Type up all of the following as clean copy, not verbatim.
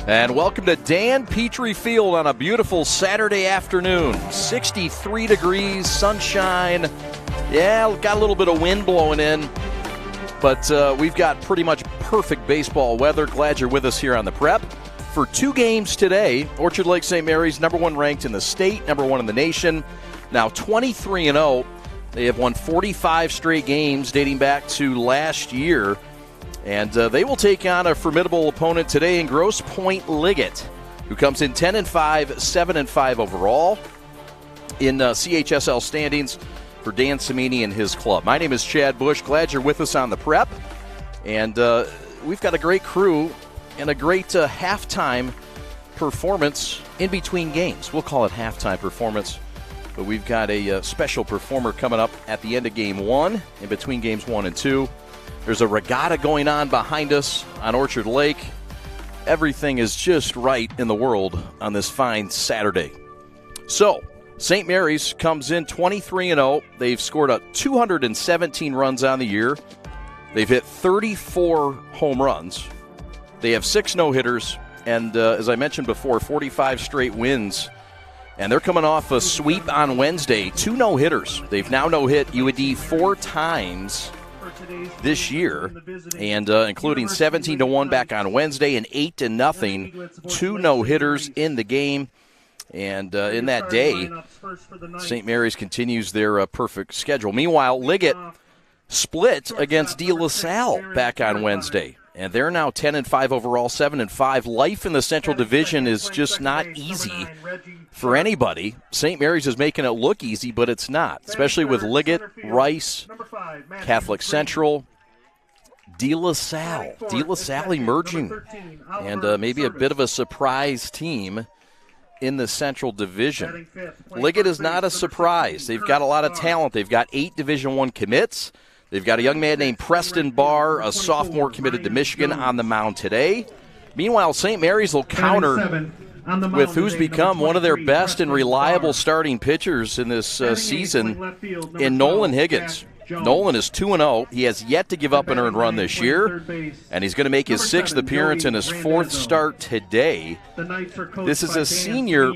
And welcome to Dan Petrie Field on a beautiful Saturday afternoon. 63 degrees, sunshine. Yeah, got a little bit of wind blowing in, but we've got pretty much perfect baseball weather. Glad you're with us here on the Prep. For 2 games today, Orchard Lake St. Mary's number 1 ranked in the state, number 1 in the nation. Now 23-0. They have won 45 straight games dating back to last year. And they will take on a formidable opponent today in Grosse Pointe Liggett, who comes in 10-5, 7-5 overall in CHSL standings for Dan Cimini and his club. My name is Chad Bush. Glad you're with us on the Prep. And we've got a great crew and a great halftime performance in between games. We'll call it halftime performance. But we've got a special performer coming up at the end of Game 1, in between Games 1 and 2. There's a regatta going on behind us on Orchard Lake. Everything is just right in the world on this fine Saturday. So, St. Mary's comes in 23-0. They've scored 217 runs on the year. They've hit 34 home runs. They have 6 no-hitters, and as I mentioned before, 45 straight wins. And they're coming off a sweep on Wednesday, 2 no-hitters. They've now no-hit UAD 4 times this year, and including 17-1 back on Wednesday and 8-0, 2 no-hitters in the game. And in that day, St. Mary's continues their perfect schedule. Meanwhile, Liggett split against De La Salle back on Wednesday, and they're now 10-5 overall, 7-5. Life in the Central Division is just not easy for anybody. St. Mary's is making it look easy, but it's not, especially with Liggett, Rice, Catholic Central, De La Salle. De La Salle emerging, and maybe a bit of a surprise team in the Central Division. Liggett is not a surprise. They've got a lot of talent. They've got 8 Division I commits. They've got a young man named Preston Barr, a sophomore committed to Michigan, on the mound today. Meanwhile, St. Mary's will counter with who's become one of their best and reliable starting pitchers in this season in Nolan Higgins. Nolan is 2-0. He has yet to give up an earned run this year, and he's going to make his 6th appearance in his 4th start today. This is a senior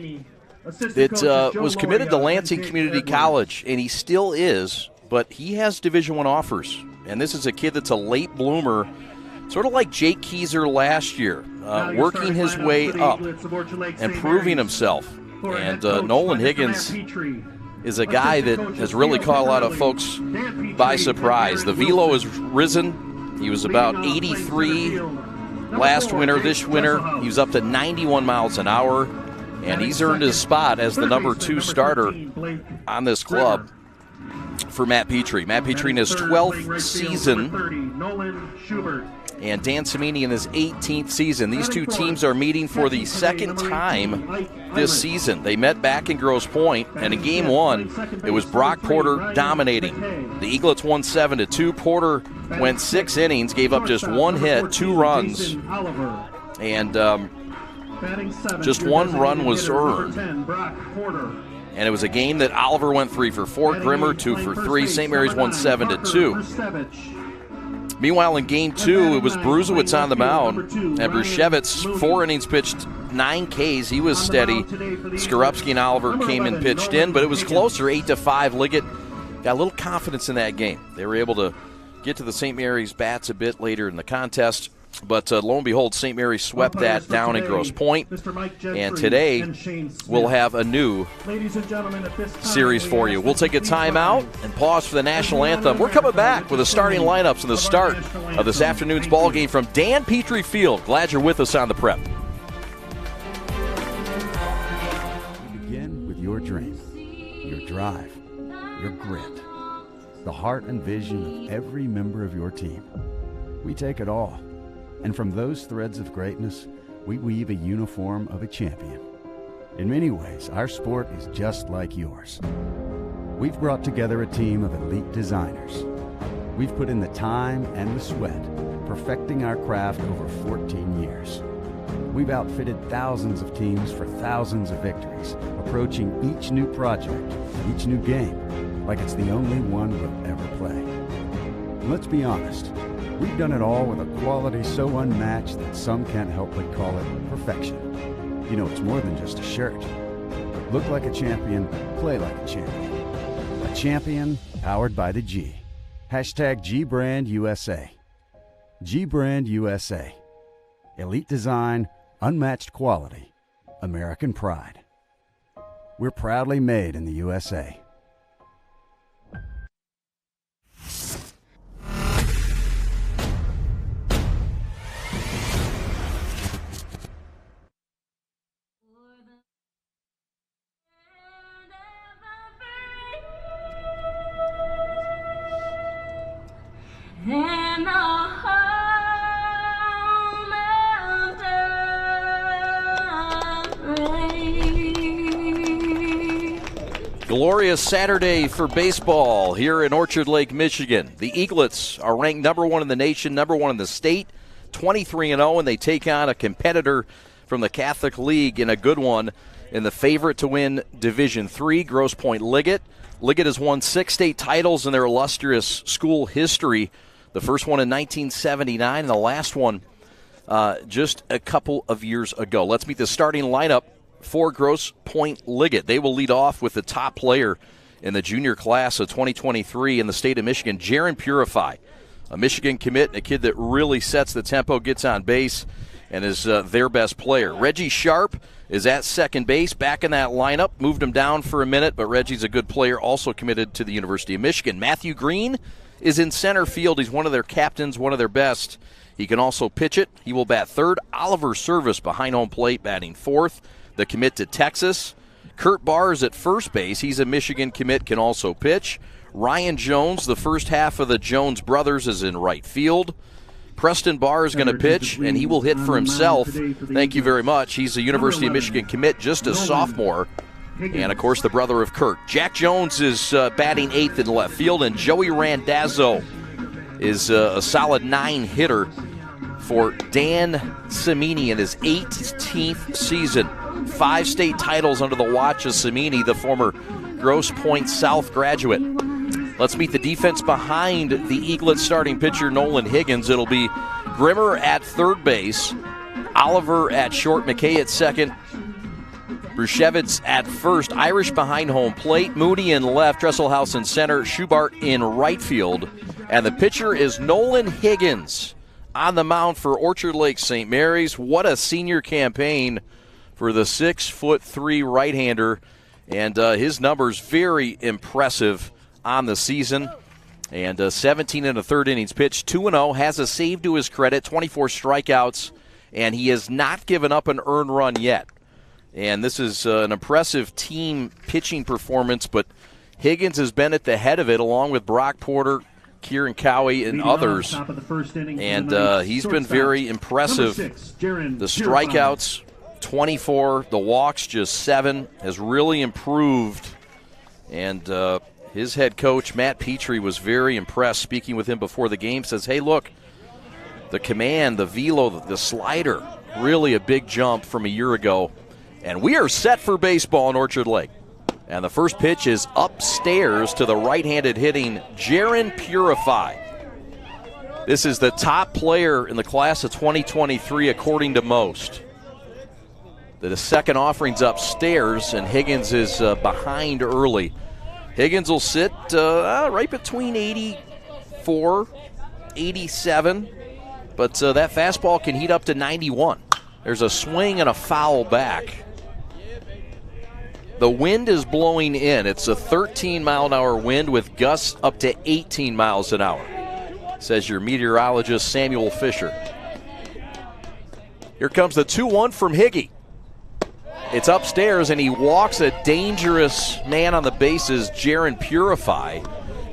that was committed to Lansing Community College, and he still is, but he has Division I offers. And this is a kid that's a late bloomer, sort of like Jake Keyser last year, working his way up and proving himself. And Nolan Higgins is a guy that has really caught a lot of folks by surprise. The velo has risen. He was about 83 last winter. This winter, he was up to 91 miles an hour, and he's earned his spot as the number 2 starter on this club for Matt Petrie. Matt Petrie in his 12th season, and Dan Cimini in his 18th season. These 2 teams are meeting for the 2nd time this season. They met back in Grosse Pointe, and in Game 1, it was Brock Porter dominating. The Eaglets won 7-2. Porter went 6 innings, gave up just 1 hit, 2 runs, and just 1 run was earned. And it was a game that Oliver went 3 for 4, Grimmer 2 for 3. St. Mary's won 7-2. Meanwhile, in Game 2, it was Bruzewicz on the mound, and Bruszewicz, 4 innings pitched, 9 Ks. He was steady. Skorupski and Oliver came and pitched in, but it was closer, 8-5. Liggett got a little confidence in that game. They were able to get to the St. Mary's bats a bit later in the contest, but lo and behold, St. Mary's swept that down in Grosse Pointe, and today we'll have a new series for you. We'll take a timeout and pause for the national anthem. We're coming back with the starting lineups and the start of this afternoon's ball game from Dan Petrie Field. Glad you're with us on the Prep. We begin with your dream, your drive, your grit, the heart and vision of every member of your team. We take it all. And from those threads of greatness, we weave a uniform of a champion. In many ways, our sport is just like yours. We've brought together a team of elite designers. We've put in the time and the sweat, perfecting our craft over 14 years. We've outfitted thousands of teams for thousands of victories, approaching each new project, each new game, like it's the only one we'll ever play. And let's be honest, We've done it all with a quality so unmatched that some can't help but call it perfection. You know, it's more than just a shirt. Look like a champion, play like a champion. A champion powered by the G. Hashtag GBrandUSA. GBrandUSA. Elite design, unmatched quality, American pride. We're proudly made in the USA. Glorious Saturday for baseball here in Orchard Lake, Michigan. The Eaglets are ranked number 1 in the nation, number 1 in the state, 23-0, and they take on a competitor from the Catholic League in a good one in the favorite to win Division III, Grosse Pointe Liggett. Liggett has won 6 state titles in their illustrious school history. The first one in 1979 and the last one just a couple of years ago. Let's meet the starting lineup for Grosse Pointe Liggett. They will lead off with the top player in the junior class of 2023 in the state of Michigan, Jaron Purify, a Michigan commit, a kid that really sets the tempo, gets on base, and is their best player. Reggie Sharp is at second base, back in that lineup. Moved him down for a minute, but Reggie's a good player, also committed to the University of Michigan. Matthew Green is in center field. He's one of their captains, one of their best. He can also pitch it. He will bat third. Oliver Service behind home plate, batting fourth. The commit to Texas. Kurt Barr is at first base. He's a Michigan commit, can also pitch. Ryan Jones, the first half of the Jones brothers, is in right field. Preston Barr is going to pitch, and he will hit for himself. Thank you very much. He's a University of Michigan commit, just a sophomore. And, of course, the brother of Kurt. Jack Jones is batting eighth in left field, and Joey Randazzo is a solid 9-hitter for Dan Cimini in his 18th season. 5 state titles under the watch of Cimini, the former Grosse Pointe South graduate. Let's meet the defense behind the Eaglet starting pitcher, Nolan Higgins. It'll be Grimmer at third base, Oliver at short, McKay at second, Brushevitz at first, Irish behind home plate, Moody in left, Dresselhaus in center, Schubart in right field. And the pitcher is Nolan Higgins on the mound for Orchard Lake St. Mary's. What a senior campaign for the 6'3" right-hander. And his numbers very impressive on the season. And 17 and a third innings pitched, 2-0, has a save to his credit, 24 strikeouts, and he has not given up an earned run yet. And this is an impressive team pitching performance, but Higgins has been at the head of it along with Brock Porter, Kieran Cowie, and others. And he's been very impressive. The strikeouts, 24, the walks just 7, has really improved. And his head coach, Matt Petrie, was very impressed. Speaking with him before the game, says, hey, look, the command, the velo, the slider, really a big jump from a year ago. And we are set for baseball in Orchard Lake. And the first pitch is upstairs to the right-handed hitting Jaron Purify. This is the top player in the class of 2023 according to most. The second offering's upstairs, and Higgins is behind early. Higgins will sit right between 84, 87, but that fastball can heat up to 91. There's a swing and a foul back. The wind is blowing in. It's a 13-mile-an-hour wind with gusts up to 18 miles an hour, says your meteorologist, Samuel Fisher. Here comes the 2-1 from Higgy. It's upstairs, and he walks a dangerous man on the bases, Jaron Purify,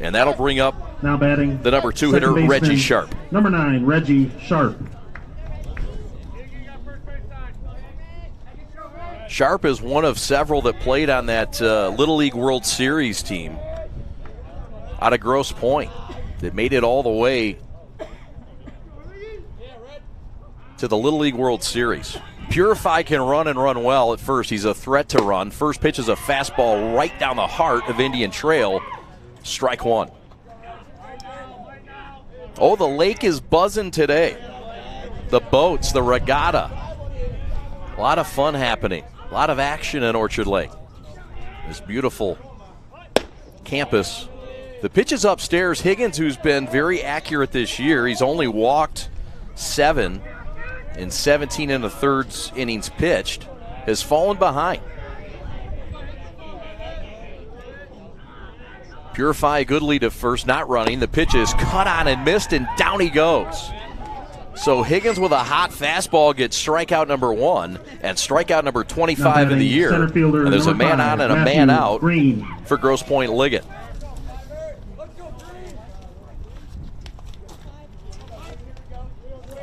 and that'll bring up now batting the number 2 hitter, Reggie Sharp. Number 9, Reggie Sharp. Sharp is one of several that played on that Little League World Series team out of Grosse Pointe that made it all the way to the Little League World Series. Purify can run and run well at first. He's a threat to run. First pitch is a fastball right down the heart of Indian Trail. Strike 1. Oh, the lake is buzzing today. The boats, the regatta. A lot of fun happening. A lot of action in Orchard Lake. This beautiful campus. The pitch is upstairs. Higgins, who's been very accurate this year, he's only walked 7 in 17 and a third innings pitched, has fallen behind. Purify, a good lead at first, not running. The pitch is cut on and missed, and down he goes. So Higgins with a hot fastball gets strikeout number 1 and strikeout number 25 of the year. And there's a man on and a man out for Grosse Pointe Liggett.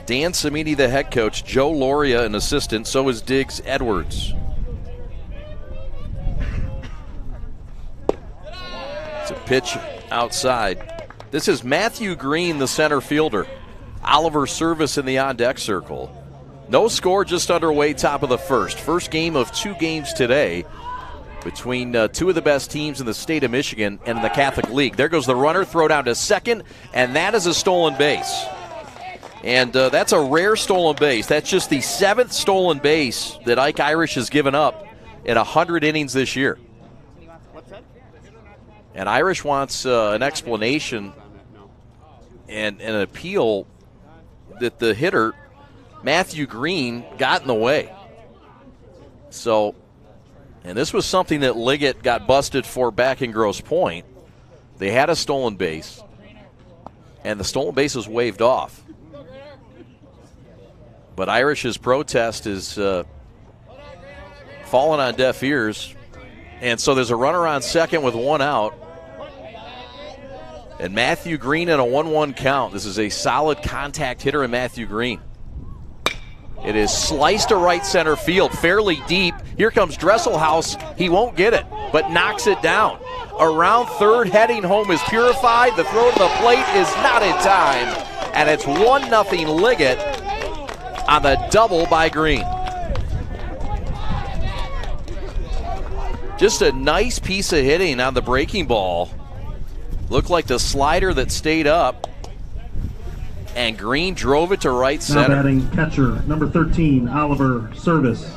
Dan Samini, the head coach, Joe Loria, an assistant, so is Diggs Edwards. It's a pitch outside. This is Matthew Green, the center fielder. Oliver Service in the on-deck circle. No score, just underway, top of the first. First game of 2 games today between 2 of the best teams in the state of Michigan and in the Catholic League. There goes the runner, throw down to second, and that is a stolen base. And that's a rare stolen base. That's just the 7th stolen base that Ike Irish has given up in 100 innings this year. And Irish wants an explanation and an appeal that the hitter, Matthew Green, got in the way. So, and this was something that Liggett got busted for back in Grosse Pointe. They had a stolen base, and the stolen base was waved off. But Irish's protest is falling on deaf ears. And so there's a runner on second with 1 out. And Matthew Green in a 1-1 count. This is a solid contact hitter in Matthew Green. It is sliced to right center field, fairly deep. Here comes Dresselhaus. He won't get it, but knocks it down. Around third, heading home is Purified. The throw to the plate is not in time. And it's 1-0 Liggett on the double by Green. Just a nice piece of hitting on the breaking ball. Looked like the slider that stayed up, and Green drove it to right center. Now batting catcher, number 13, Oliver Service.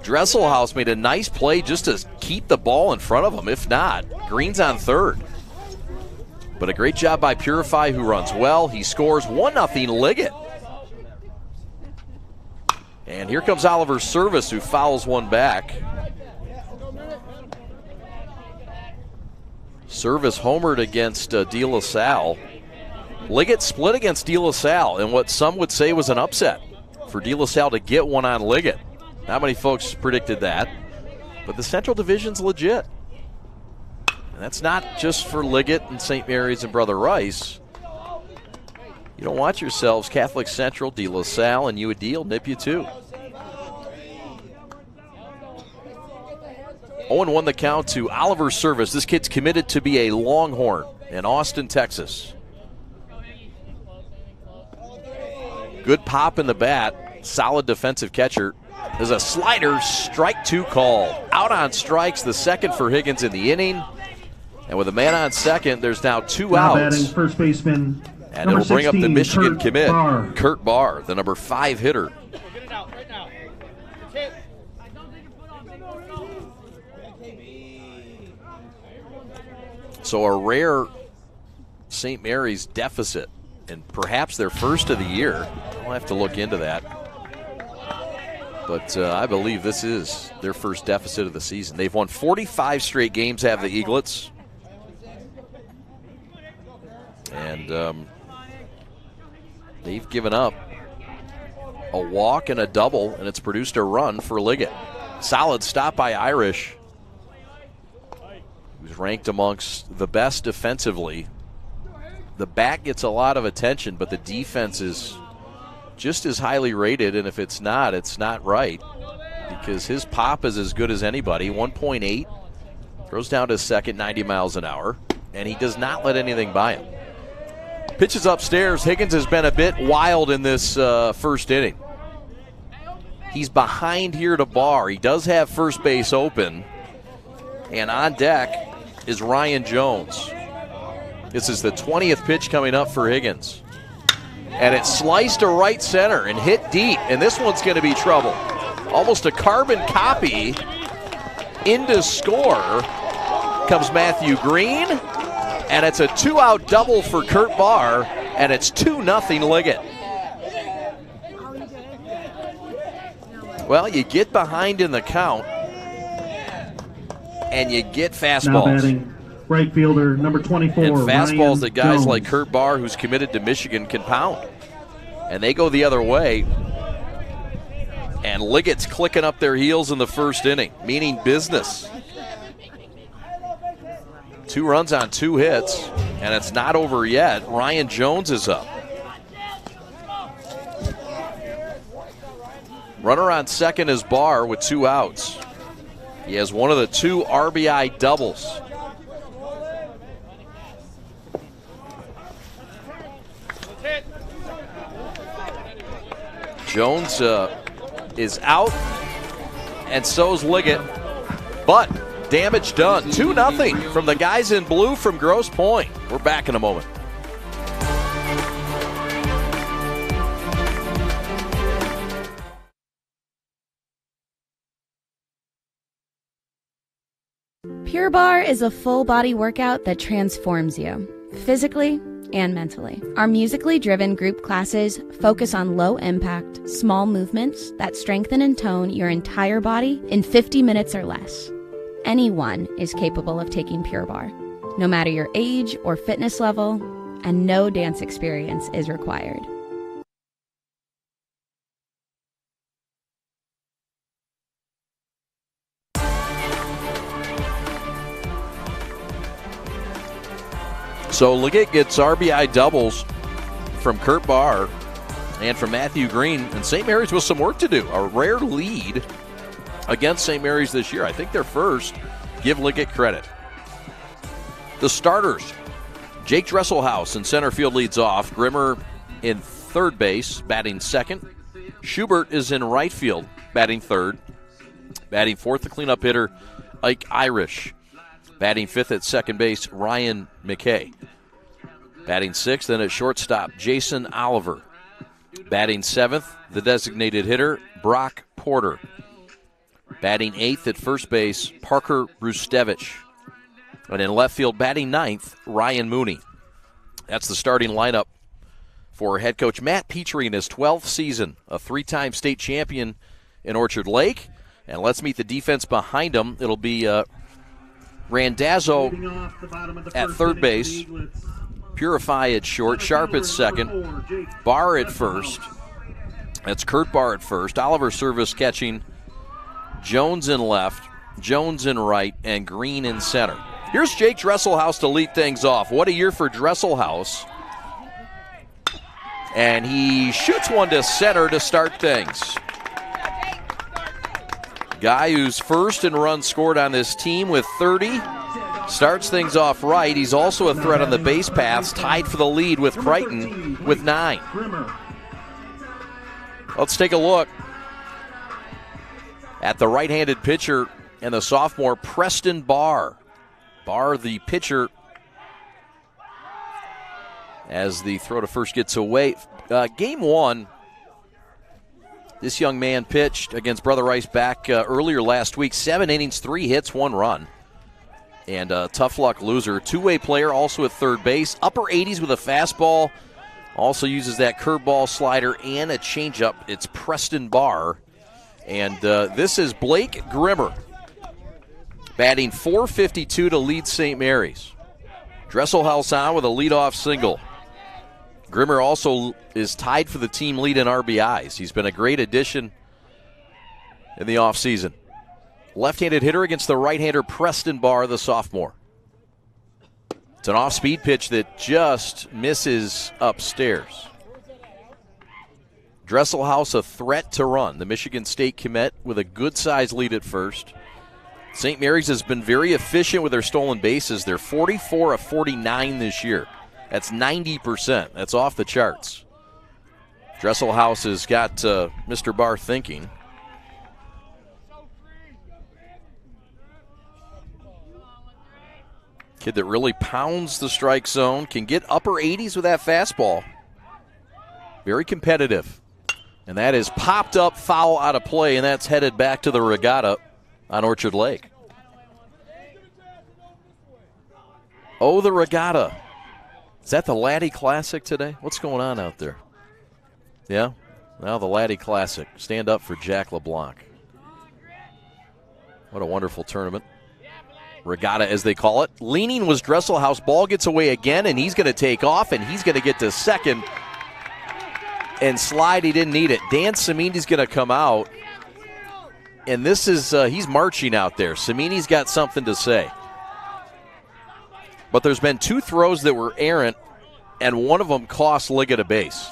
Dresselhaus made a nice play just to keep the ball in front of him. If not, Green's on third. But a great job by Purify, who runs well. He scores 1-0 Liggett. And here comes Oliver Service, who fouls one back. Service homered against De La Salle. Liggett split against De La Salle in what some would say was an upset for De La Salle to get one on Liggett. Not many folks predicted that, but the Central Division's legit. And that's not just for Liggett and St. Mary's and Brother Rice. You don't watch yourselves, Catholic Central, De La Salle, and UAD will nip you too. 0-1 the count to Oliver Service. This kid's committed to be a Longhorn in Austin, Texas. Good pop in the bat. Solid defensive catcher. There's a slider, strike 2 call. Out on strikes, the second for Higgins in the inning. And with a man on second, there's now 2 now outs. batting first baseman, And number it'll bring 16, up the Michigan Kurt commit, Barr. Kurt Barr, the number 5 hitter. So a rare St. Mary's deficit, and perhaps their first of the year. I'll have to look into that. But I believe this is their first deficit of the season. They've won 45 straight games, have the Eaglets. And they've given up a walk and a double, and it's produced a run for Liggett. Solid stop by Irish, who's ranked amongst the best defensively. The bat gets a lot of attention, but the defense is just as highly rated, and if it's not right, because his pop is as good as anybody. 1.8, throws down to second, 90 miles an hour, and he does not let anything by him. Pitches upstairs. Higgins has been a bit wild in this first inning. He's behind here to Barr. He does have first base open, and on deck is Ryan Jones. This is the 20th pitch coming up for Higgins. And it's sliced to right center and hit deep, and this one's going to be trouble. Almost a carbon copy. Into score comes Matthew Green, and it's a 2-out double for Kurt Barr, and it's 2-0 Liggett. Well, you get behind in the count, and you get fastballs. Now batting, right fielder, number 24, and fastballs Ryan that guys Jones. like Kurt Barr, who's committed to Michigan, can pound. And they go the other way. And Liggett's clicking up their heels in the first inning, meaning business. 2 runs on 2 hits, and it's not over yet. Ryan Jones is up. Runner on second is Barr with 2 outs. He has one of the 2 RBI doubles. Jones is out, and so is Liggett. But damage done. 2-0 from the guys in blue from Grosse Pointe. We're back in a moment. Pure Barre is a full-body workout that transforms you, physically and mentally. Our musically driven group classes focus on low-impact, small movements that strengthen and tone your entire body in 50 minutes or less. Anyone is capable of taking Pure Barre, no matter your age or fitness level, and no dance experience is required. So Liggett gets RBI doubles from Kurt Barr and from Matthew Green, and St. Mary's with some work to do. A rare lead against St. Mary's this year. I think they're first. Give Liggett credit. The starters. Jake Dresselhaus in center field leads off. Grimmer in third base, batting second. Schubert is in right field, batting third. Batting fourth, the cleanup hitter, Ike Irish. Batting fifth at second base, Ryan McKay. Batting sixth, then at shortstop, Jason Oliver. Batting seventh, the designated hitter, Brock Porter. Batting eighth at first base, Parker Rustevich. And in left field, batting ninth, Ryan Mooney. That's the starting lineup for head coach Matt Petrie in his 12th season, a 3-time state champion in Orchard Lake. And let's meet the defense behind him. It'll be Randazzo at third base, Purify at short, Sharp at second, Barr at first. That's Kurt Barr at first. Oliver Service catching, Jones in left, Jones in right, and Green in center. Here's Jake Dresselhaus to lead things off. What a year for Dresselhaus. And he shoots one to center to start things. Guy who's first in runs scored on this team with 30. Starts things off right. He's also a threat on the base paths, tied for the lead with Crichton with 9. Let's take a look at the right-handed pitcher and the sophomore Preston Barr. Barr, the pitcher, as the throw to first gets away. Game 1. This young man pitched against Brother Rice back earlier last week. 7 innings, 3 hits, 1 run. And a tough luck loser. Two-way player, also at third base. Upper 80s with a fastball. Also uses that curveball, slider, and a changeup. It's Preston Barr. And this is Blake Grimmer, batting .452 to lead St. Mary's. Dresselhaus on with a leadoff single. Grimmer also is tied for the team lead in RBIs. He's been a great addition in the offseason. Left-handed hitter against the right-hander Preston Barr, the sophomore. It's an off-speed pitch that just misses upstairs. Dresselhaus a threat to run. The Michigan State commit with a good-sized lead at first. St. Mary's has been very efficient with their stolen bases. They're 44 of 49 this year. That's 90%. That's off the charts. Dresselhaus has got Mr. Barr thinking. Kid that really pounds the strike zone, can get upper 80s with that fastball. Very competitive. And that is popped up, foul out of play, and that's headed back to the regatta on Orchard Lake. Oh, the regatta. Is that the Laddie Classic today? What's going on out there? Yeah? Now the Laddie Classic. Stand up for Jack LeBlanc. What a wonderful tournament. Regatta, as they call it. Leaning was Dresselhaus. Ball gets away again, and he's going to take off, and he's going to get to second and slide. He didn't need it. Dan Cimini's going to come out, and this is he's marching out there. Cimini's got something to say. But there's been 2 throws that were errant, and one of them cost Liggett a base.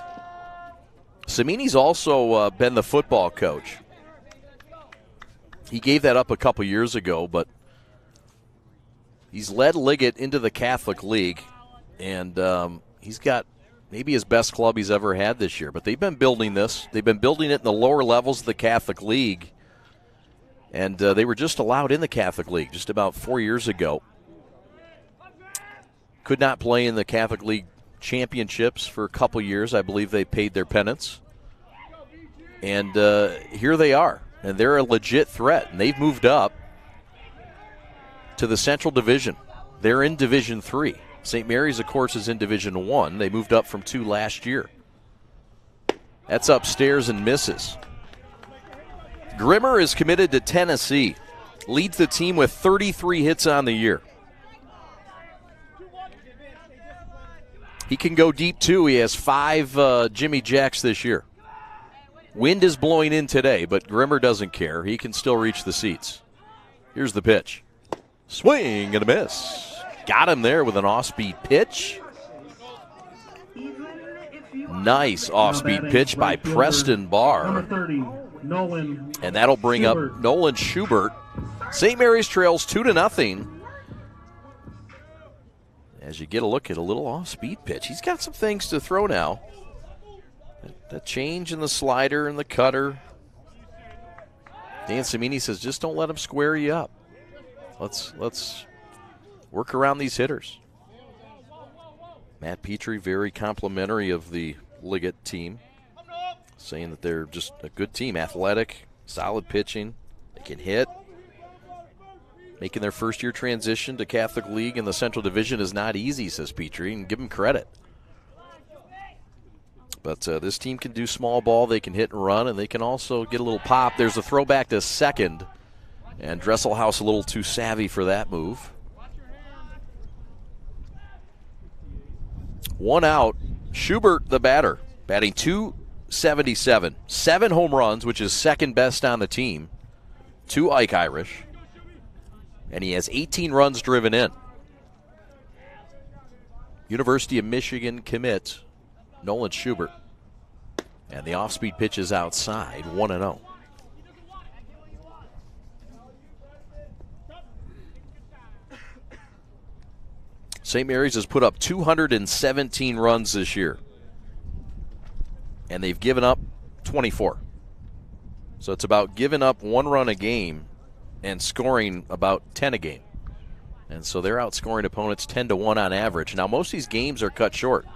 Cimini's also been the football coach. He gave that up a couple years ago, but he's led Liggett into the Catholic League, and he's got maybe his best club he's ever had this year. But they've been building this. They've been building it in the lower levels of the Catholic League, and they were just allowed in the Catholic League just about 4 years ago. Could not play in the Catholic League championships for a couple years. I believe they paid their penance. And here they are. And they're a legit threat. And they've moved up to the Central Division. They're in Division 3. St. Mary's, of course, is in Division 1. They moved up from 2 last year. That's upstairs and misses. Grimmer is committed to Tennessee. Leads the team with 33 hits on the year. He can go deep, too. He has 5 Jimmy Jacks this year. Wind is blowing in today, but Grimmer doesn't care. He can still reach the seats. Here's the pitch. Swing and a miss. Got him there with an off-speed pitch. Nice off-speed pitch by Preston Barr. Number 30, Nolan. And that'll bring up Nolan Schubert. St. Mary's trails 2-0. As you get a look at a little off-speed pitch. He's got some things to throw now. The change in the slider and the cutter. Dan Cimini says, just don't let him square you up. Let's work around these hitters. Matt Petrie, very complimentary of the Liggett team, saying that they're just a good team, athletic, solid pitching. They can hit. Making their first-year transition to Catholic League in the Central Division is not easy, says Petrie, and give him credit. But this team can do small ball. They can hit and run, and they can also get a little pop. There's a throwback to second, and Dresselhaus a little too savvy for that move. 1 out. Schubert, the batter, batting .277. 7 home runs, which is second best on the team. 2 Ike Irish. And he has 18 runs driven in. University of Michigan commit Nolan Schubert. And the off-speed pitch is outside, 1-0. St. Mary's has put up 217 runs this year. And they've given up 24. So it's about giving up 1 run a game and scoring about 10 a game. And so they're outscoring opponents 10-1 on average. Now, most of these games are cut short.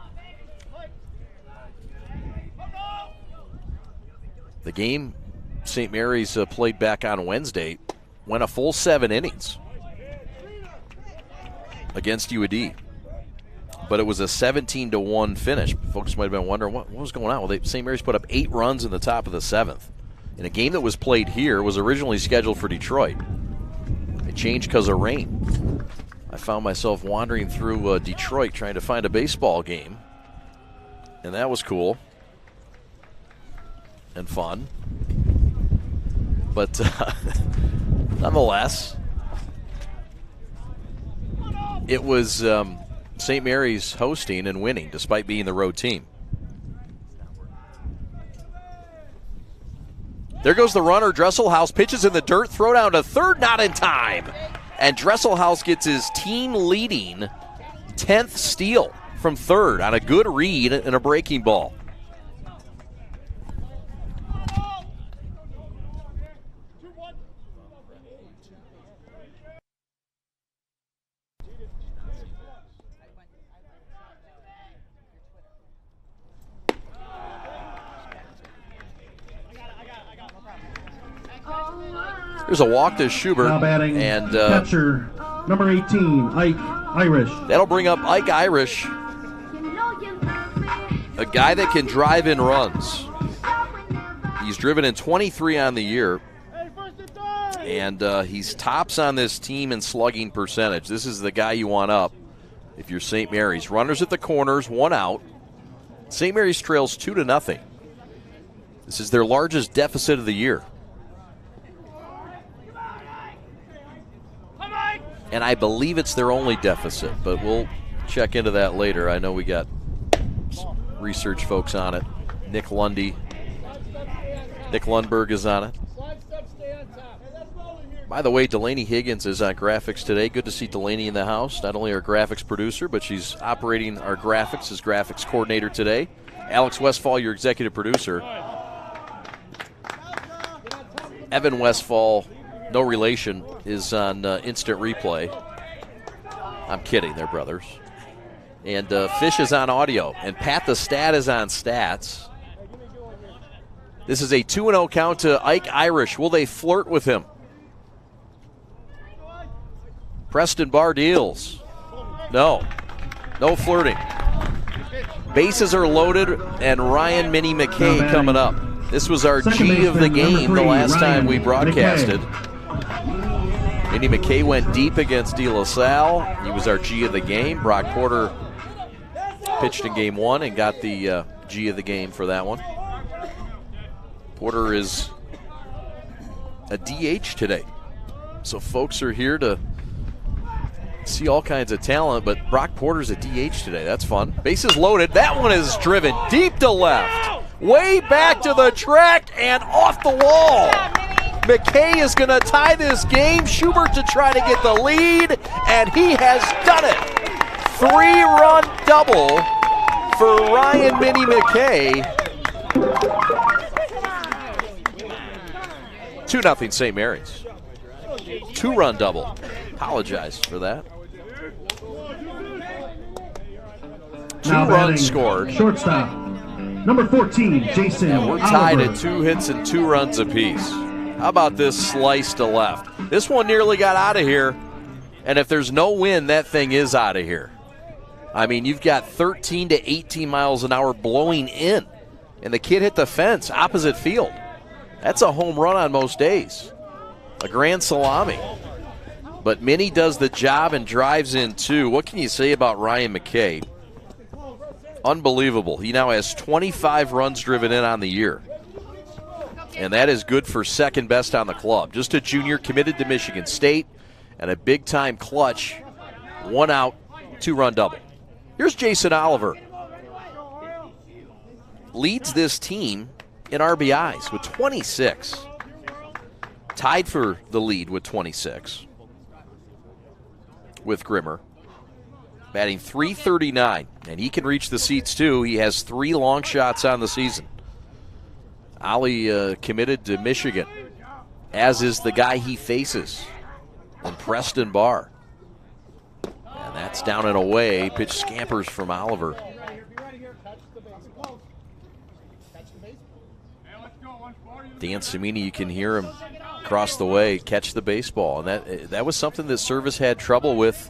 The game St. Mary's played back on Wednesday went a full 7 innings against UAD. But it was a 17-1 finish. Folks might have been wondering what was going on. Well, St. Mary's put up 8 runs in the top of the 7th. In a game that was played here, was originally scheduled for Detroit. It changed because of rain. I found myself wandering through Detroit trying to find a baseball game. And that was cool and fun. But nonetheless, it was St. Mary's hosting and winning despite being the road team. There goes the runner. Dresselhaus pitches in the dirt. Throw down to third, not in time. And Dresselhaus gets his team-leading 10th steal from third on a good read and a breaking ball. There's a walk to Schubert. Now batting, and catcher, number 18, Ike Irish. that'll bring up Ike Irish, a guy that can drive in runs. He's driven in 23 on the year, and he's tops on this team in slugging percentage. This is the guy you want up if you're St. Mary's. Runners at the corners, 1 out. St. Mary's trails 2-0. This is their largest deficit of the year. And I believe it's their only deficit, but we'll check into that later. I know we got research folks on it. Nick Lundberg is on it. By the way, Delaney Higgins is on graphics today. Good to see Delaney in the house. Not only our graphics producer, but she's operating our graphics as graphics coordinator today. Alex Westfall, your executive producer. Evan Westfall, no relation, is on instant replay. I'm kidding, they're brothers. And Fish is on audio. And Pat the Stat is on stats. This is a 2-0 count to Ike Irish. Will they flirt with him? Preston Barr deals. No flirting. Bases are loaded, and Ryan Minnie McKay coming up. This was our G of the game the last time we broadcasted. Minnie McKay went deep against De La Salle. He was our G of the game. Brock Porter pitched in game 1 and got the G of the game for that one. Porter is a DH today. So folks are here to see all kinds of talent, but Brock Porter's a DH today. That's fun. Bases loaded. That one is driven deep to left. Way back to the track and off the wall. McKay is going to tie this game. Schubert to try to get the lead, and he has done it. 3-run double for Ryan Minnie McKay. 2-0 St. Mary's. 2-run double. Apologize for that. 2 runs scored. Shortstop, number 14, Jason. And we're tied at 2 hits and 2 runs apiece. How about this slice to left? This one nearly got out of here. And if there's no wind, that thing is out of here. I mean, you've got 13 to 18 miles an hour blowing in. And the kid hit the fence opposite field. That's a home run on most days. A grand salami. But Minnie does the job and drives in 2. What can you say about Ryan McKay? Unbelievable. He now has 25 runs driven in on the year. And that is good for second best on the club. Just a junior committed to Michigan State and a big-time clutch, 1 out, 2-run double. Here's Jason Oliver. Leads this team in RBIs with 26. Tied for the lead with 26 with Grimmer. Batting .339, and he can reach the seats too. He has 3 long shots on the season. Ollie committed to Michigan, as is the guy he faces, and Preston Barr. And that's down and away. Pitch scampers from Oliver. Dan Cimini, you can hear him across the way, catch the baseball. And that was something that Service had trouble with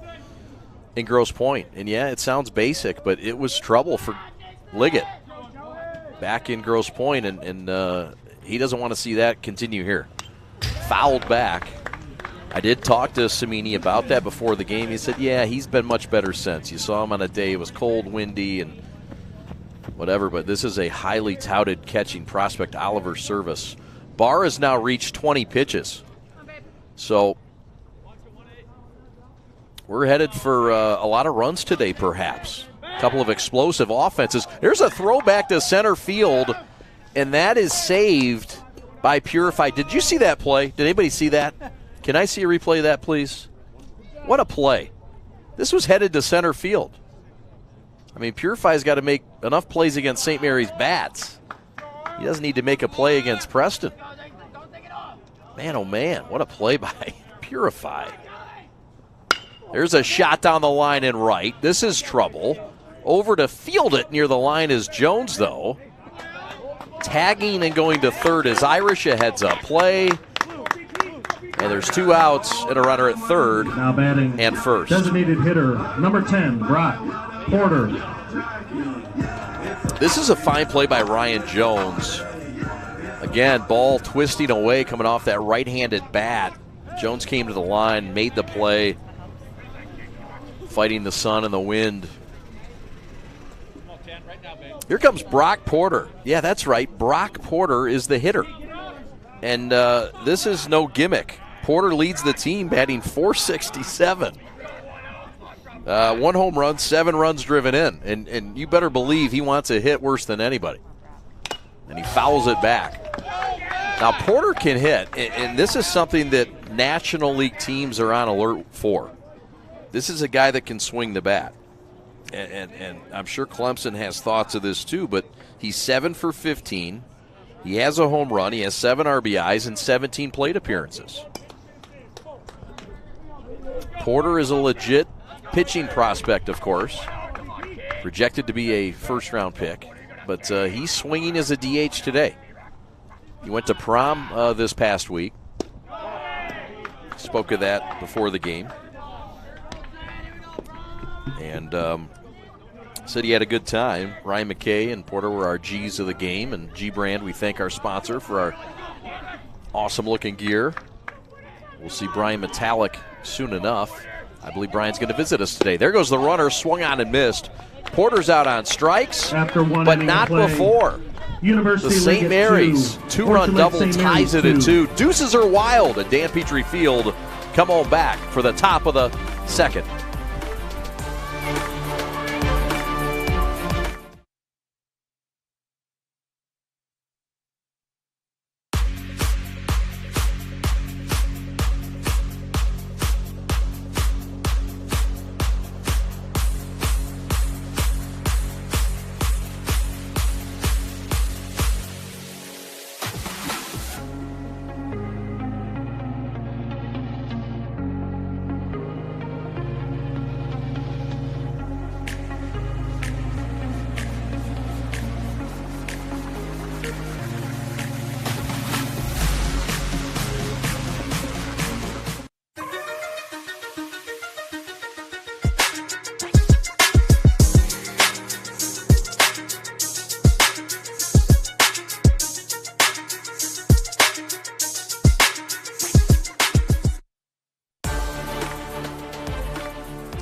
in Grosse Pointe. And yeah, it sounds basic, but it was trouble for Liggett back in Grosse Pointe, and he doesn't want to see that continue here. Fouled back. I did talk to Cimini about that before the game. He said, yeah, he's been much better since. You saw him on a day it was cold, windy, and whatever, but this is a highly touted catching prospect, Oliver Service. Barr has now reached 20 pitches. So we're headed for a lot of runs today, perhaps. A couple of explosive offenses. There's a throwback to center field, and that is saved by Purify. Did you see that play? Did anybody see that? Can I see a replay of that, please? What a play. This was headed to center field. I mean, Purify's got to make enough plays against St. Mary's bats. He doesn't need to make a play against Preston. Man, oh man, what a play by Purify. There's a shot down the line and right. This is trouble. Over to field it near the line is Jones, though. Tagging and going to third is Irish. A heads-up play. And there's 2 outs and a runner at third Now batting and first. designated hitter number 10, Brock Porter. This is a fine play by Ryan Jones. Again, ball twisting away, coming off that right-handed bat. Jones came to the line, made the play, fighting the sun and the wind. Here comes Brock Porter. Yeah, that's right. Brock Porter is the hitter. And this is no gimmick. Porter leads the team, batting .467. 1 home run, 7 runs driven in. And you better believe he wants a hit worse than anybody. And he fouls it back. Now, Porter can hit, and this is something that National League teams are on alert for. This is a guy that can swing the bat. And I'm sure Clemson has thoughts of this too, but he's 7 for 15. He has a home run. He has 7 RBIs and 17 plate appearances. Porter is a legit pitching prospect, of course. Projected to be a first-round pick, but he's swinging as a DH today. He went to prom this past week. Spoke of that before the game. And said he had a good time. Ryan McKay and Porter were our G's of the game. And G-Brand, we thank our sponsor for our awesome-looking gear. We'll see Brian Metallic soon enough. I believe Brian's going to visit us today. There goes the runner, swung on and missed. Porter's out on strikes, After one but inning not play, before. University The St. Liggett Mary's 2, two-run Portland double St. ties it Mary's at 2. Deuces are wild at Dan Petrie Field. Come on back for the top of the second.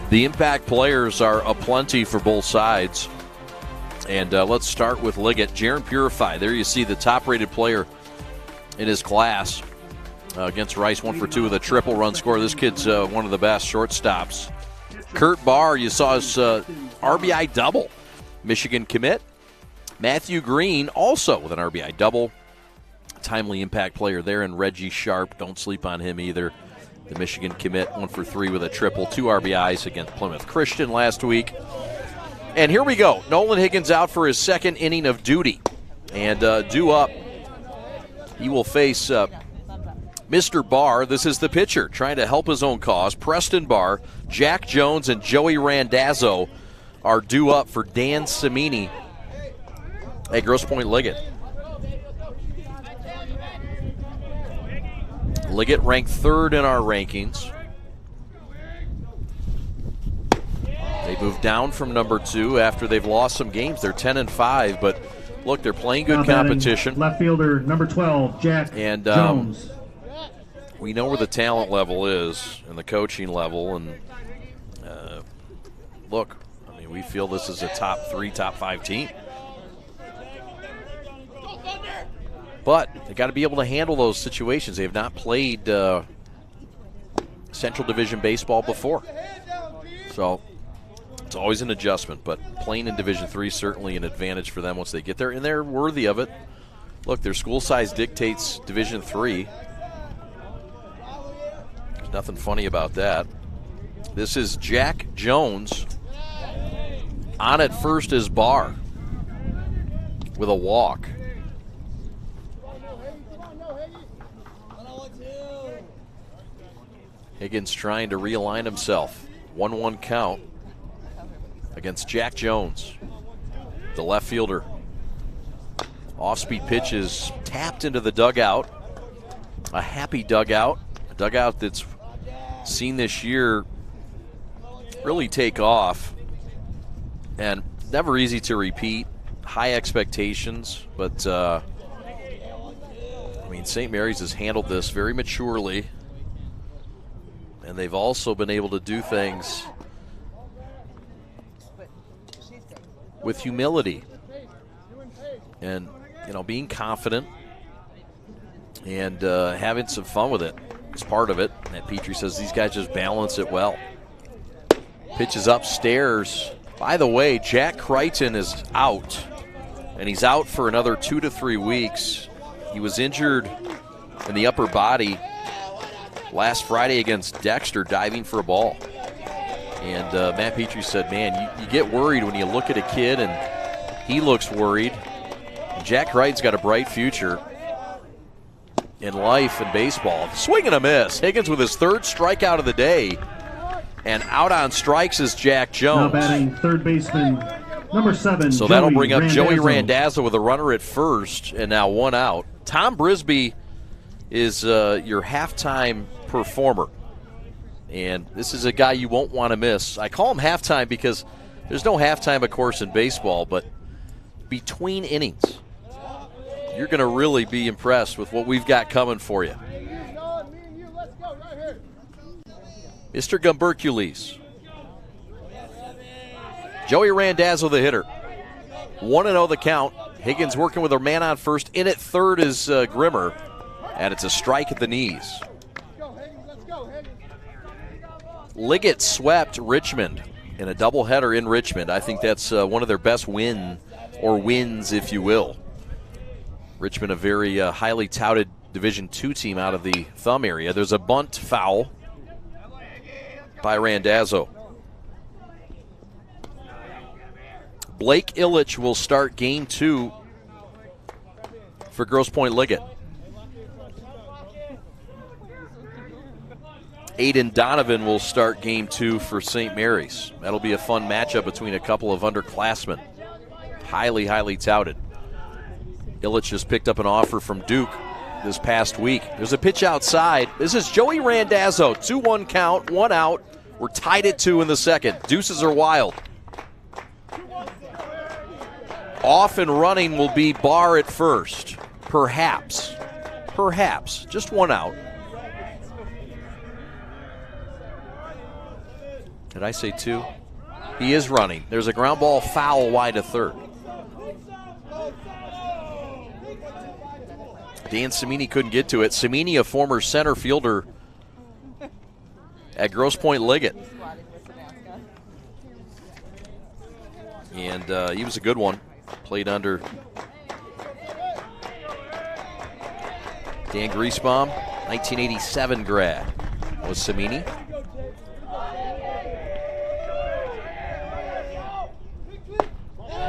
The impact players are aplenty for both sides. And let's start with Liggett. Jaron Purify. There you see the top-rated player in his class against Rice. 1 for 2 with a triple run score. This kid's one of the best shortstops. Kurt Barr, you saw his RBI double. Michigan commit. Matthew Green also with an RBI double. Timely impact player there. And Reggie Sharp, don't sleep on him either. The Michigan commit, 1 for 3 with a triple, 2 RBIs against Plymouth Christian last week. And here we go. Nolan Higgins out for his second inning of duty. And due up, he will face Mr. Barr. This is the pitcher trying to help his own cause. Preston Barr, Jack Jones, and Joey Randazzo are due up for Dan Cimini at Grosse Pointe Liggett. Liggett ranked 3rd in our rankings. They moved down from number 2 after they've lost some games. They're 10-5, but look, they're playing good competition. Left fielder number 12, Jack Jones. We know where the talent level is and the coaching level, and look, I mean, we feel this is a top 3, top 5 team. But they got to be able to handle those situations. They have not played Central Division baseball before. So it's always an adjustment, but playing in Division III is certainly an advantage for them once they get there, and they're worthy of it. Look, their school size dictates Division III. There's nothing funny about that. This is Jack Jones. On at first is Barr with a walk. Higgins trying to realign himself. 1-1 count against Jack Jones, the left fielder. Off-speed pitch is tapped into the dugout. A happy dugout. dugout that's seen this year really take off, and never easy to repeat. High expectations, but I mean, St. Mary's has handled this very maturely, and they've also been able to do things with humility and, you know, being confident and having some fun with it is part of it. And Petrie says these guys just balance it well. Pitches upstairs. By the way, Jack Crichton is out, and he's out for another 2 to 3 weeks. He was injured in the upper body last Friday against Dexter, diving for a ball. And Matt Petrie said, man, you get worried when you look at a kid, and he looks worried. And Jack Crichton's got a bright future in life and baseball. Swing and a miss. Higgins with his 3rd strikeout of the day. And out on strikes is Jack Jones. Now batting third baseman, number 7. So that'll bring up Joey Randazzo with a runner at first, and now 1 out. Tom Brisby is your halftime performer. And this is a guy you won't want to miss. I call him halftime because there's no halftime, of course, in baseball, but between innings, you're going to really be impressed with what we've got coming for you. Mr. Gumbercules. Joey Randazzo, the hitter. 1-0 the count. Higgins working with a man on first. In at third is Grimmer, and it's a strike at the knees. Liggett swept Richmond in a doubleheader in Richmond. I think that's one of their best wins, if you will. Richmond, a very highly touted Division II team out of the Thumb area. There's a bunt foul by Randazzo. Blake Ilich will start game 2 for Grosse Pointe Liggett. Aiden Donovan will start game 2 for St. Mary's. That'll be a fun matchup between a couple of underclassmen. Highly, highly touted. Ilich just picked up an offer from Duke this past week. There's a pitch outside. This is Joey Randazzo. 2-1 count, 1 out. We're tied at 2 in the second. Deuces are wild. Off and running will be Barr at first. Perhaps. Just 1 out. Did I say 2? He is running. There's a ground ball foul wide to third. Dan Cimini couldn't get to it. Cimini, a former center fielder at Grosse Pointe Liggett. And he was a good one. Played under Dan Griesbaum, 1987 grad was Cimini.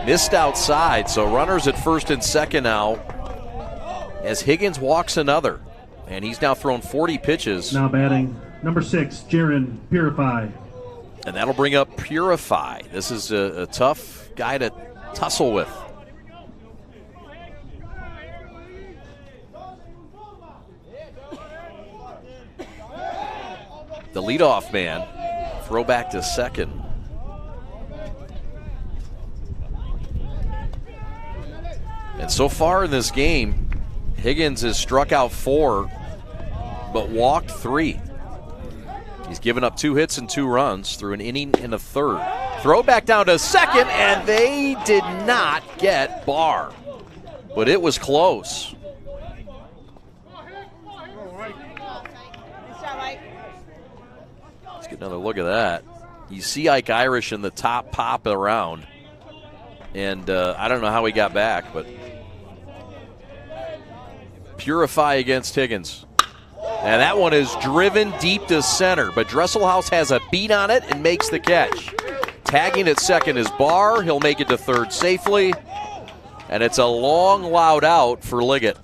Missed outside, so runners at first and second now as Higgins walks another. And he's now thrown 40 pitches. Now batting number 6, Jaron Purify. And that'll bring up Purify. This is a tough guy to tussle with. The leadoff man, throw back to second. And so far in this game, Higgins has struck out 4, but walked 3. He's given up 2 hits and 2 runs through an inning and a third. Throw back down to second, and they did not get Barr. But it was close. Let's get another look at that. You see Ike Irish in the top pop around. And I don't know how he got back, but Purify against Higgins. And that one is driven deep to center, but Dresselhaus has a beat on it and makes the catch. Tagging at second is Barr. He'll make it to third safely. And it's a long, loud out for Liggett.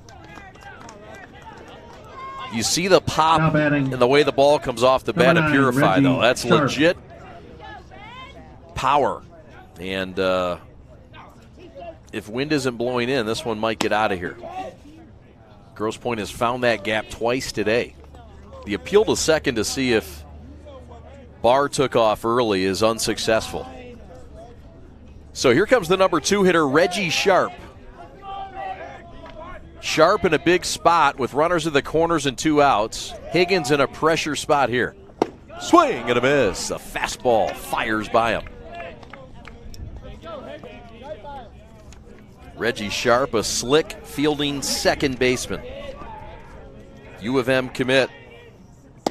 You see the pop and the way the ball comes off the bat of Purify, though. That's legit power. And if wind isn't blowing in, this one might get out of here. Grosse Pointe has found that gap twice today. The appeal to second to see if Barr took off early is unsuccessful. So here comes the number 2 hitter, Reggie Sharp. Sharp in a big spot with runners in the corners and 2 outs. Higgins in a pressure spot here. Swing and a miss. A fastball fires by him. Reggie Sharp, a slick fielding second baseman. U of M commit.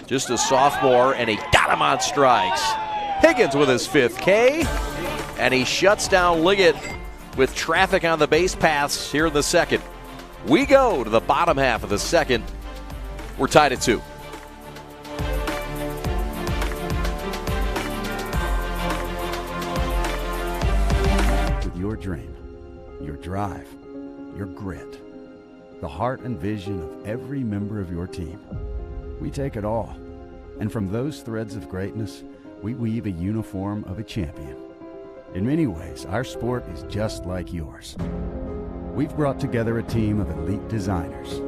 Just a sophomore, and he got him on strikes. Higgins with his 5th K, and he shuts down Liggett with traffic on the base paths here in the second. We go to the bottom half of the second. We're tied at 2. With your dream, your drive, your grit, the heart and vision of every member of your team, we take it all. And from those threads of greatness, we weave a uniform of a champion. In many ways, our sport is just like yours. We've brought together a team of elite designers.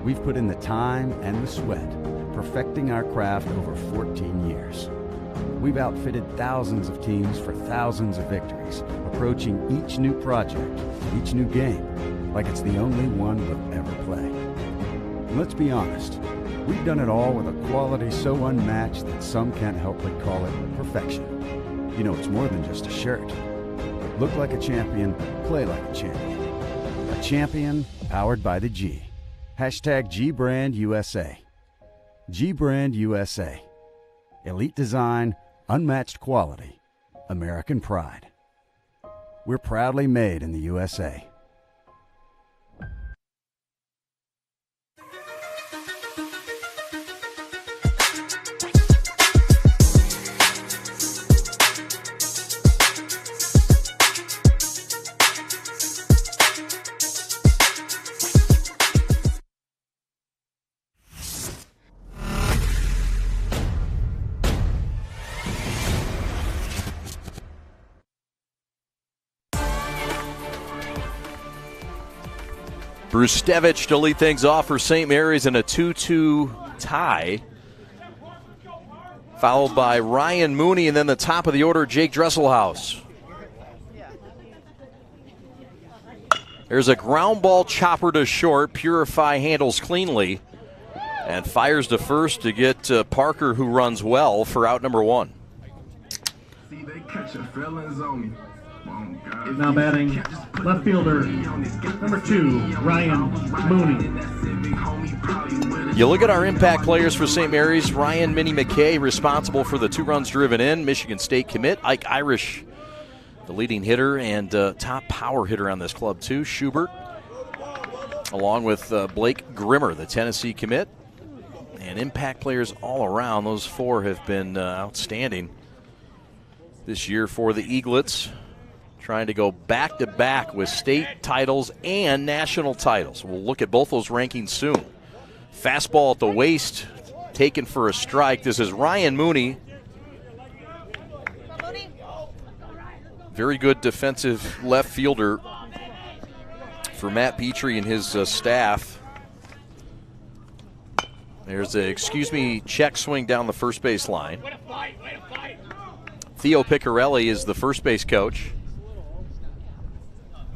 We've put in the time and the sweat, perfecting our craft over 14 years. We've outfitted thousands of teams for thousands of victories, approaching each new project, each new game, like it's the only one we'll ever play. And let's be honest, we've done it all with a quality so unmatched that some can't help but call it perfection. You know, it's more than just a shirt. Look like a champion, play like a champion. A champion powered by the G. Hashtag GBrandUSA. GBrandUSA. Elite design, unmatched quality, American pride. We're proudly made in the USA. Brustevich to lead things off for St. Mary's in a 2-2 tie. Followed by Ryan Mooney, and then the top of the order, Jake Dresselhaus. There's a ground ball chopper to short. Purify handles cleanly and fires to first to get Parker, who runs well, for out number 1. See, they catch a feelings on me. Now batting, left fielder, number 2, Ryan Mooney. You look at our impact players for St. Mary's. Ryan Minnie McKay responsible for the 2 runs driven in. Michigan State commit. Ike Irish, the leading hitter and top power hitter on this club too. Schubert, along with Blake Grimmer, the Tennessee commit. And impact players all around. Those 4 have been outstanding this year for the Eaglets, trying to go back-to-back with state titles and national titles. We'll look at both those rankings soon. Fastball at the waist, taken for a strike. This is Ryan Mooney. Very good defensive left fielder for Matt Petrie and his staff. There's a, check swing down the first base line. Theo Piccarelli is the first base coach.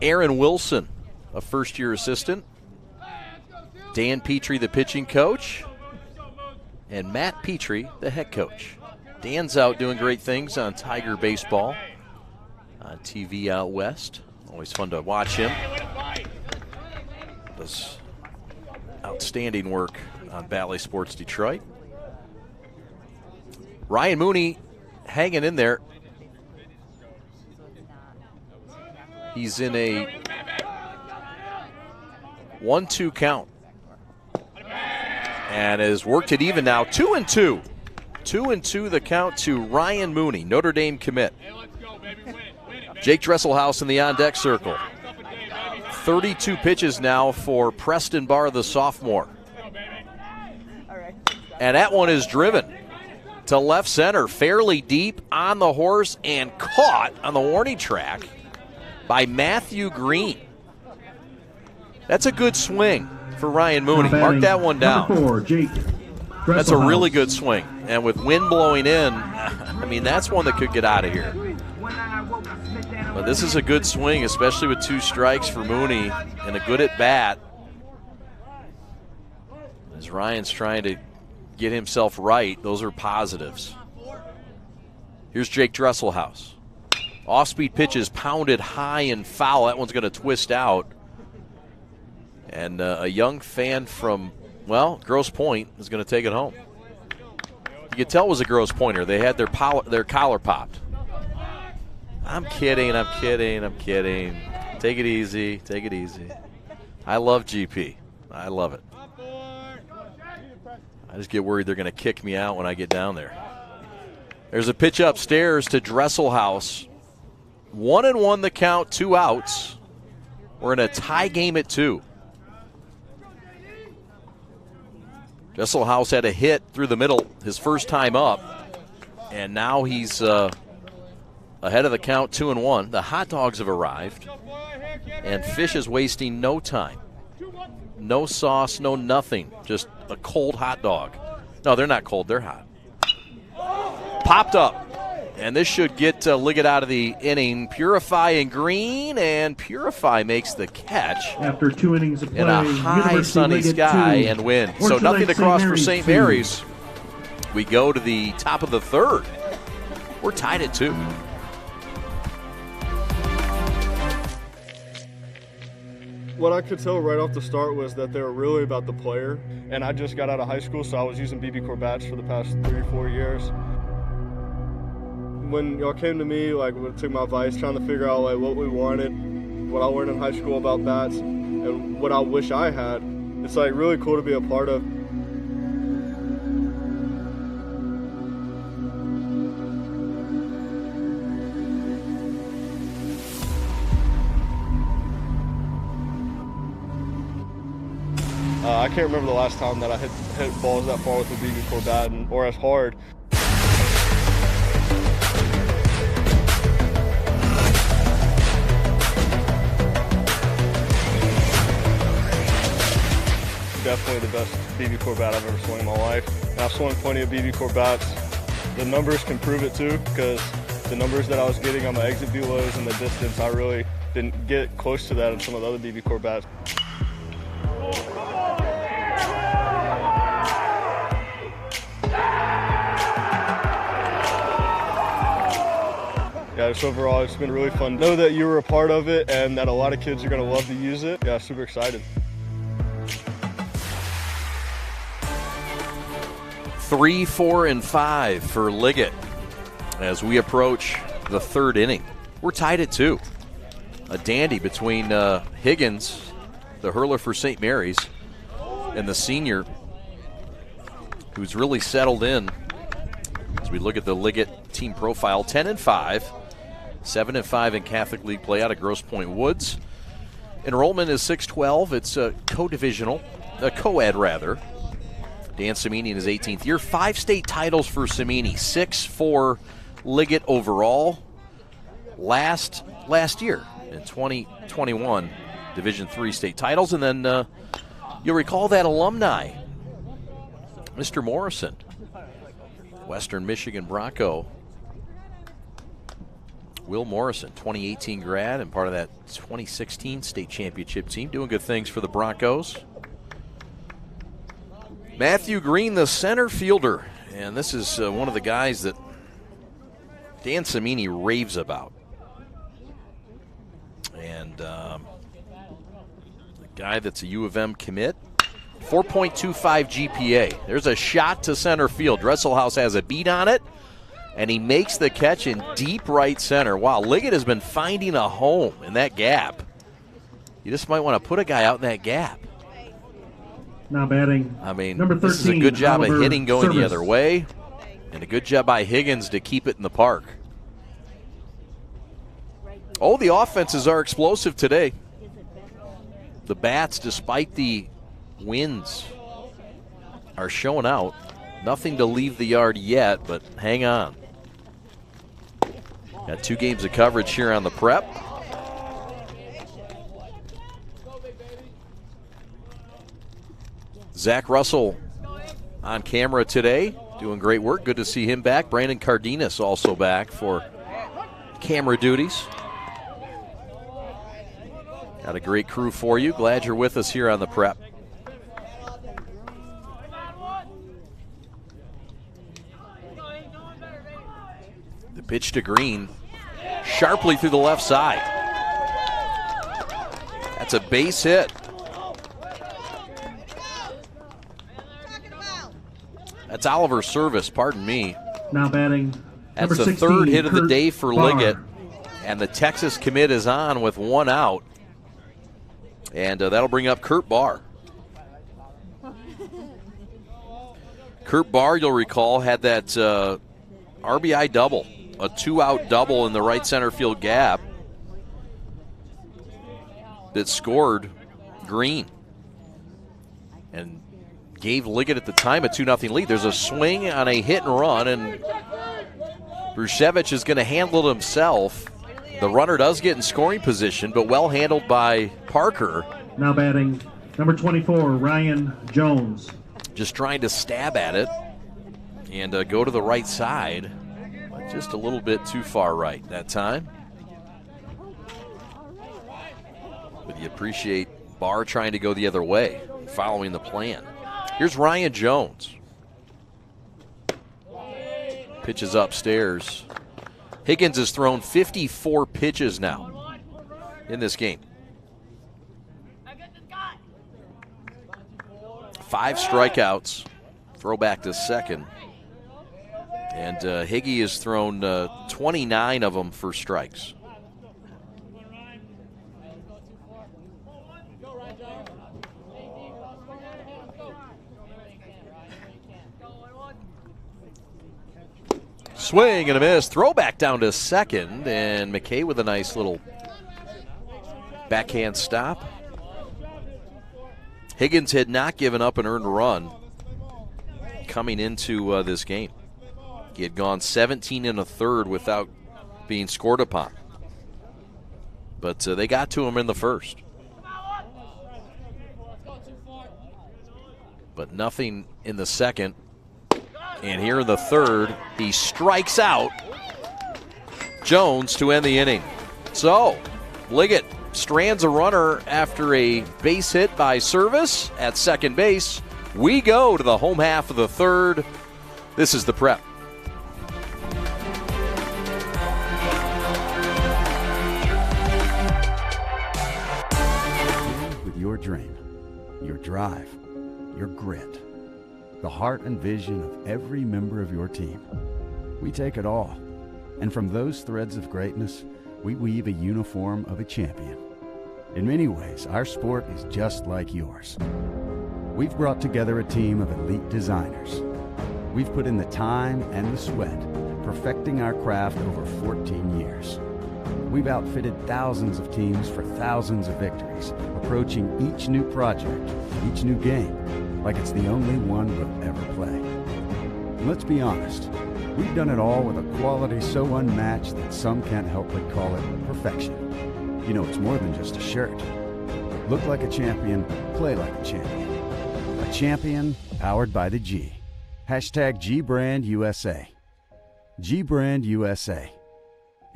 Aaron Wilson, a first-year assistant. Dan Petrie, the pitching coach. And Matt Petrie, the head coach. Dan's out doing great things on Tiger Baseball on TV out west. Always fun to watch him. Does outstanding work on Bally Sports Detroit. Ryan Mooney hanging in there. He's in a 1-2 count and has worked it even now. 2-2. 2-2 the count to Ryan Mooney, Notre Dame commit. Jake Dresselhaus in the on-deck circle. 32 pitches now for Preston Barr, the sophomore. And that one is driven to left center, fairly deep on the horse and caught on the warning track by Matthew Green. That's a good swing for Ryan Mooney. Mark that one down. Number 4, Jake That's a really good swing. And with wind blowing in, I mean, that's one that could get out of here. But this is a good swing, especially with 2 strikes for Mooney and a good at bat. As Ryan's trying to get himself right, those are positives. Here's Jake Dresselhaus. Off-speed pitch is pounded high and foul. That one's going to twist out. And a young fan from, well, Grosse Pointe is going to take it home. You could tell it was a Grosse Pointer. They had their collar popped. I'm kidding. Take it easy. I love GP. I love it. I just get worried they're going to kick me out when I get down there. There's a pitch upstairs to Dresselhaus. 1-1 the count, 2 outs. We're in a tie game at 2. Dresselhaus had a hit through the middle his first time up, and now he's ahead of the count, 2-1. The hot dogs have arrived, and Fish is wasting no time. No sauce, no nothing, just a cold hot dog. No, they're not cold, they're hot. Popped up, and this should get Liggett out of the inning. Purify and Green, and Purify makes the catch. After 2 innings of play, in a high sunny Liggett sky 2, and win. So Orchard nothing Lake to cross for St. St. Mary's Mary's. We go to the top of the 3rd. We're tied at 2. What I could tell right off the start was that they were really about the player. And I just got out of high school, so I was using BB Core bats for the past 3 or 4 years. When y'all came to me, took my advice, trying to figure out what we wanted, what I learned in high school about bats, and what I wish I had, it's really cool to be a part of. I can't remember the last time that I hit balls that far with a BB Core bat or as hard. Definitely the best BB Core bat I've ever swung in my life. And I've swung plenty of BB Core bats. The numbers can prove it too, because the numbers that I was getting on my exit velos and the distance, I really didn't get close to that in some of the other BB Core bats. Yeah, just overall, it's been really fun. Know that you were a part of it and that a lot of kids are going to love to use it. Yeah, super excited. 3, 4, and 5 for Liggett as we approach the 3rd inning. We're tied at 2. A dandy between Higgins, the hurler for St. Mary's, and the senior who's really settled in. As we look at the Liggett team profile, 10-5, 7-5 in Catholic League play out of Grosse Pointe Woods. Enrollment is 612. It's co-divisional, co-ed rather. Dan Cimini in his 18th year. 5 state titles for Cimini, 6 for Liggett overall. Last year in 2021, Division III state titles. And then you'll recall that alumni, Mr. Morrison, Western Michigan Bronco. Will Morrison, 2018 grad and part of that 2016 state championship team, doing good things for the Broncos. Matthew Green, the center fielder, and this is one of the guys that Dan Cimini raves about. And the guy that's a U of M commit, 4.25 GPA. There's a shot to center field. Dresselhaus has a beat on it, and he makes the catch in deep right center. Wow, Liggett has been finding a home in that gap. You just might want to put a guy out in that gap. Now batting, I mean, number 13, this is a good job Oliver of hitting going Service. the other way, and a good job by Higgins to keep it in the park. Oh, the offenses are explosive today. The bats, despite the winds, are showing out. Nothing to leave the yard yet, but hang on. Got 2 games of coverage here on the prep. Zach Russell on camera today, doing great work. Good to see him back. Brandon Cardenas also back for camera duties. Got a great crew for you. Glad you're with us here on the Prep. The pitch to Green, sharply through the left side. That's a base hit. That's Oliver Service, pardon me. Now batting. That's the 16, third hit of the Kurt day for Barr. Liggett. And the Texas commit is on with one out. And that'll bring up Kurt Barr. Kurt Barr, you'll recall, had that RBI double, a 2-out double in the right center field gap that scored Green and gave Liggett at the time a 2-0 lead. There's a swing on a hit and run, and Brushevich is going to handle it himself. The runner does get in scoring position, but well handled by Parker. Now batting, number 24, Ryan Jones. Just trying to stab at it and go to the right side, but just a little bit too far right that time. But you appreciate Barr trying to go the other way, following the plan. Here's Ryan Jones. Pitches upstairs. Higgins has thrown 54 pitches now in this game. 5 strikeouts. Throw back to second. And Higgy has thrown 29 of them for strikes. Swing and a miss. Throw back down to second. And McKay with a nice little backhand stop. Higgins had not given up an earned run coming into this game. He had gone 17 1/3 without being scored upon. But they got to him in the first. But nothing in the second. And here in the third, he strikes out Jones to end the inning. So, Liggett strands a runner after a base hit by Service at second base. We go to the home half of the third. This is the Prep. With your dream, your drive, your grit, the heart and vision of every member of your team. We take it all, and from those threads of greatness, we weave a uniform of a champion. In many ways, our sport is just like yours. We've brought together a team of elite designers. We've put in the time and the sweat, perfecting our craft over 14 years. We've outfitted thousands of teams for thousands of victories, approaching each new project, each new game, like it's the only one we'll ever play. And let's be honest, we've done it all with a quality so unmatched that some can't help but call it perfection. You know, it's more than just a shirt. Look like a champion, play like a champion. A champion powered by the G. Hashtag GBrandUSA. GBrandUSA.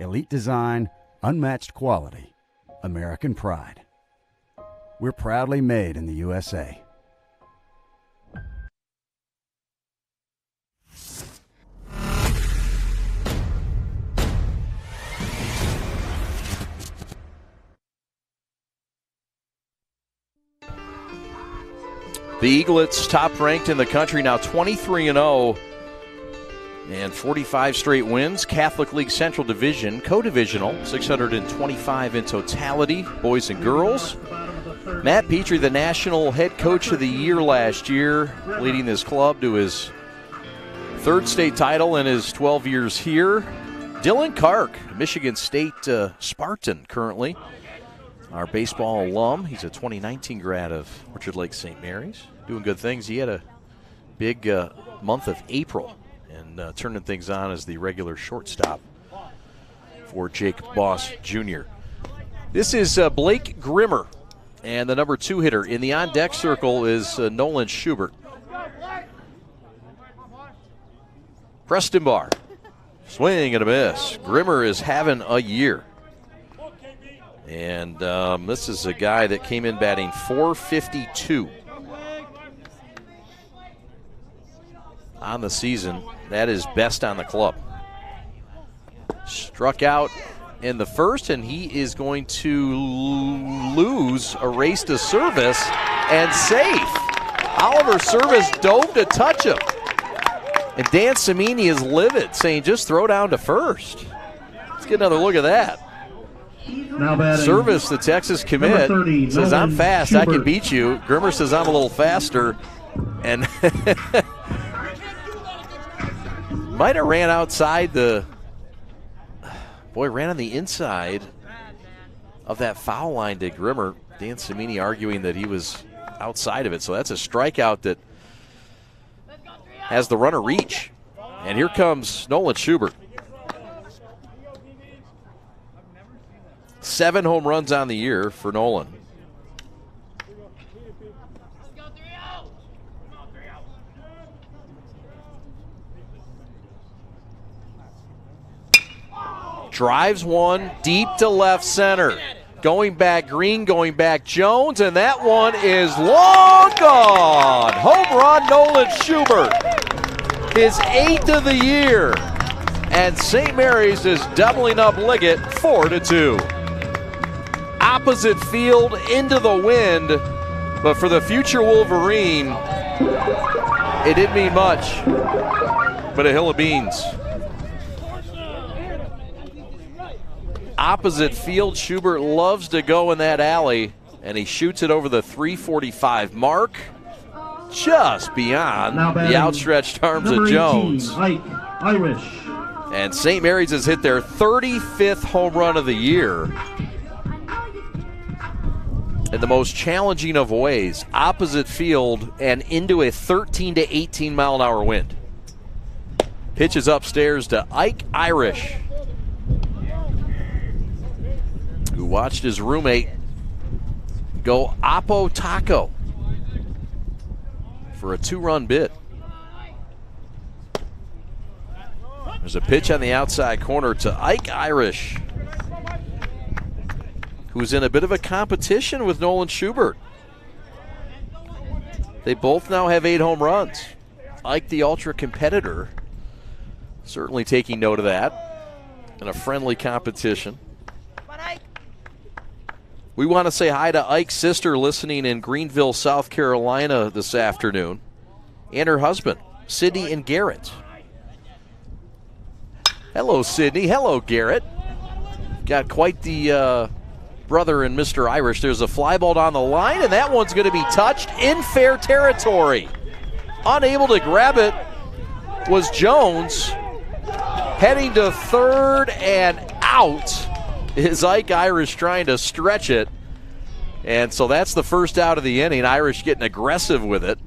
Elite design, unmatched quality, American pride. We're proudly made in the USA. The Eaglets top ranked in the country now, 23-0 and 45 straight wins. Catholic League Central Division, co-divisional, 625 in totality, boys and girls. Matt Petrie, the National Head Coach of the Year last year, leading this club to his third state title in his 12 years here. Dylan Kark, Michigan State Spartan currently, our baseball alum. He's a 2019 grad of Orchard Lake St. Mary's. Doing good things. He had a big month of April and turning things on as the regular shortstop for Jake Boss Jr. This is Blake Grimmer, and the number 2 hitter in the on-deck circle is Nolan Schubert. Preston Barr. Swing and a miss. Grimmer is having a year. And this is a guy that came in batting .452 on the season. That is best on the club. Struck out in the first, and he is going to lose a race to service and safe. Oliver Service dove to touch him. And Dan Cimini is livid, saying just throw down to first. Let's get another look at that. Now batting. Service, the Texas commit, 30, says Nolan I'm fast, I can Schubert. beat you. Grimmer says I'm a little faster. And might have ran outside the, boy, ran on the inside of that foul line to Grimmer. Dan Cimini arguing that he was outside of it. So that's a strikeout that has the runner reach. And here comes Nolan Schubert. 7 home runs on the year for Nolan. Drives one deep to left center. Going back Green, going back Jones, and that one is long gone. Home run, Nolan Schubert. His 8th of the year. And St. Mary's is doubling up Liggett 4-2. Opposite field into the wind, but for the future Wolverine, it didn't mean much, but a hill of beans. Opposite field, Schubert loves to go in that alley, and he shoots it over the 345 mark, just beyond the outstretched arms of Jones. 18, Irish. And St. Mary's has hit their 35th home run of the year. In the most challenging of ways, opposite field and into a 13 to 18 mile an hour wind. Pitches upstairs to Ike Irish, who watched his roommate go Oppo Taco for a 2-run bid. There's a pitch on the outside corner to Ike Irish, who's in a bit of a competition with Nolan Schubert. They both now have 8 home runs. Ike, the ultra competitor, certainly taking note of that in a friendly competition. We want to say hi to Ike's sister listening in Greenville, South Carolina this afternoon, and her husband, Sydney and Garrett. Hello, Sydney. Hello, Garrett. Got quite the brother and Mr. Irish. There's a fly ball down the line, and that one's going to be touched in fair territory. Unable to grab it was Jones. Heading to third and out is Ike Irish trying to stretch it. And so that's the first out of the inning. Irish getting aggressive with it.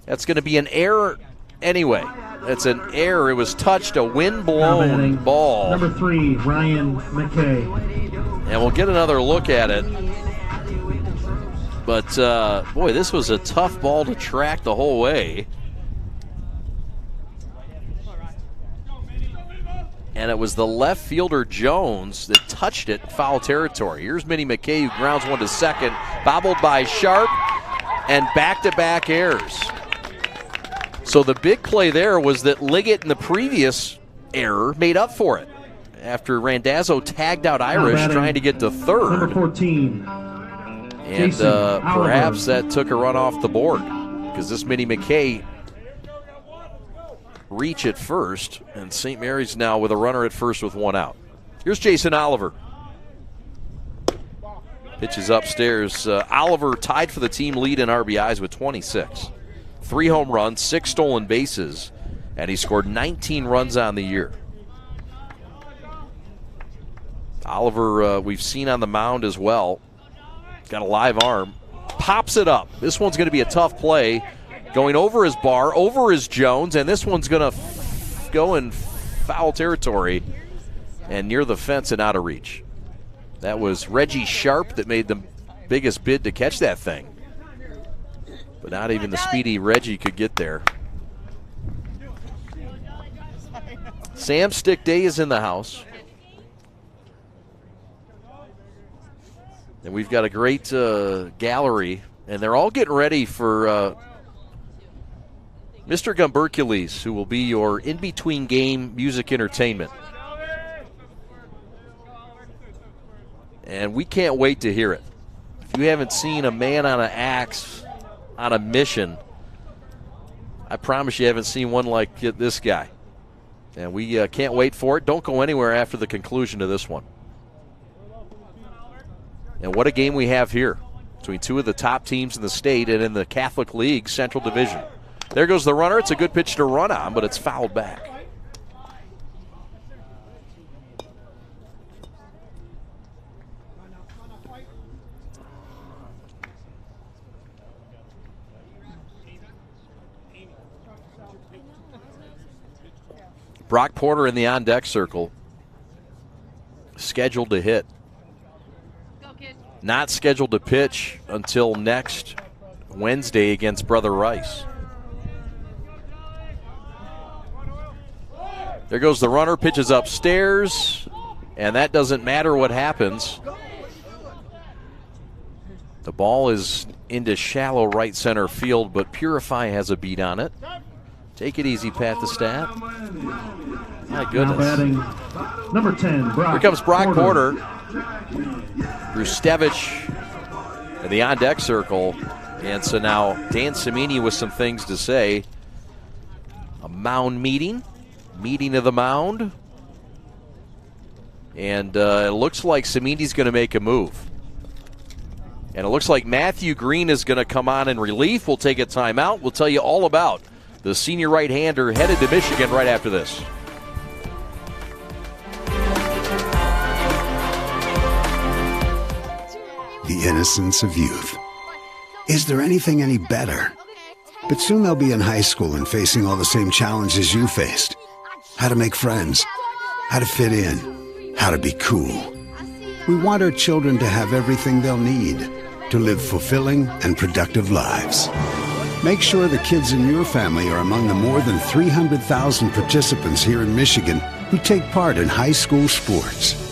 That's going to be an error anyway. It's an error. It was touched, a wind-blown ball. Number 3, Ryan McKay. And we'll get another look at it. But, boy, this was a tough ball to track the whole way. And it was the left fielder, Jones, that touched it in foul territory. Here's Minnie McKay, who grounds one to second, bobbled by Sharp, and back-to-back errors. So the big play there was that Liggett in the previous error made up for it after Randazzo tagged out Irish trying to get to third. Number 14. And perhaps that took a run off the board because this Minnie McKay reach at first, and St. Mary's now with a runner at first with 1 out. Here's Jason Oliver. Pitches upstairs. Oliver tied for the team lead in RBIs with 26. 3 home runs, 6 stolen bases, and he scored 19 runs on the year. Oliver, we've seen on the mound as well. Got a live arm. Pops it up. This one's going to be a tough play. Going over his Barr, over his Jones, and this one's going to go in foul territory and near the fence and out of reach. That was Reggie Sharp that made the biggest bid to catch that thing. But not even the speedy Reggie could get there. Sam Stick Day is in the house. And we've got a great gallery, and they're all getting ready for Mr. Gumbercules, who will be your in-between game music entertainment. And we can't wait to hear it. If you haven't seen a man on an axe on a mission, I promise you haven't seen one like this guy. And we can't wait for it. Don't go anywhere after the conclusion of this one. And what a game we have here between two of the top teams in the state and in the Catholic League Central Division. There goes the runner. It's a good pitch to run on, but it's fouled back. Brock Porter in the on-deck circle, scheduled to hit. Not scheduled to pitch until next Wednesday against Brother Rice. There goes the runner, pitches upstairs, and that doesn't matter what happens. The ball is into shallow right center field, but Purify has a beat on it. Take it easy, Pat the Stat. My goodness. Now batting, number 10, Brock. Here comes Brock Porter. Rustevich in the on-deck circle. And so now Dan Cimini with some things to say. A mound meeting of the mound. And it looks like Cimini's going to make a move. And it looks like Matthew Green is going to come on in relief. We'll take a timeout. We'll tell you all about the senior right-hander headed to Michigan right after this. The innocence of youth. Is there anything any better? But soon they'll be in high school and facing all the same challenges you faced. How to make friends, how to fit in, how to be cool. We want our children to have everything they'll need to live fulfilling and productive lives. Make sure the kids in your family are among the more than 300,000 participants here in Michigan who take part in high school sports.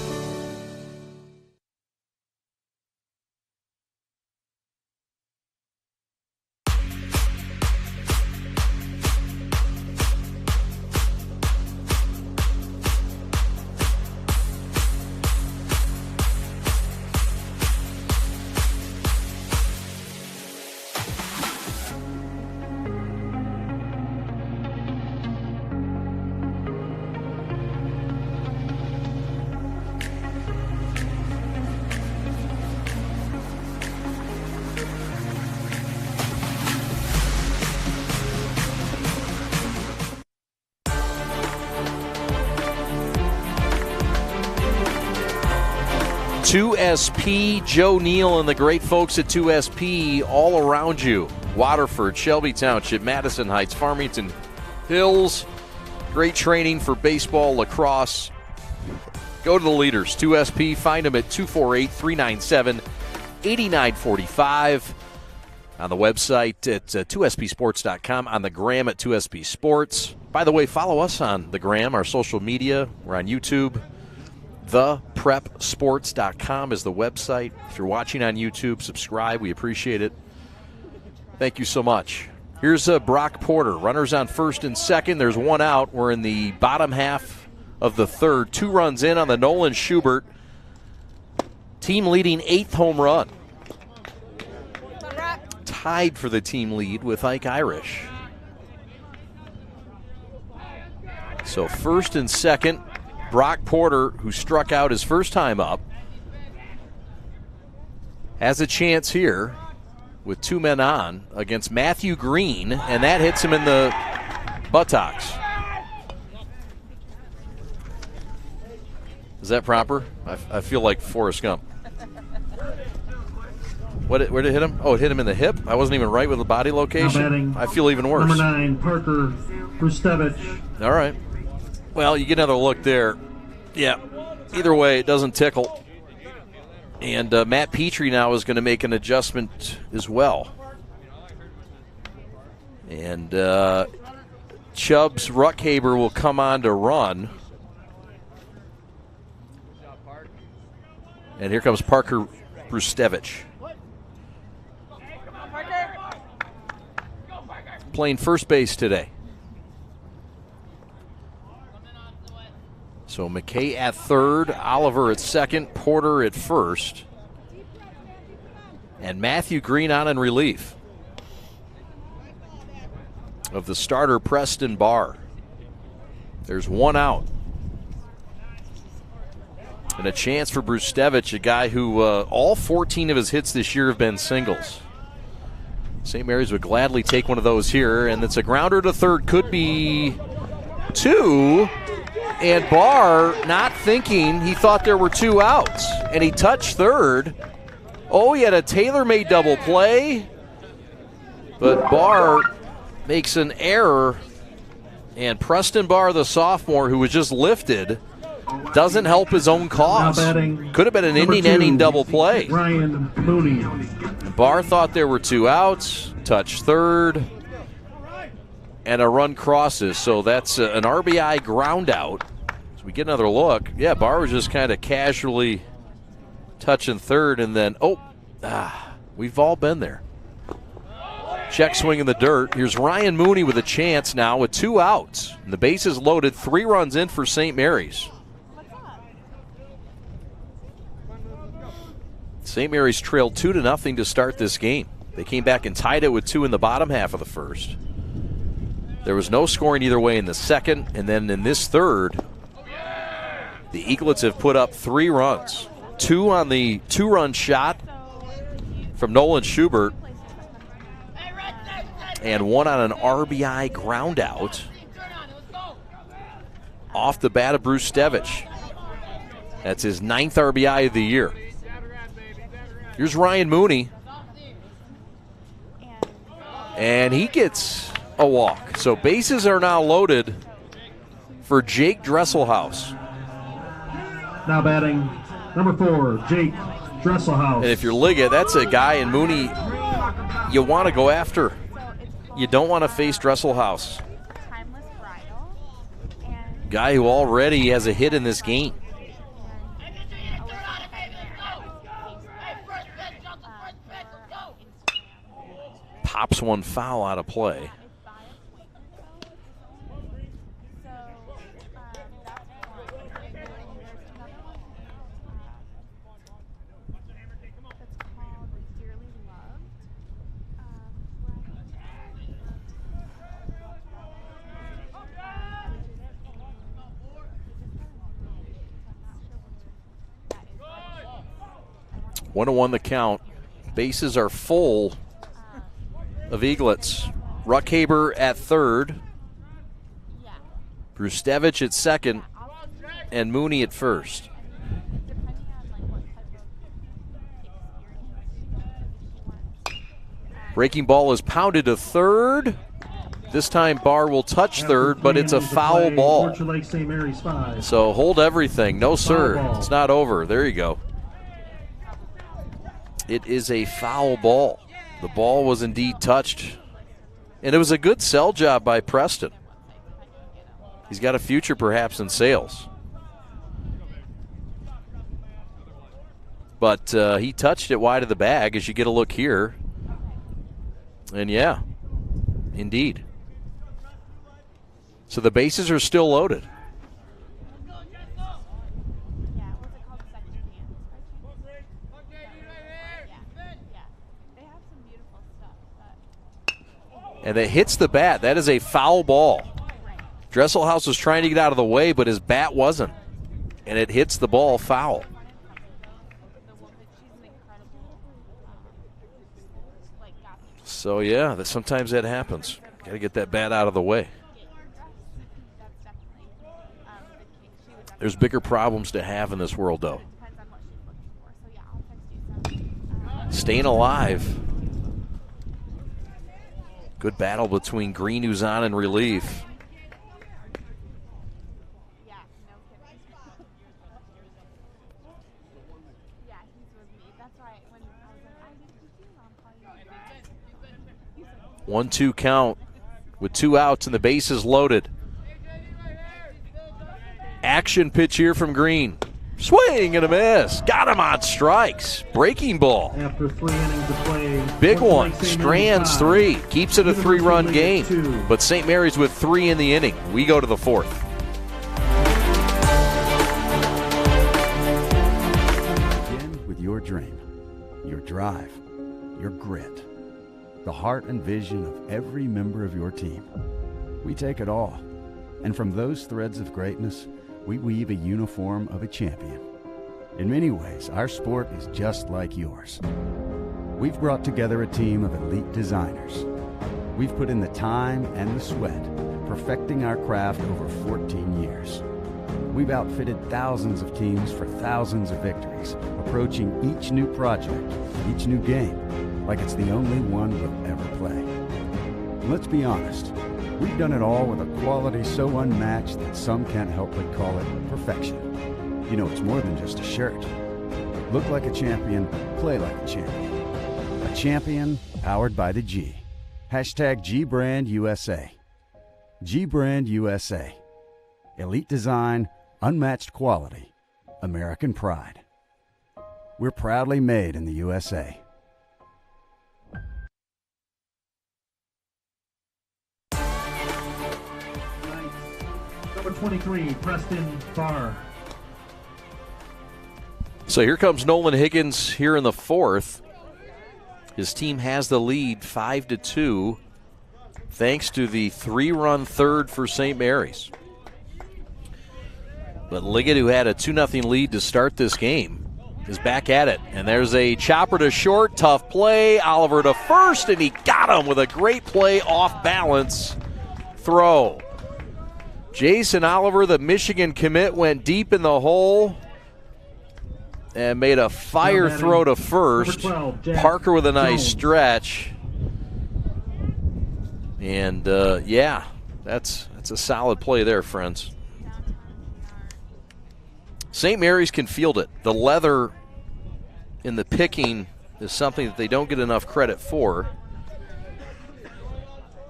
SP, Joe Neal and the great folks at 2SP all around you. Waterford, Shelby Township, Madison Heights, Farmington Hills. Great training for baseball, lacrosse. Go to the leaders, 2SP. Find them at 248-397-8945. On the website at 2spsports.com. On the gram at 2SP Sports. By the way, follow us on the gram, our social media. We're on YouTube. ThePrepSports.com is the website. If you're watching on YouTube, subscribe. We appreciate it. Thank you so much. Here's Brock Porter. Runners on first and second. There's one out. We're in the bottom half of the third. 2 runs in on the Nolan Schubert. Team leading 8th home run. Tied for the team lead with Ike Irish. So first and second. Brock Porter, who struck out his first time up, has a chance here with 2 men on against Matthew Green, and that hits him in the buttocks. Is that proper? I feel like Forrest Gump. Where did it hit him? Oh, it hit him in the hip? I wasn't even right with the body location. I feel even worse. Number 9, Parker Rustevich. All right. Well, you get another look there. Yeah. Either way, it doesn't tickle. And Matt Petrie now is going to make an adjustment as well. And Chubbs Ruckhaber will come on to run. And here comes Parker Brustevich. Playing first base today. So McKay at third, Oliver at second, Porter at first. And Matthew Green on in relief of the starter Preston Barr. There's one out. And a chance for Brustevich, a guy who all 14 of his hits this year have been singles. St. Mary's would gladly take one of those here, and it's a grounder to third, could be two. And Barr, not thinking, he thought there were two outs, and he touched third. Oh, he had a tailor-made double play, but Barr makes an error, and Preston Barr, the sophomore, who was just lifted, doesn't help his own cause. Could have been an inning-ending double play. Ryan Mooney. Barr thought there were two outs, touched third, and a run crosses. So that's an RBI ground out. So we get another look. Yeah, Barr was just kind of casually touching third, and then, we've all been there. Check swing in the dirt. Here's Ryan Mooney with a chance now with two outs. And the bases loaded, 3 runs in for St. Mary's. St. Mary's trailed 2-0 to start this game. They came back and tied it with 2 in the bottom half of the first. There was no scoring either way in the second, and then in this third, the Eaglets have put up 3 runs. 2 on the 2-run shot from Nolan Schubert, and 1 on an RBI ground out off the bat of Brustevich. That's his 9th RBI of the year. Here's Ryan Mooney. And he gets a walk. So bases are now loaded for Jake Dresselhaus. Now batting number 4, Jake Dresselhaus. And if you're Liggett, that's a guy in Mooney you want to go after. You don't want to face Dresselhaus. Guy who already has a hit in this game. Pops one foul out of play. One to one the count. Bases are full of Eaglets. Ruckhaber at third, Brustevich at second, and Mooney at first. Breaking ball is pounded to third. This time Barr will touch third, but it's a foul ball. So hold everything. No, sir. It's not over. There you go. It is a foul ball. The ball was indeed touched, and it was a good sell job by Preston. He's got a future perhaps in sales. But he touched it wide of the bag, as you get a look here. And yeah, indeed. So the bases are still loaded. And it hits the bat. That is a foul ball. Dresselhaus was trying to get out of the way, but his bat wasn't. And it hits the ball foul. So, yeah, sometimes that happens. Got to get that bat out of the way. There's bigger problems to have in this world, though. Staying alive. Good battle between Green, who's on in relief. One-two count with 2 outs and the bases loaded. Action pitch here from Green. Swing and a miss. Got him on strikes. Breaking ball. After 3 innings of play. Big one. Strands 3. Keeps it a 3-run game. But St. Mary's with 3 in the inning. We go to the 4th. Begin with your dream, your drive, your grit, the heart and vision of every member of your team. We take it all. And from those threads of greatness, we weave a uniform of a champion. In many ways, our sport is just like yours. We've brought together a team of elite designers. We've put in the time and the sweat, perfecting our craft over 14 years. We've outfitted thousands of teams for thousands of victories, approaching each new project, each new game, like it's the only one we'll ever play. And let's be honest, we've done it all with a quality so unmatched that some can't help but call it perfection. You know, it's more than just a shirt. Look like a champion, play like a champion. A champion powered by the G. Hashtag GBrandUSA. GBrandUSA. Elite design, unmatched quality, American pride. We're proudly made in the USA. Number 23, Preston Barr. So here comes Nolan Higgins here in the 4th. His team has the lead 5-2 thanks to the 3-run third for St. Mary's. But Liggett, who had a 2-0 lead to start this game, is back at it. And there's a chopper to short, tough play. Oliver to first, and he got him with a great play off balance throw. Jason Oliver, the Michigan commit, went deep in the hole and made a fire throw to first. 12, Parker with a nice Jones. stretch. And, yeah, that's a solid play there, friends. St. Mary's can field it. The leather in the picking is something that they don't get enough credit for.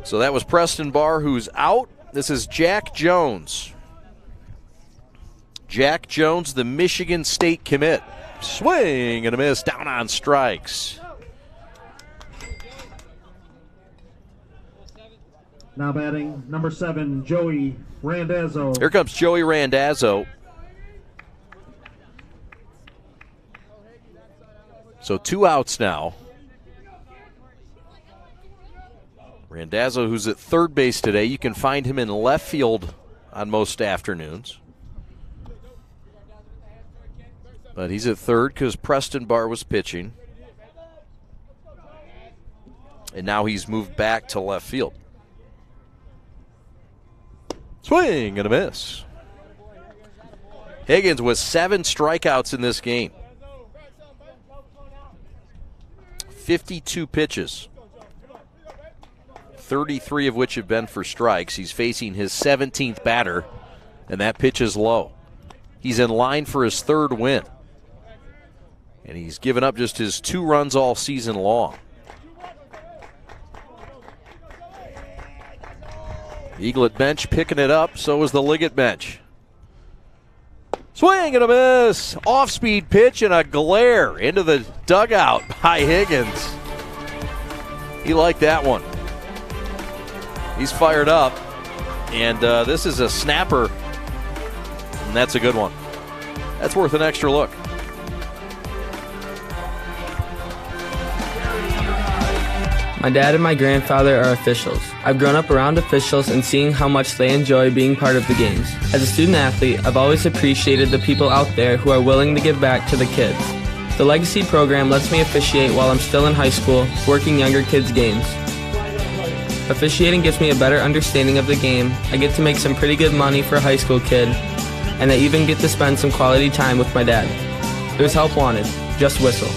So that was Preston Barr, who's out. This is Jack Jones. Jack Jones, the Michigan State commit. Swing and a miss, down on strikes. Now batting, number 7, Joey Randazzo. Here comes Joey Randazzo. So 2 outs now. Randazzo, who's at third base today, you can find him in left field on most afternoons. But he's at third because Preston Barr was pitching. And now he's moved back to left field. Swing and a miss. Higgins with 7 strikeouts in this game. 52 pitches. 33 of which have been for strikes. He's facing his 17th batter, and that pitch is low. He's in line for his 3rd win. And he's given up just his 2 runs all season long. Eaglet bench picking it up, so is the Liggett bench. Swing and a miss. Off-speed pitch and a glare into the dugout by Higgins. He liked that one. He's fired up, and this is a snapper, and that's a good one. That's worth an extra look. My dad and my grandfather are officials. I've grown up around officials and seeing how much they enjoy being part of the games. As a student athlete, I've always appreciated the people out there who are willing to give back to the kids. The Legacy program lets me officiate while I'm still in high school, working younger kids' games. Officiating gives me a better understanding of the game. I get to make some pretty good money for a high school kid, and I even get to spend some quality time with my dad. There's help wanted. Just whistle.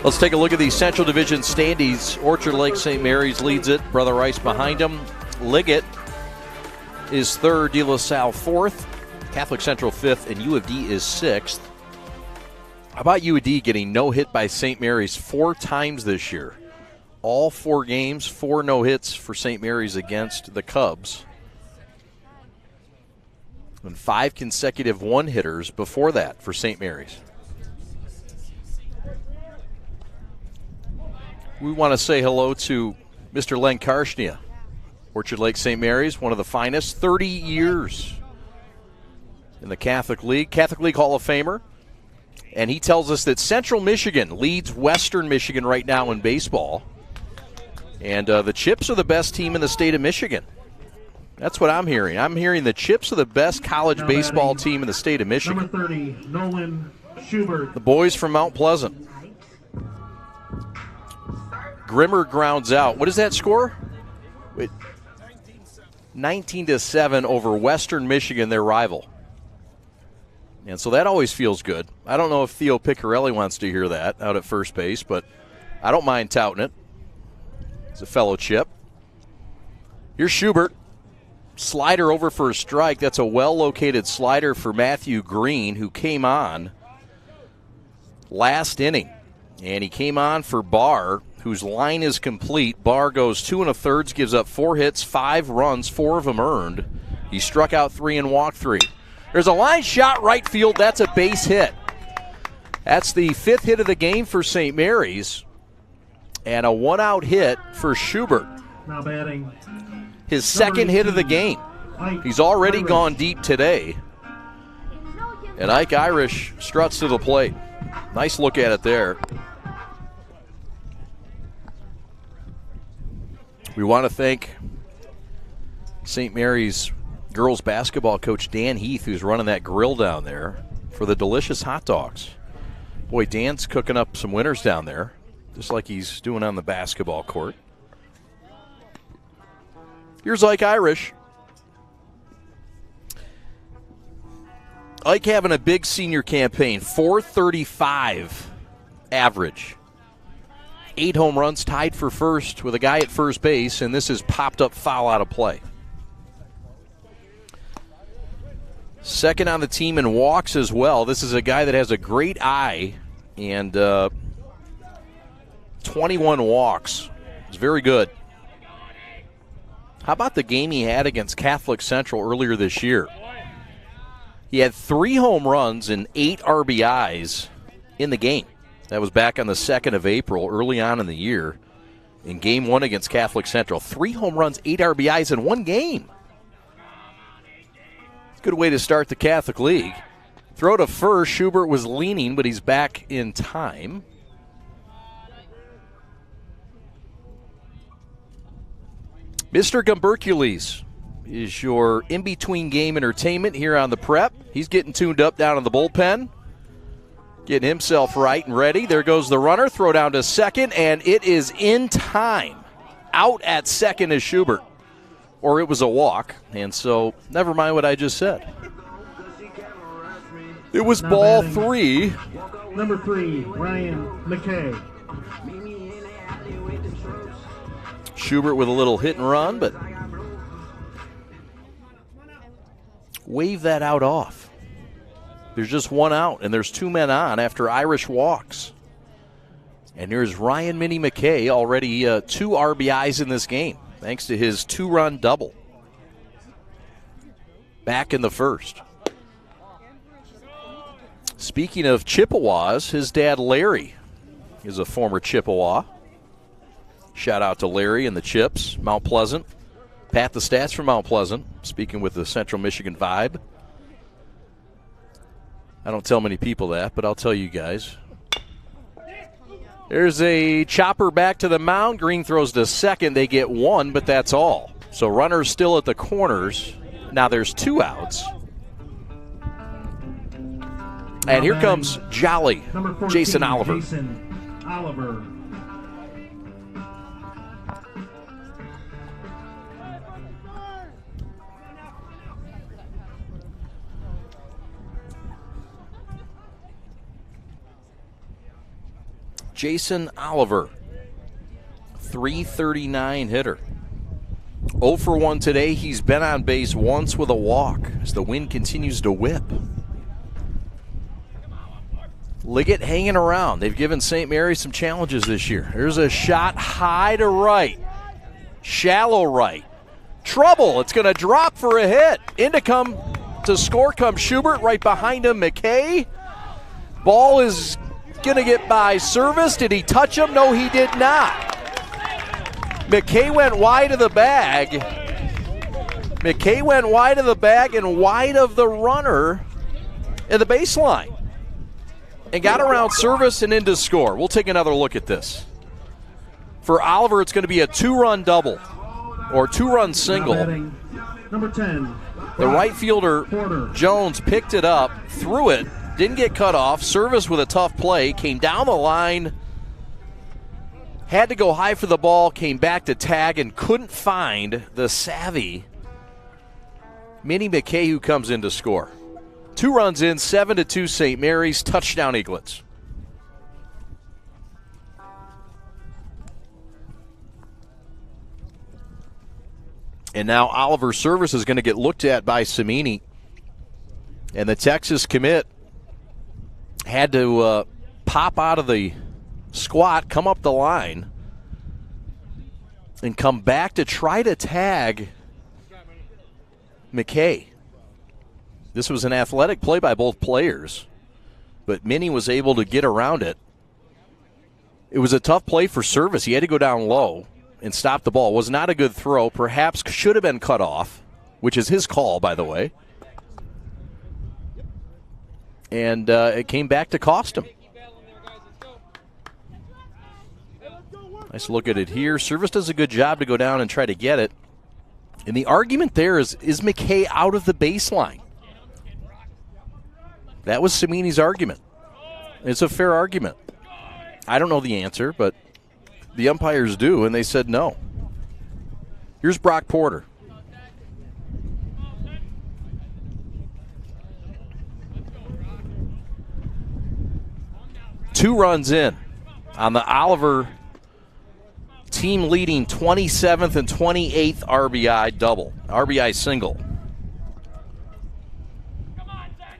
Let's take a look at the Central Division standings. Orchard Lake St. Mary's leads it. Brother Rice behind him. Liggett is third. De La Salle fourth. Catholic Central fifth. And U of D is sixth. How about U of D getting no hit by St. Mary's 4 times this year? All 4 games, 4 no hits for St. Mary's against the Cubs. And 5 consecutive one-hitters before that for St. Mary's. We want to say hello to Mr. Len Karshnia, Orchard Lake St. Mary's, one of the finest, 30 years in the Catholic League Hall of Famer. And he tells us that Central Michigan leads Western Michigan right now in baseball. And the Chips are the best team in the state of Michigan. That's what I'm hearing. I'm hearing the Chips are the best college baseball team in the state of Michigan. Number 30, Nolan Schubert. The boys from Mount Pleasant. Grimmer grounds out. What is that score? Wait, 19-7 over Western Michigan, their rival. And so that always feels good. I don't know if Theo Piccarelli wants to hear that out at first base, but I don't mind touting it. He's a fellow Chip. Here's Schubert. Slider over for a strike. That's a well-located slider for Matthew Green, who came on last inning. And he came on for Barr, whose line is complete. Barr goes 2 1/3, gives up 4 hits, 5 runs, 4 of them earned. He struck out 3 and walked 3. There's a line shot right field. That's a base hit. That's the 5th hit of the game for St. Mary's. And a 1-out hit for Schubert. Now batting. His 2nd hit of the game. He's already gone deep today. And Ike Irish struts to the plate. Nice look at it there. We want to thank St. Mary's girls basketball coach Dan Heath, who's running that grill down there, for the delicious hot dogs. Boy, Dan's cooking up some winners down there, just like he's doing on the basketball court. Here's Ike Irish. Ike having a big senior campaign, .435 average. 8 home runs, tied for first with a guy at first base, and this is popped up foul out of play. Second on the team in walks as well. This is a guy that has a great eye, and 21 walks. It's very good. How about the game he had against Catholic Central earlier this year? He had 3 home runs and 8 RBIs in the game. That was back on the 2nd of April, early on in the year, in Game 1 against Catholic Central. 3 home runs, 8 RBIs in one game. Good way to start the Catholic League. Throw to first. Schubert was leaning, but he's back in time. Mr. Gumbercules is your in-between game entertainment here on the Prep. He's getting tuned up down in the bullpen, getting himself right and ready. There goes the runner. Throw down to second, and it is in time. Out at second is Schubert. Or it was a walk, and so never mind what I just said. It was Now ball batting. 3. Number 3, Ryan McKay. Schubert with a little hit and run, but wave that out off. There's just 1 out, and there's 2 men on after Irish walks. And here's Ryan Minnie McKay, already 2 RBIs in this game, thanks to his 2-run double back in the first. Speaking of Chippewas, his dad Larry is a former Chippewa. Shout out to Larry and the Chips, Mount Pleasant. Pat the Stats from Mount Pleasant, speaking with the Central Michigan vibe. I don't tell many people that, but I'll tell you guys. There's a chopper back to the mound. Green throws to second. They get 1, but that's all. So runners still at the corners. Now there's 2 outs. And here comes Jolly, Number 14, Jason Oliver. Jason Oliver. Jason Oliver, .339 hitter. 0 for 1 today. He's been on base once with a walk as the wind continues to whip. Liggett hanging around. They've given St. Mary's some challenges this year. There's a shot high to right. Shallow right. Trouble. It's going to drop for a hit. To score comes Schubert. Right behind him, McKay. Ball is going to get by Service. Did he touch him? No, he did not. McKay went wide of the bag. McKay went wide of the bag and wide of the runner at the baseline. And got around Service and in to score. We'll take another look at this. For Oliver, it's going to be a 2-run double or 2-run single. Number 10. The right fielder, Porter. Jones, picked it up, threw it, didn't get cut off. Service with a tough play, came down the line, had to go high for the ball, came back to tag and couldn't find the savvy Minnie McKay, who comes in to score. 2 runs in, 7-2 St. Mary's, touchdown Eaglets. And now Oliver Service is going to get looked at by Cimini. And the Texas commit had to pop out of the squat, come up the line, and come back to try to tag McKay. This was an athletic play by both players, but Minnie was able to get around it. It was a tough play for Service. He had to go down low and stop the ball. It was not a good throw. Perhaps should have been cut off, which is his call, by the way. And it came back to cost him. Nice look at it here. Service does a good job to go down and try to get it. And the argument there is McKay out of the baseline? That was Cimini's argument. It's a fair argument. I don't know the answer, but the umpires do, and they said no. Here's Brock Porter. Two runs in on the Oliver team-leading 27th and 28th RBI single.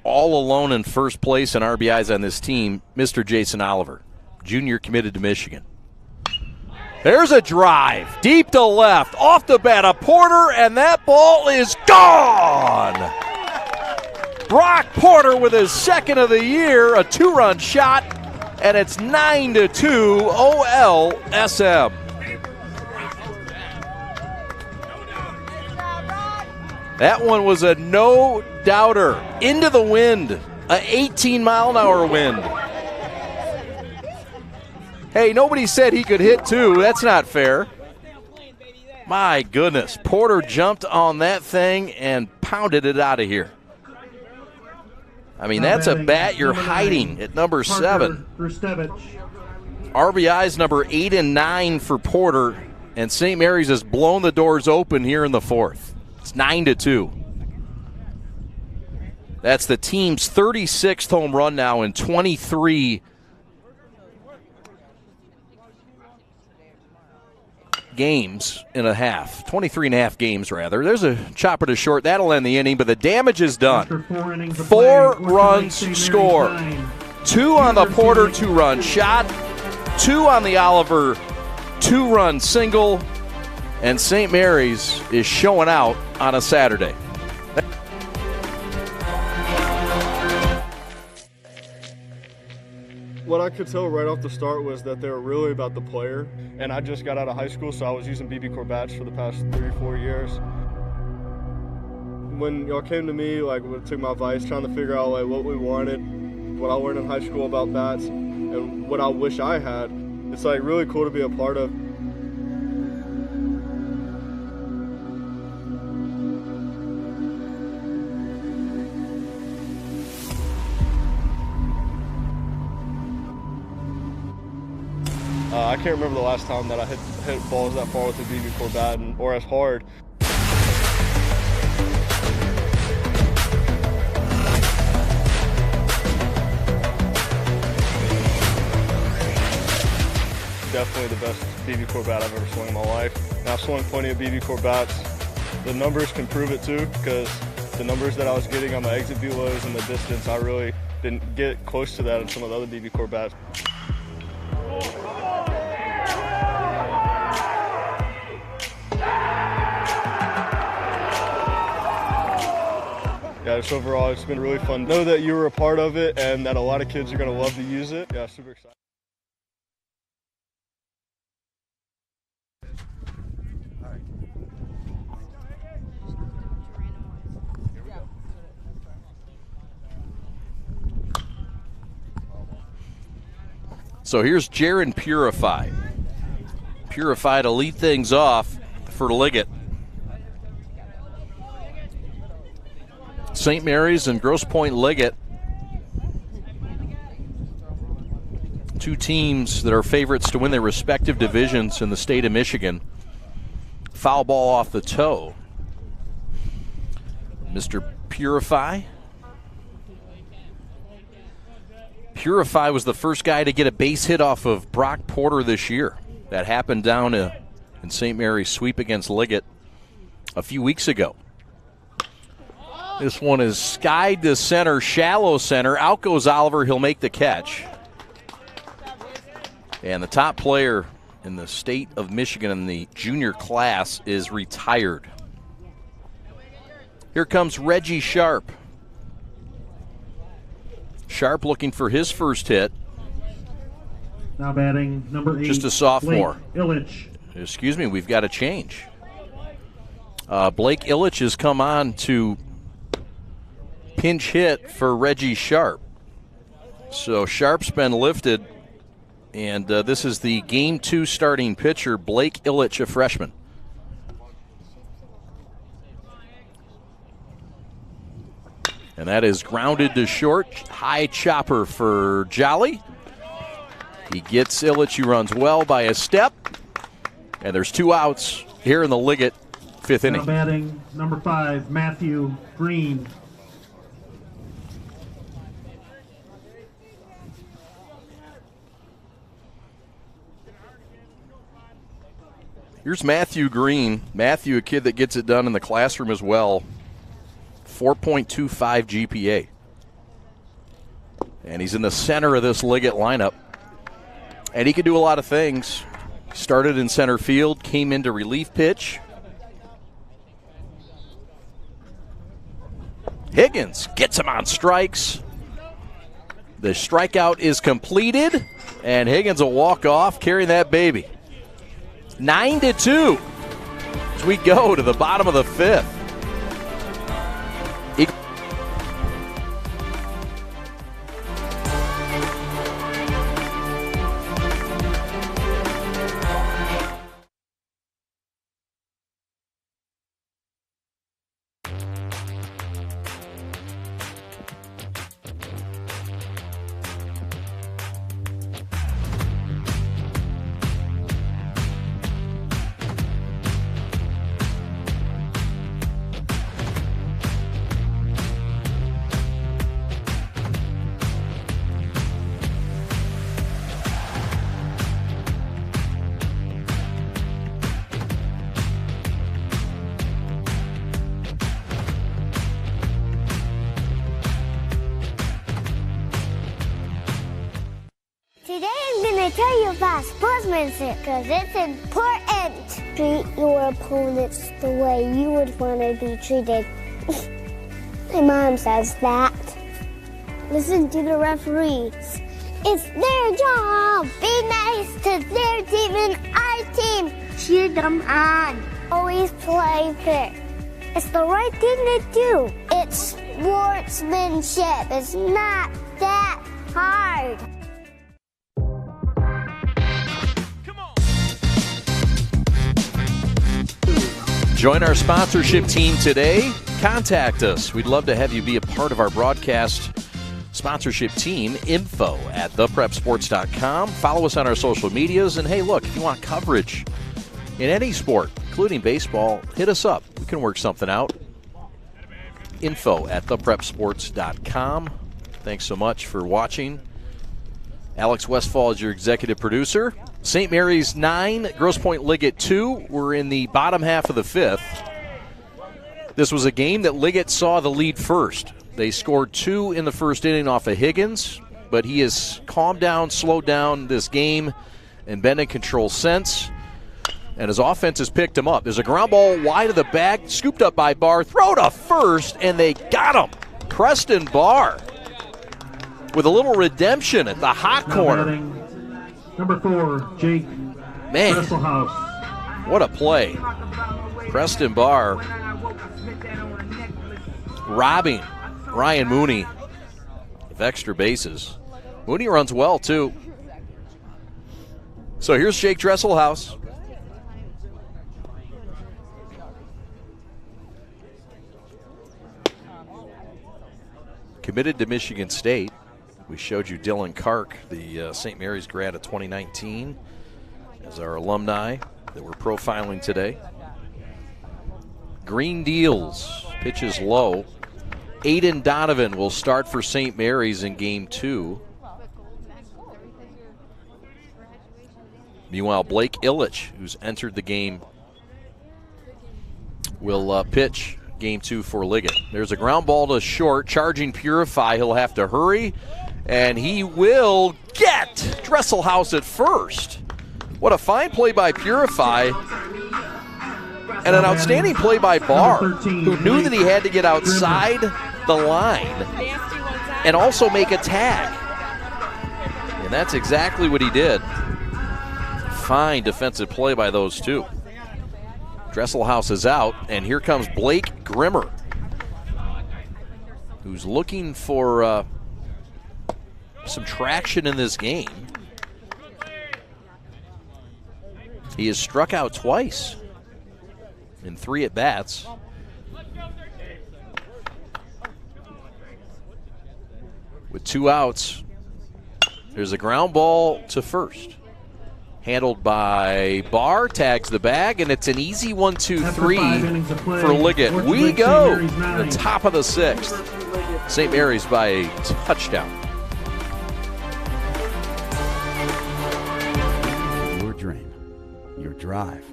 All alone in first place in RBIs on this team, Mr. Jason Oliver, junior committed to Michigan. There's a drive, deep to left, off the bat of Porter, and that ball is gone! Brock Porter with his second of the year, a 2-run shot, and it's 9-2 OLSM. That one was a no-doubter. Into the wind. An 18-mile-an-hour wind. Hey, nobody said he could hit two. That's not fair. My goodness. Porter jumped on that thing and pounded it out of here. I mean, that's a bat you're hiding at number 7. RBI's number 8 and 9 for Porter, and St. Mary's has blown the doors open here in the 4th. It's 9-2. That's the team's 36th home run now in 23 games and a half. 23 and a half games, rather. There's a chopper to short. That'll end the inning, but the damage is done. 4 runs score. 2 on the Porter 2-run shot. 2 on the Oliver 2-run single. And St. Mary's is showing out on a Saturday. What I could tell right off the start was that they were really about the player. And I just got out of high school, so I was using BB Core bats for the past 3 or 4 years. When y'all came to me, took my advice, trying to figure out what we wanted, what I learned in high school about bats, and what I wish I had, it's really cool to be a part of. I can't remember the last time that I hit balls that far with a BB Core bat or as hard. definitely the best BB Corps bat I've ever swung in my life. And I've swung plenty of BB Corps bats. The numbers can prove it too, because the numbers that I was getting on my exit velos and the distance, I really didn't get close to that in some of the other BB Corps bats. Yeah, just overall, it's been really fun. Know that you were a part of it and that a lot of kids are going to love to use it. Yeah, super excited. So here's Jaron Purify. Purify to lead things off for Liggett. St. Mary's and Grosse Pointe Liggett, two teams that are favorites to win their respective divisions in the state of Michigan. Foul ball off the toe. Mr. Purify. Purify was the first guy to get a base hit off of Brock Porter this year. That happened down in St. Mary's sweep against Liggett a few weeks ago. This one is skied to center, shallow center. Out goes Oliver. He'll make the catch. And the top player in the state of Michigan in the junior class is retired. Here comes Reggie Sharp. Sharp looking for his first hit. Now batting number 8. Just a sophomore. Blake Ilich. Excuse me, we've got a change. Blake Ilich has come on to pinch hit for Reggie Sharp. So Sharp's been lifted, and this is the Game 2 starting pitcher, Blake Ilich, a freshman. And that is grounded to short. High chopper for Jolly. He gets Ilich, who runs well by a step. And there's 2 outs here in the Liggett 5th inning. Now batting number 5, Matthew Green. Here's Matthew Green. Matthew, a kid that gets it done in the classroom as well. 4.25 GPA. And he's in the center of this Liggett lineup. And he can do a lot of things. Started in center field, came into relief pitch. Higgins gets him on strikes. The strikeout is completed, and Higgins will walk off, carrying that baby. 9-2 as we go to the bottom of the 5th. Today I'm going to tell you about sportsmanship because it's important. Treat your opponents the way you would want to be treated. My mom says that. Listen to the referees. It's their job. Be nice to their team and our team. Cheer them on. Always play fair. It's the right thing to do. It's sportsmanship. It's not that hard. Join our sponsorship team today. Contact us. We'd love to have you be a part of our broadcast sponsorship team. info@theprepsports.com. Follow us on our social medias. And hey, look, if you want coverage in any sport, including baseball, hit us up. We can work something out. info@theprepsports.com. Thanks so much for watching. Alex Westfall is your executive producer. St. Mary's 9, Grosse Pointe Liggett 2. We're in the bottom half of the 5th. This was a game that Liggett saw the lead first. They scored 2 in the first inning off of Higgins, but he has calmed down, slowed down this game, and been in control since. And his offense has picked him up. There's a ground ball wide of the bag, scooped up by Barr, throw to first, and they got him. Preston Barr with a little redemption at the hot corner. Number 4, Jake Dresselhaus. What a play. Preston Barr robbing Ryan Mooney of extra bases. Mooney runs well, too. So here's Jake Dresselhaus. Committed to Michigan State. We showed you Dylan Kark, the St. Mary's grad of 2019, as our alumni that we're profiling today. Green deals, pitches low. Aiden Donovan will start for St. Mary's in Game 2. Meanwhile, Blake Ilich, who's entered the game, will pitch Game 2 for Liggett. There's a ground ball to short, charging Purify. He'll have to hurry, and he will get Dresselhaus at first. What a fine play by Purify, and an outstanding play by Barr, who knew that he had to get outside the line and also make a tag. And that's exactly what he did. Fine defensive play by those two. Dresselhaus is out, and here comes Blake Grimmer, who's looking for some traction in this game. He has struck out twice in 3 at-bats. With 2 outs, there's a ground ball to first. Handled by Barr, tags the bag, and it's an easy 1-2-3 for Liggett. We go to the top of the 6th. St. Mary's by a touchdown. Your dream, your drive,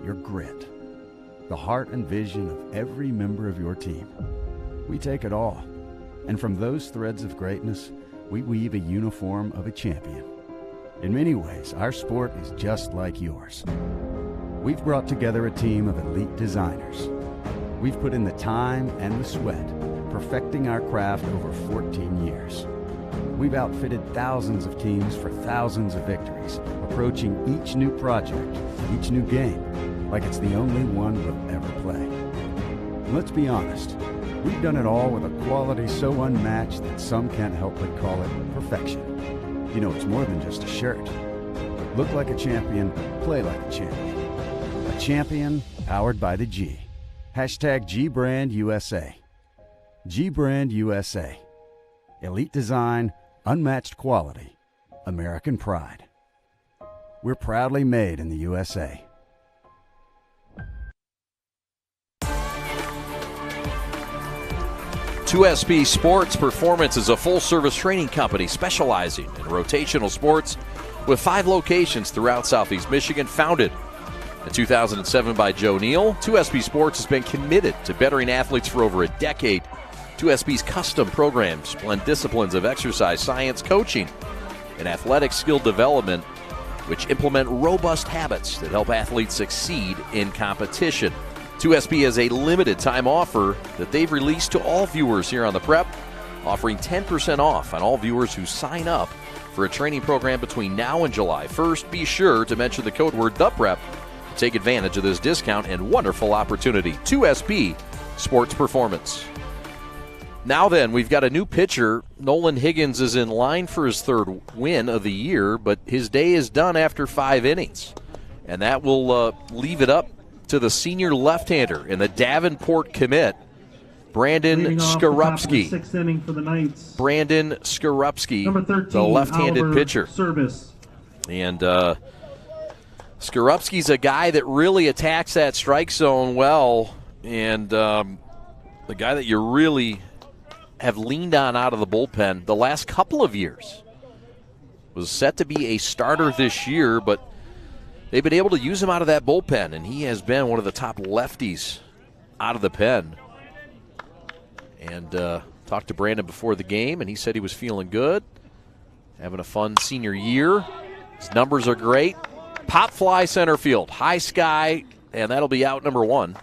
your grit, the heart and vision of every member of your team. We take it all, and from those threads of greatness, we weave a uniform of a champion. In many ways, our sport is just like yours. We've brought together a team of elite designers. We've put in the time and the sweat, perfecting our craft over 14 years. We've outfitted thousands of teams for thousands of victories, approaching each new project, each new game, like it's the only one we'll ever play. And let's be honest, we've done it all with a quality so unmatched that some can't help but call it perfection. You know, it's more than just a shirt. Look like a champion, play like a champion. A champion powered by the G. Hashtag GBrandUSA. GBrandUSA. Elite design, unmatched quality, American pride. We're proudly made in the USA. 2SP Sports Performance is a full-service training company specializing in rotational sports with 5 locations throughout Southeast Michigan. Founded in 2007 by Joe Neal, 2SP Sports has been committed to bettering athletes for over a decade. 2SP's custom programs blend disciplines of exercise science, coaching, and athletic skill development, which implement robust habits that help athletes succeed in competition. 2SP has a limited time offer that they've released to all viewers here on The Prep, offering 10% off on all viewers who sign up for a training program between now and July 1st. Be sure to mention the code word THEPREP to take advantage of this discount and wonderful opportunity. 2SP Sports Performance. Now then, we've got a new pitcher. Nolan Higgins is in line for his 3rd win of the year, but his day is done after 5 innings. And that will leave it up to the senior left-hander in the Davenport commit, Brandon Skorupski. Brandon Skorupski, the left-handed pitcher. And Skorupski's a guy that really attacks that strike zone well, and the guy that you really have leaned on out of the bullpen the last couple of years. was set to be a starter this year, but they've been able to use him out of that bullpen, and he has been one of the top lefties out of the pen. And talked to Brandon before the game, and he said he was feeling good, having a fun senior year. His numbers are great. Pop fly center field, high sky, and that'll be out number 1.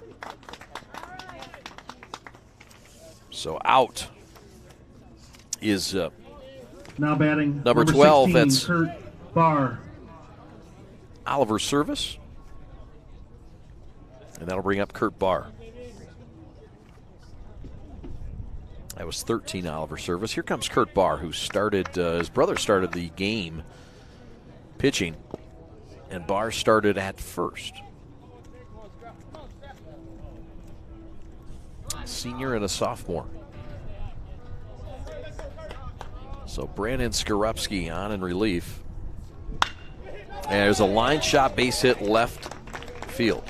So out is now batting number 12. 16, That's Kurt Barr. Oliver Service. And that'll bring up Kurt Barr. That was 13 Oliver Service. Here comes Kurt Barr, who started, his brother started the game pitching, and Barr started at first. Senior and a sophomore. So Brandon Skorupski on in relief. And there's a line shot base hit left field.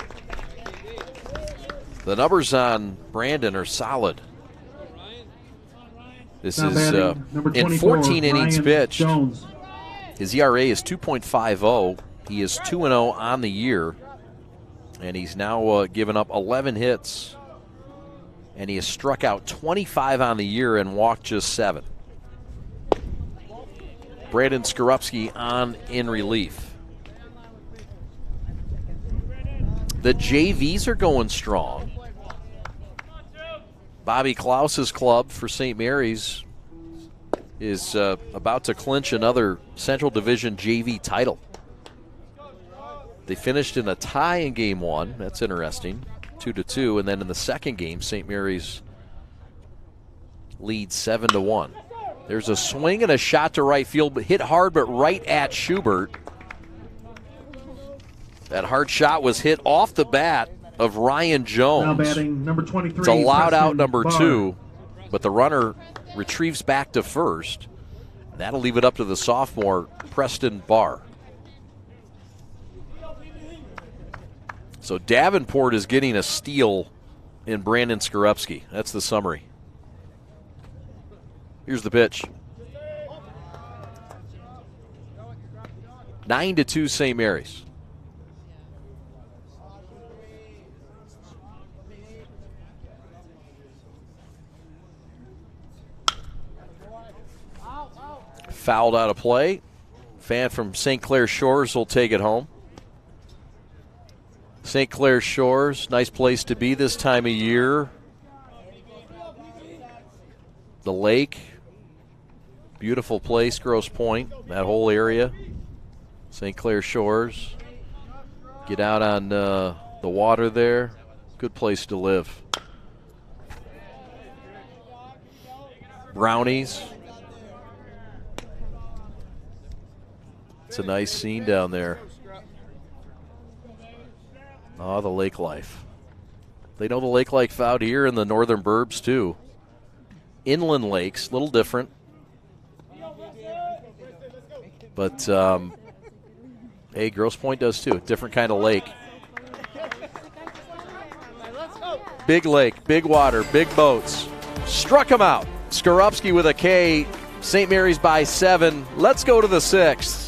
The numbers on Brandon are solid. This Now is number in 24, 14 innings Ryan pitched. Jones. His ERA is 2.50. He is 2-0 on the year. And he's now given up 11 hits. And he has struck out 25 on the year and walked just 7. Brandon Skorupski on in relief. The JVs are going strong. Bobby Klaus's club for St. Mary's is about to clinch another Central Division JV title. They finished in a tie in game 1. That's interesting. 2-2. And then in the second game, St. Mary's leads 7-1. There's a swing and a shot to right field, but hit hard, but right at Schubert. That hard shot was hit off the bat of Ryan Jones. Now batting number 23. It's allowed Preston out number Barr. 2, but the runner retrieves back to first. That'll leave it up to the sophomore, Preston Barr. So Davenport is getting a steal in Brandon Skorupski. That's the summary. Here's the pitch. 9-2 St. Mary's. Fouled out of play. Fan from St. Clair Shores will take it home. St. Clair Shores, nice place to be this time of year. The lake, beautiful place, Grosse Pointe, that whole area. St. Clair Shores. Get out on the water there. Good place to live. Brownies. It's a nice scene down there. Oh, the lake life. They know the lake life out here in the northern burbs, too. Inland lakes, a little different. But, hey, Grosse Pointe does, too. Different kind of lake. Big lake, big water, big boats. Struck him out. Skorupski with a K. St. Mary's by 7. Let's go to the 6th.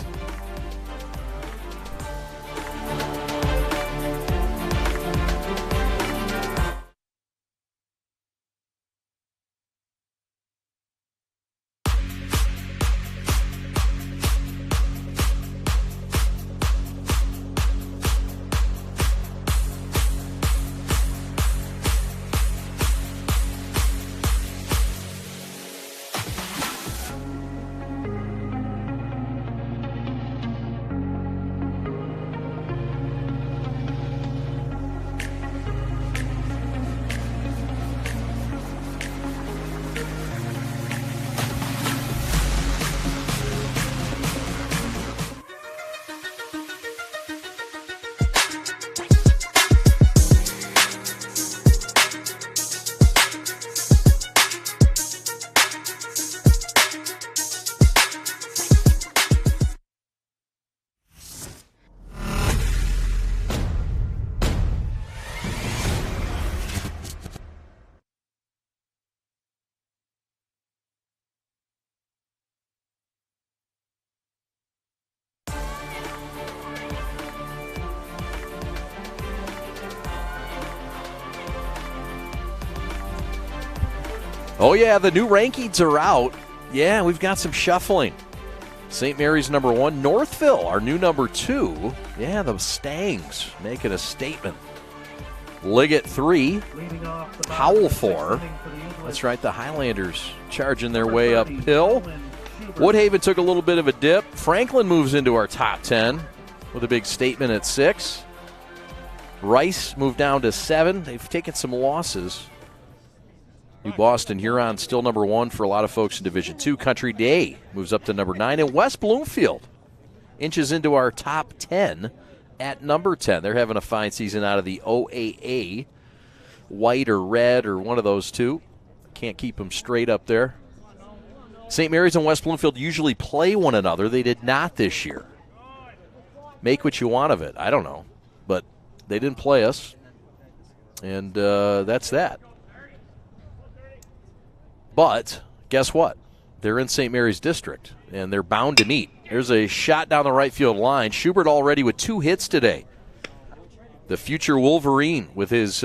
Oh, yeah, the new rankings are out. Yeah, we've got some shuffling. St. Mary's number 1, Northville, our new number 2. Yeah, the Stangs making a statement. Liggett 3, Howell 4. That's right, the Highlanders charging their way uphill. Woodhaven took a little bit of a dip. Franklin moves into our top 10 with a big statement at 6. Rice moved down to 7. They've taken some losses. New Boston Huron still number 1 for a lot of folks in Division 2. Country Day moves up to number 9. And West Bloomfield inches into our top 10 at number 10. They're having a fine season out of the OAA. White or red or one of those two. Can't keep them straight up there. St. Mary's and West Bloomfield usually play one another. They did not this year. Make what you want of it. I don't know. But they didn't play us. And that's that. But guess what? They're in St. Mary's district, and they're bound to meet. There's a shot down the right field line. Schubert already with 2 hits today. The future Wolverine with his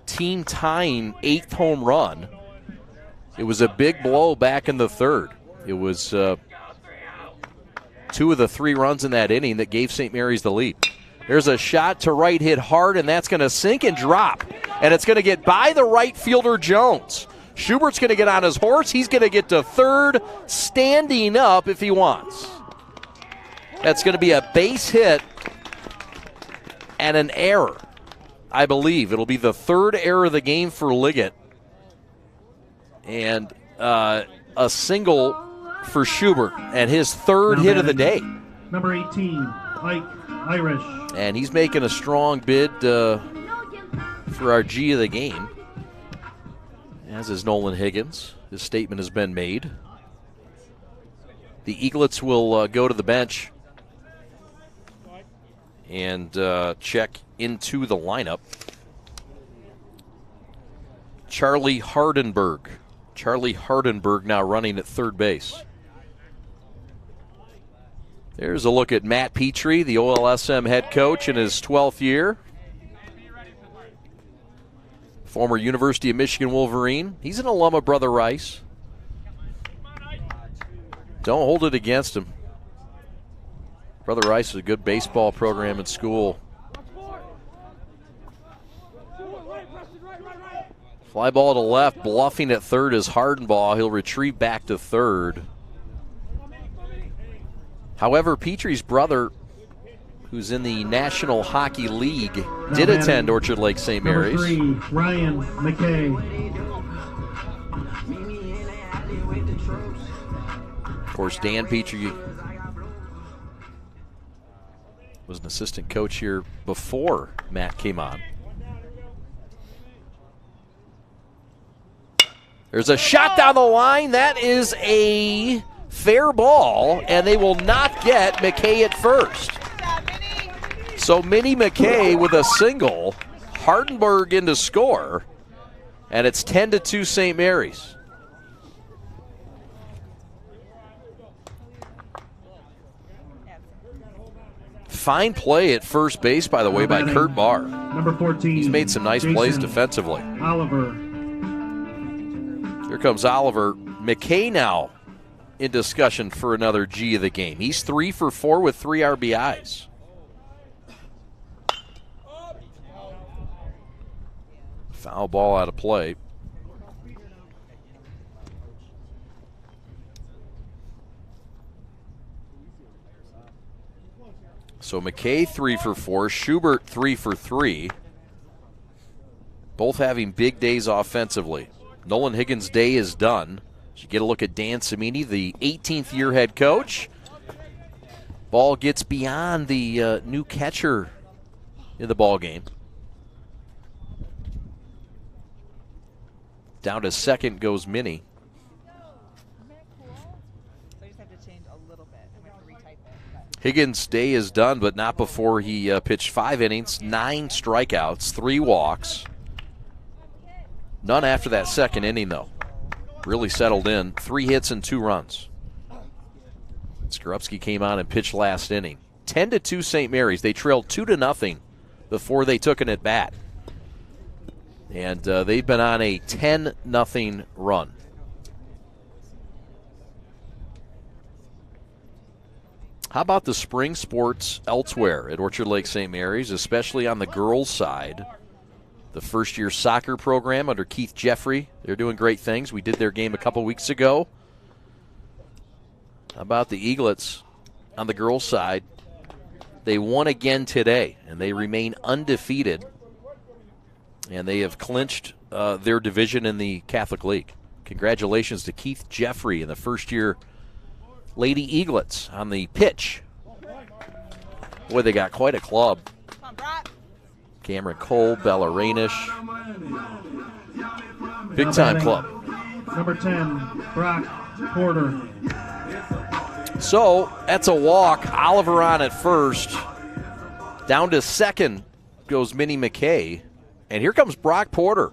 team-tying 8th home run. It was a big blow back in the 3rd. It was 2 of the 3 runs in that inning that gave St. Mary's the lead. There's a shot to right, hit hard, and that's going to sink and drop. And it's going to get by the right fielder, Jones. Schubert's going to get on his horse. He's going to get to 3rd standing up if he wants. That's going to be a base hit and an error, I believe. It'll be the 3rd error of the game for Liggett. And a single for Schubert and his 3rd hit of the day. Number 18, Irish. And he's making a strong bid for our G of the game. As is Nolan Higgins. His statement has been made. The Eaglets will go to the bench and check into the lineup. Charlie Hardenberg. Charlie Hardenberg now running at 3rd base. There's a look at Matt Petrie, the OLSM head coach in his 12th year. Former University of Michigan Wolverine. He's an alum of Brother Rice. Don't hold it against him. Brother Rice is a good baseball program in school. Fly ball to left, bluffing at 3rd is Hardenbaugh. He'll retrieve back to 3rd. However, Petrie's brother, who's in the National Hockey League, did attend Orchard Lake St. Mary's. Number 3, Ryan McKay. Of course, Dan Petrie was an assistant coach here before Matt came on. There's a shot down the line. That is a fair ball, and they will not get McKay at first. So Minnie McKay with a single, Hardenberg in to score, and it's 10-2 St. Mary's. Fine play at first base, by the way, by Kurt Barr. Number 14. He's made some nice plays defensively. Oliver. Here comes Oliver. McKay now in discussion for another G of the game. He's 3 for 4 with 3 RBIs. Foul ball out of play. So McKay 3 for 4, Schubert 3 for 3. Both having big days offensively. Nolan Higgins' day is done. You get a look at Dan Cimini, the 18th year head coach. Ball gets beyond the new catcher in the ball game. Down to 2nd goes Minnie. Higgins' day is done, but not before he pitched 5 innings, 9 strikeouts, 3 walks. None after that 2nd inning, though. Really settled in. 3 hits and 2 runs. Skorupski came on and pitched last inning. 10-2 St. Mary's. They trailed 2-0 before they took an at-bat. And they've been on a 10-0 run. How about the spring sports elsewhere at Orchard Lake St. Mary's, especially on the girls' side? The first-year soccer program under Keith Jeffrey, they're doing great things. We did their game a couple weeks ago. How about the Eaglets on the girls' side? They won again today, and they remain undefeated. And they have clinched their division in the Catholic League. Congratulations to Keith Jeffrey and the first-year Lady Eaglets on the pitch. Boy, they got quite a club. Cameron Cole, Bella Rainish. Big-time club. Number 10, Brock Porter. So, that's a walk. Oliver on at first. Down to second goes Minnie McKay. And here comes Brock Porter,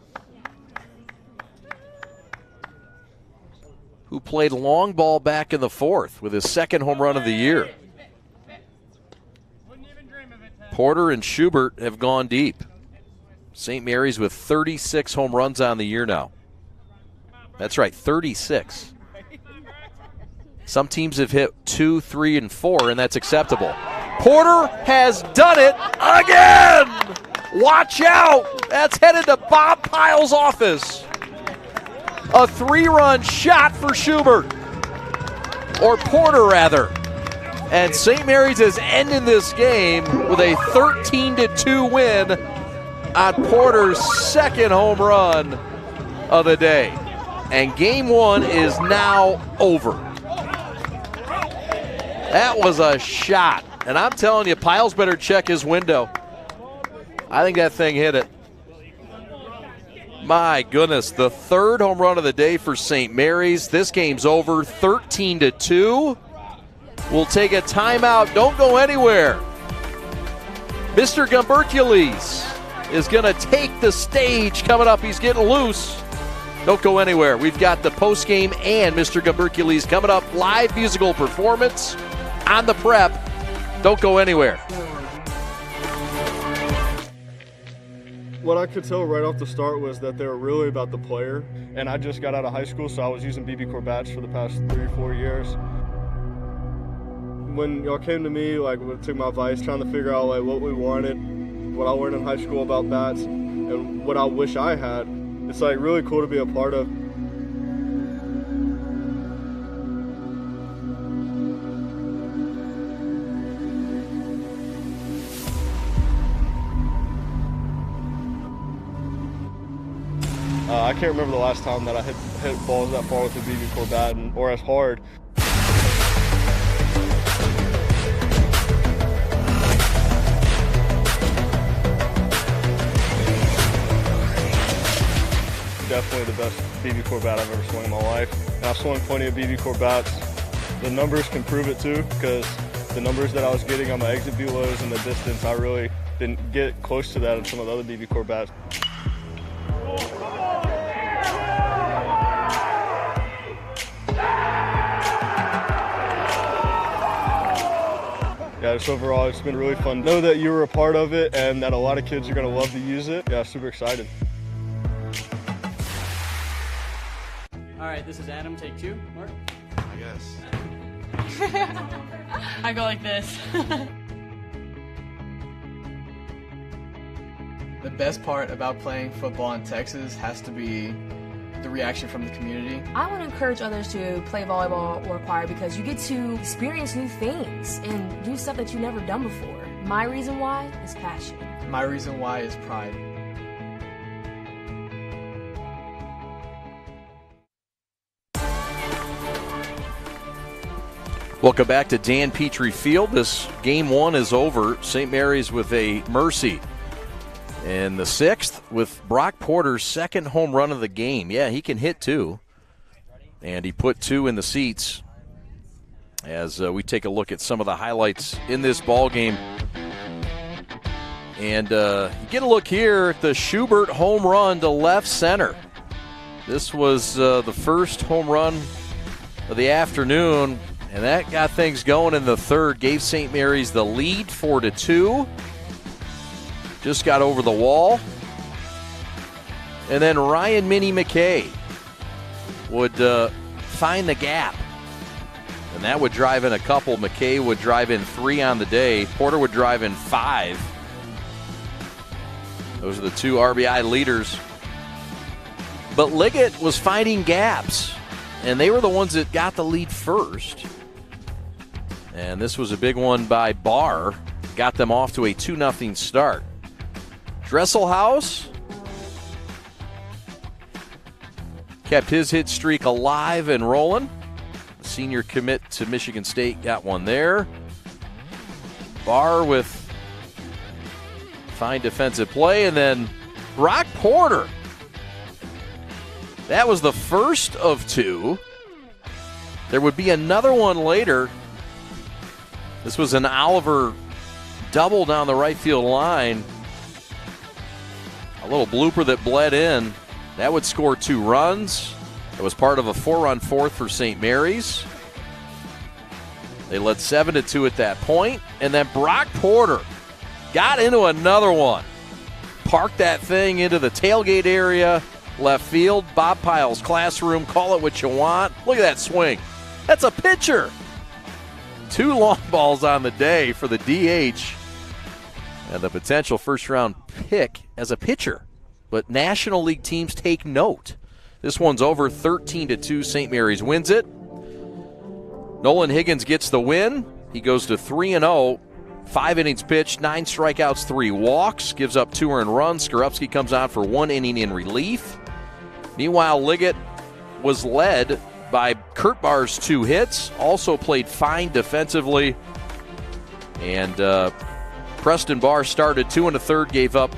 who played long ball back in the fourth with his second home run of the year. Porter and Schubert have gone deep. St. Mary's with 36 home runs on the year now. That's right, 36. Some teams have hit 2, 3, and 4, and that's acceptable. Porter has done it again! Watch out! That's headed to Bob Pyle's office. A 3-run shot for Schubert. Or Porter, rather. And St. Mary's is ending this game with a 13-2 win on Porter's second home run of the day. And game one is now over. That was a shot. And I'm telling you, Pyles better check his window. I think that thing hit it. My goodness, the third home run of the day for St. Mary's. This game's over, 13-2. We'll take a timeout. Don't go anywhere. Mr. Gumbercules is going to take the stage coming up. He's getting loose. Don't go anywhere. We've got the postgame and Mr. Gumbercules coming up. Live musical performance on the prep. Don't go anywhere. What I could tell right off the start was that they were really about the player, and I just got out of high school, so I was using BB Core bats for the past 3 or 4 years. When y'all came to me, took my advice, trying to figure out what we wanted, what I learned in high school about bats, and what I wish I had, it's really cool to be a part of. I can't remember the last time that I hit balls that far with a BB Core bat or as hard. Definitely the best BB Core bat I've ever swung in my life. And I've swung plenty of BB Core bats. The numbers can prove it too, because the numbers that I was getting on my exit velos and the distance, I really didn't get close to that in some of the other BB Core bats. Yeah, just overall, it's been really fun. Know that you were a part of it and that a lot of kids are going to love to use it. Yeah, super excited. All right, this is Adam, take 2. Mark? I guess. I go like this. The best part about playing football in Texas has to be the reaction from the community. I want to encourage others to play volleyball or choir because you get to experience new things and do stuff that you've never done before. My reason why is passion. My reason why is pride. Welcome back to Dan Petrie Field. This game one is over. St. Mary's with a mercy. And the 6th with Brock Porter's second home run of the game. Yeah, he can hit too. And he put 2 in the seats as we take a look at some of the highlights in this ball game. And you get a look here at the Schubert home run to left center. This was the first home run of the afternoon, and that got things going in the third. Gave St. Mary's the lead 4-2. Just got over the wall. And then Ryan Minnie McKay would find the gap And that would drive in a couple. McKay would drive in 3 on the day. Porter would drive in 5. Those are the 2 RBI leaders. But Liggett was finding gaps, and they were the ones that got the lead first. And this was a big one by Barr. Got them off to a 2-0 start. Dresselhaus kept his hit streak alive and rolling. The senior commit to Michigan State got one there. Barr with fine defensive play, and then Brock Porter. That was the first of 2. There would be another one later. This was an Oliver double down the right field line. A little blooper that bled in. That would score 2 runs. It was part of a 4-run fourth for St. Mary's. They led 7-2 at that point. And then Brock Porter got into another one. Parked that thing into the tailgate area, left field. Bob Pyle's classroom, call it what you want. Look at that swing. That's a pitcher. 2 long balls on the day for the DH. And the potential first-round pick as a pitcher. But National League teams take note. This one's over 13-2. St. Mary's wins it. Nolan Higgins gets the win. He goes to 3-0. 5 innings pitched, 9 strikeouts, 3 walks. Gives up 2 earned runs. Skorupski comes on for 1 inning in relief. Meanwhile, Liggett was led by Kurt Barr's 2 hits. Also played fine defensively. And Preston Barr started 2 1/3, gave up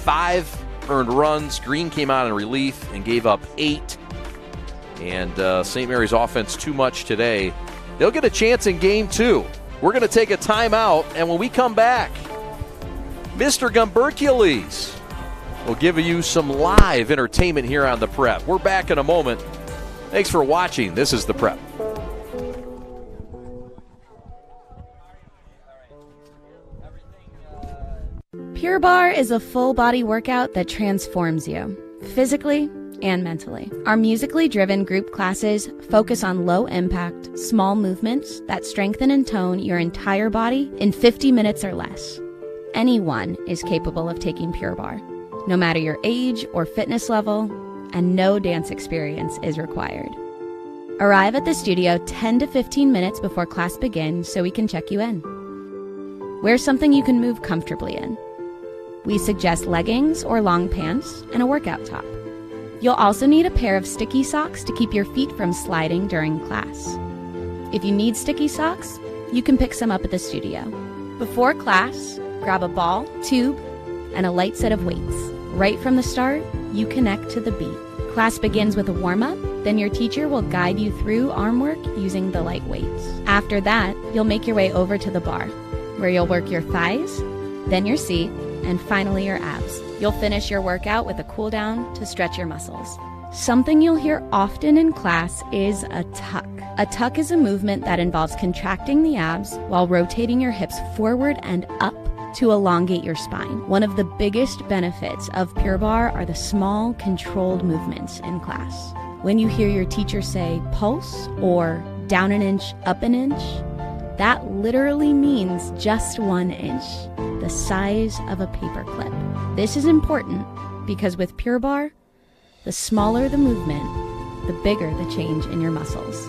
5 earned runs. Green came out in relief and gave up 8. And St. Mary's offense too much today. They'll get a chance in game 2. We're going to take a timeout, and when we come back, Mr. Gumbercules will give you some live entertainment here on The Prep. We're back in a moment. Thanks for watching. This is The Prep. Pure Barre is a full-body workout that transforms you, physically and mentally. Our musically driven group classes focus on low-impact, small movements that strengthen and tone your entire body in 50 minutes or less. Anyone is capable of taking Pure Barre, no matter your age or fitness level, and no dance experience is required. Arrive at the studio 10 to 15 minutes before class begins so we can check you in. Wear something you can move comfortably in. We suggest leggings or long pants and a workout top. You'll also need a pair of sticky socks to keep your feet from sliding during class. If you need sticky socks, you can pick some up at the studio. Before class, grab a ball, tube, and a light set of weights. Right from the start, you connect to the beat. Class begins with a warm-up, then your teacher will guide you through arm work using the light weights. After that, you'll make your way over to the bar, where you'll work your thighs, then your seat, and finally your abs. You'll finish your workout with a cool down to stretch your muscles. Something you'll hear often in class is a tuck. A tuck is a movement that involves contracting the abs while rotating your hips forward and up to elongate your spine. One of the biggest benefits of Pure Barre are the small, controlled movements in class. When you hear your teacher say pulse or down an inch, up an inch, that literally means just 1 inch, the size of a paperclip. This is important because with Pure Barre, the smaller the movement, the bigger the change in your muscles.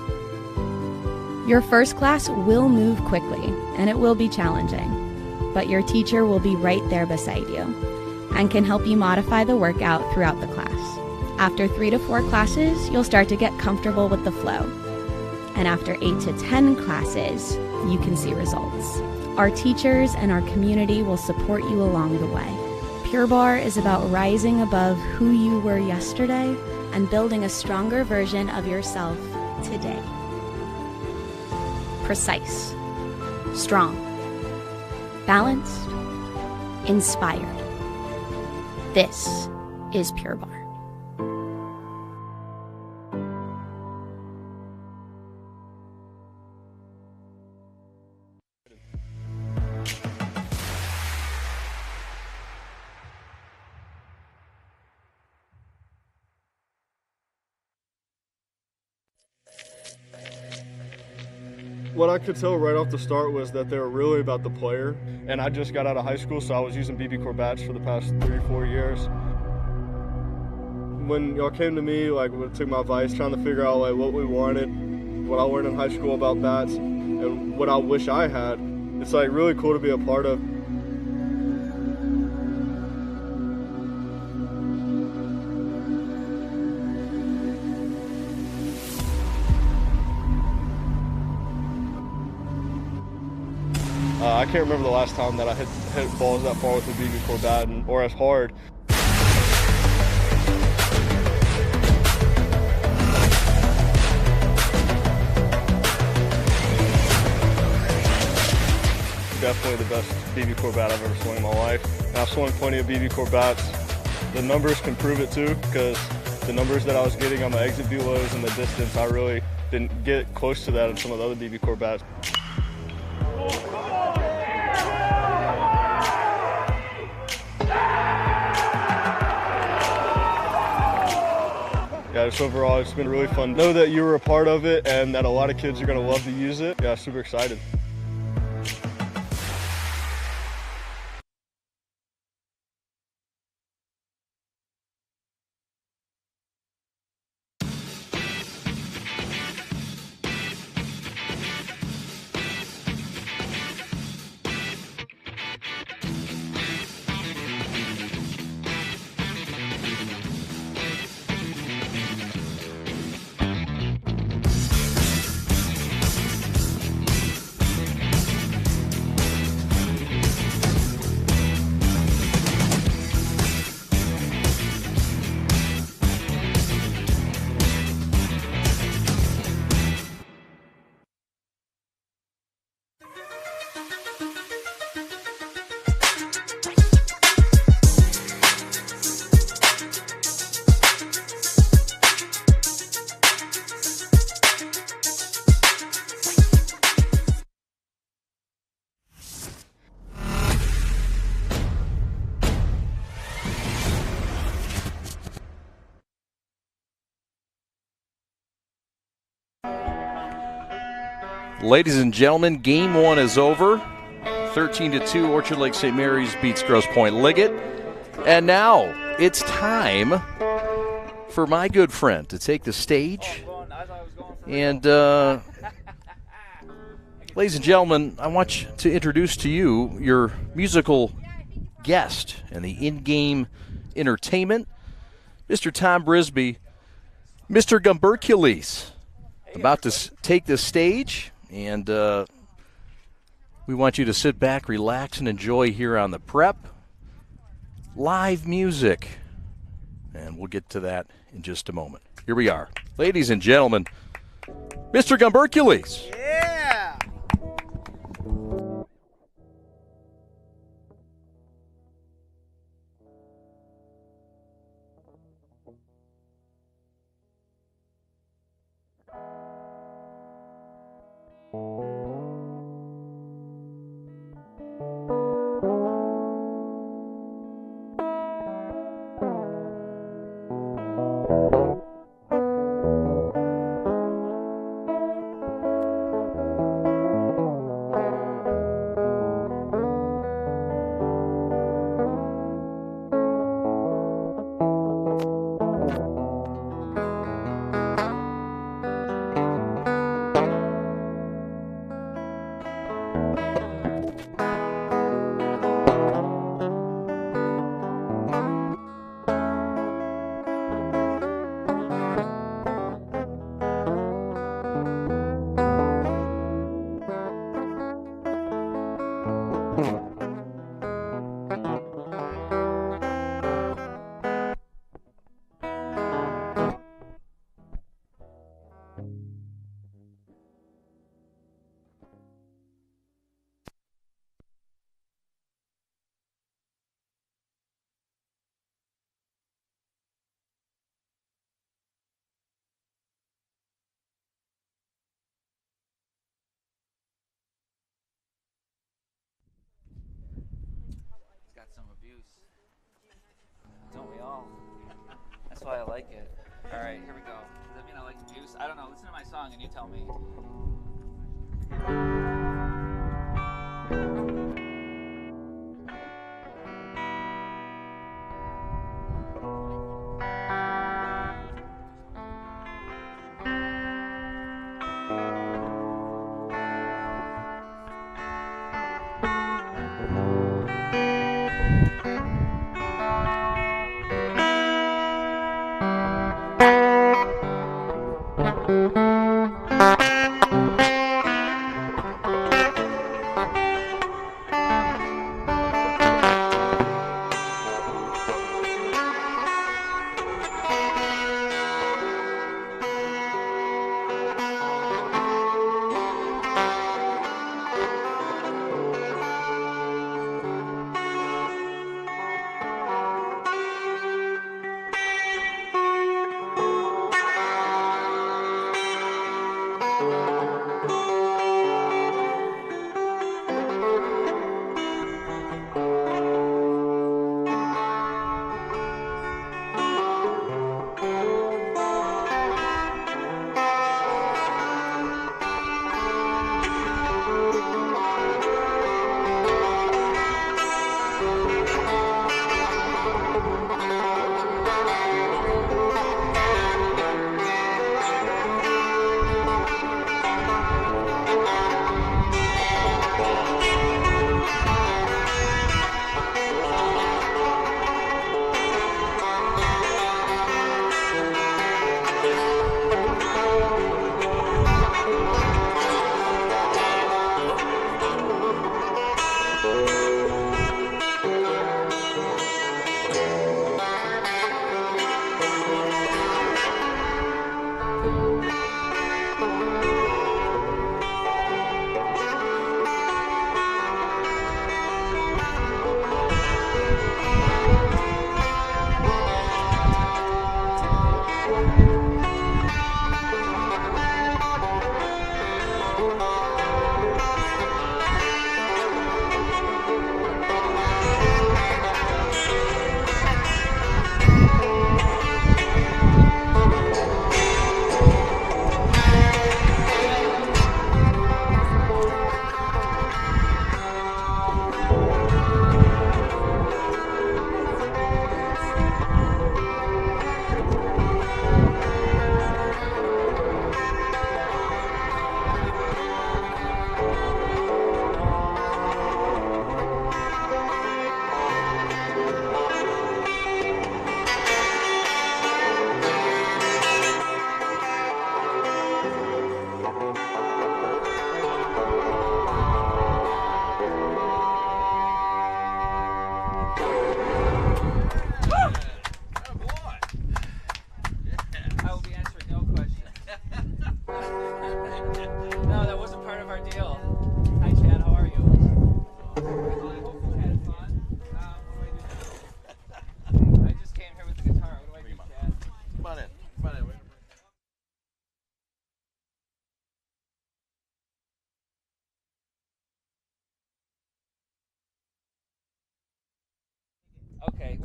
Your first class will move quickly, and it will be challenging, but your teacher will be right there beside you and can help you modify the workout throughout the class. After 3 to 4 classes, you'll start to get comfortable with the flow. And after 8 to 10 classes, you can see results. Our teachers and our community will support you along the way. Pure Barre is about rising above who you were yesterday and building a stronger version of yourself today. Precise, strong, balanced, inspired. This is Pure Barre. What I could tell right off the start was that they were really about the player, and I just got out of high school, so I was using BB Core bats for the past 3-4 years. When y'all came to me, like, took my advice, trying to figure out like what we wanted, what I learned in high school about bats, and what I wish I had, it's like really cool to be a part of. I can't remember the last time that I hit balls that far with a BB Core bat or as hard. Definitely the best BB Core bat I've ever swung in my life. And I've swung plenty of BB Core bats. The numbers can prove it too, because the numbers that I was getting on my exit velos and the distance, I really didn't get close to that in some of the other BB Core bats. Yeah, just overall, it's been really fun. Know that you were a part of it and that a lot of kids are going to love to use it. Yeah, super excited. Ladies and gentlemen, game one is over. 13-2, Orchard Lake St. Mary's beats Grosse Pointe Liggett. And now it's time for my good friend to take the stage. And ladies and gentlemen, I want to introduce to you your musical guest and the in-game entertainment, Mr. Tom Brisby, Mr. Gumbercules, about to take the stage. And we want you to sit back, relax, and enjoy here on the Prep. Live music. And we'll get to that in just a moment. Here we are. Ladies and gentlemen, Mr. Gumbercules. Yeah! Don't we all? That's why I like it. All right, here we go. Does that mean I like abuse? I don't know. Listen to my song and you tell me.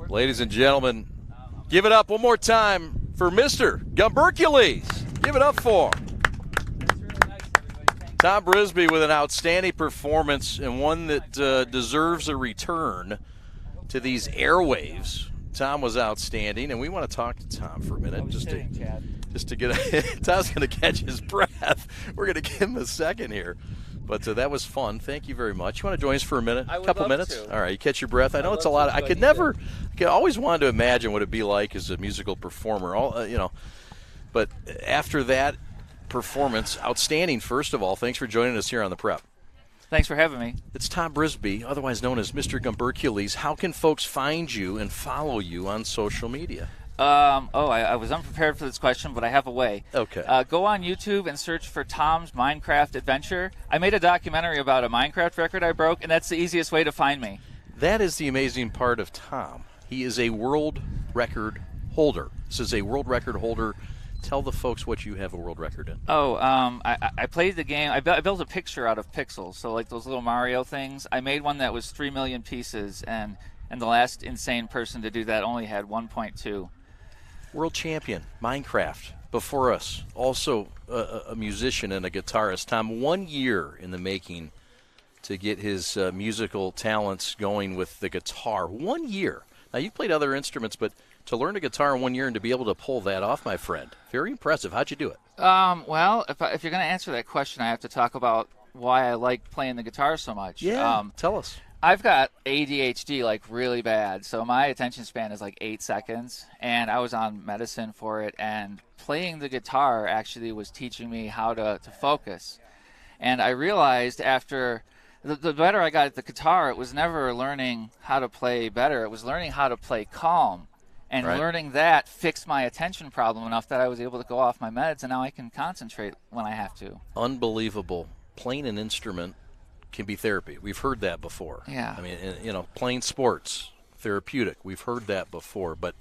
Ladies and gentlemen, give it up one more time for Mr. Gumbercules. Give it up for him. Tom Brisby with an outstanding performance and one that deserves a return to these airwaves. Tom was outstanding, and we want to talk to Tom for a minute just to get Tom's going to catch his breath. We're going to give him a second here. But that was fun. Thank you very much. You want to join us for a minute? I would couple love minutes? to. All right, you catch your breath. I know it's a lot. I always wanted to imagine what it'd be like as a musical performer. But after that performance, outstanding, first of all. Thanks for joining us here on the Prep. Thanks for having me. It's Tom Brisby, otherwise known as Mr. Gumbercules. How can folks find you and follow you on social media? I was unprepared for this question, but I have a way. Okay. Go on YouTube and search for Tom's Minecraft Adventure. I made a documentary about a Minecraft record I broke, and that's the easiest way to find me. That is the amazing part of Tom. He is a world record holder. This is a world record holder. Tell the folks what you have a world record in. I played the game. I built a picture out of pixels, so like those little Mario things. I made one that was 3 million pieces, and the last insane person to do that only had 1.2. World champion, Minecraft, before us. Also a musician and a guitarist. Tom, 1 year in the making to get his musical talents going with the guitar. 1 year. Now, you've played other instruments, but to learn a guitar in 1 year and to be able to pull that off, my friend, very impressive. How'd you do it? Well, if you're going to answer that question, I have to talk about why I like playing the guitar so much. Yeah, tell us. I've got ADHD like really bad, so my attention span is like 8 seconds, and I was on medicine for it, and playing the guitar actually was teaching me how to focus. And I realized after the better I got at the guitar, it was never learning how to play better. It was learning how to play calm. And learning that fixed my attention problem enough that I was able to go off my meds, and now I can concentrate when I have to. Unbelievable. Playing an instrument can be therapy. We've heard that before. Yeah. I mean, playing sports, therapeutic. We've heard that before. But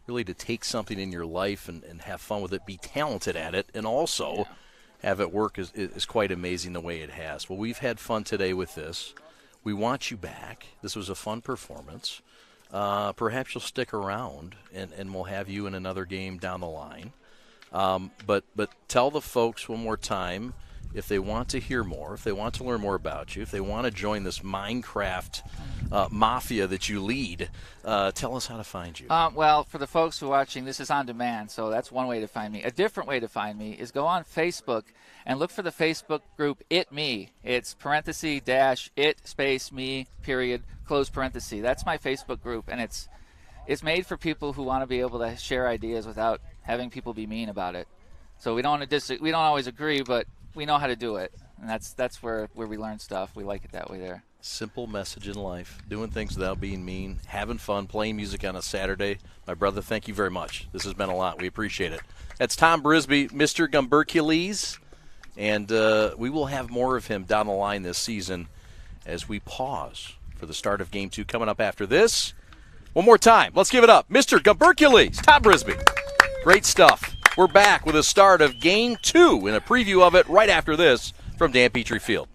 really to take something in your life and have fun with it, be talented at it, and also have it work is quite amazing the way it has. Well, we've had fun today with this. We want you back. This was a fun performance. Perhaps you'll stick around, and we'll have you in another game down the line. But tell the folks one more time, if they want to hear more, if they want to learn more about you, if they want to join this Minecraft mafia that you lead, tell us how to find you. Well, for the folks who are watching, this is on demand, so that's one way to find me. A different way to find me is go on Facebook and look for the Facebook group It Me. It's parenthesis dash it space me period close parenthesis. That's my Facebook group, and it's made for people who want to be able to share ideas without having people be mean about it. So we don't always agree, but we know how to do it, and that's where we learn stuff. We like it that way there. Simple message in life, doing things without being mean, having fun, playing music on a Saturday. My brother, thank you very much. This has been a lot. We appreciate it. That's Tom Brisby, Mr. Gumbercules, and we will have more of him down the line this season as we pause for the start of Game 2 coming up after this. One more time, let's give it up. Mr. Gumbercules, Tom Brisby. Great stuff. We're back with the start of Game 2 and a preview of it right after this from Dan Petrie Field.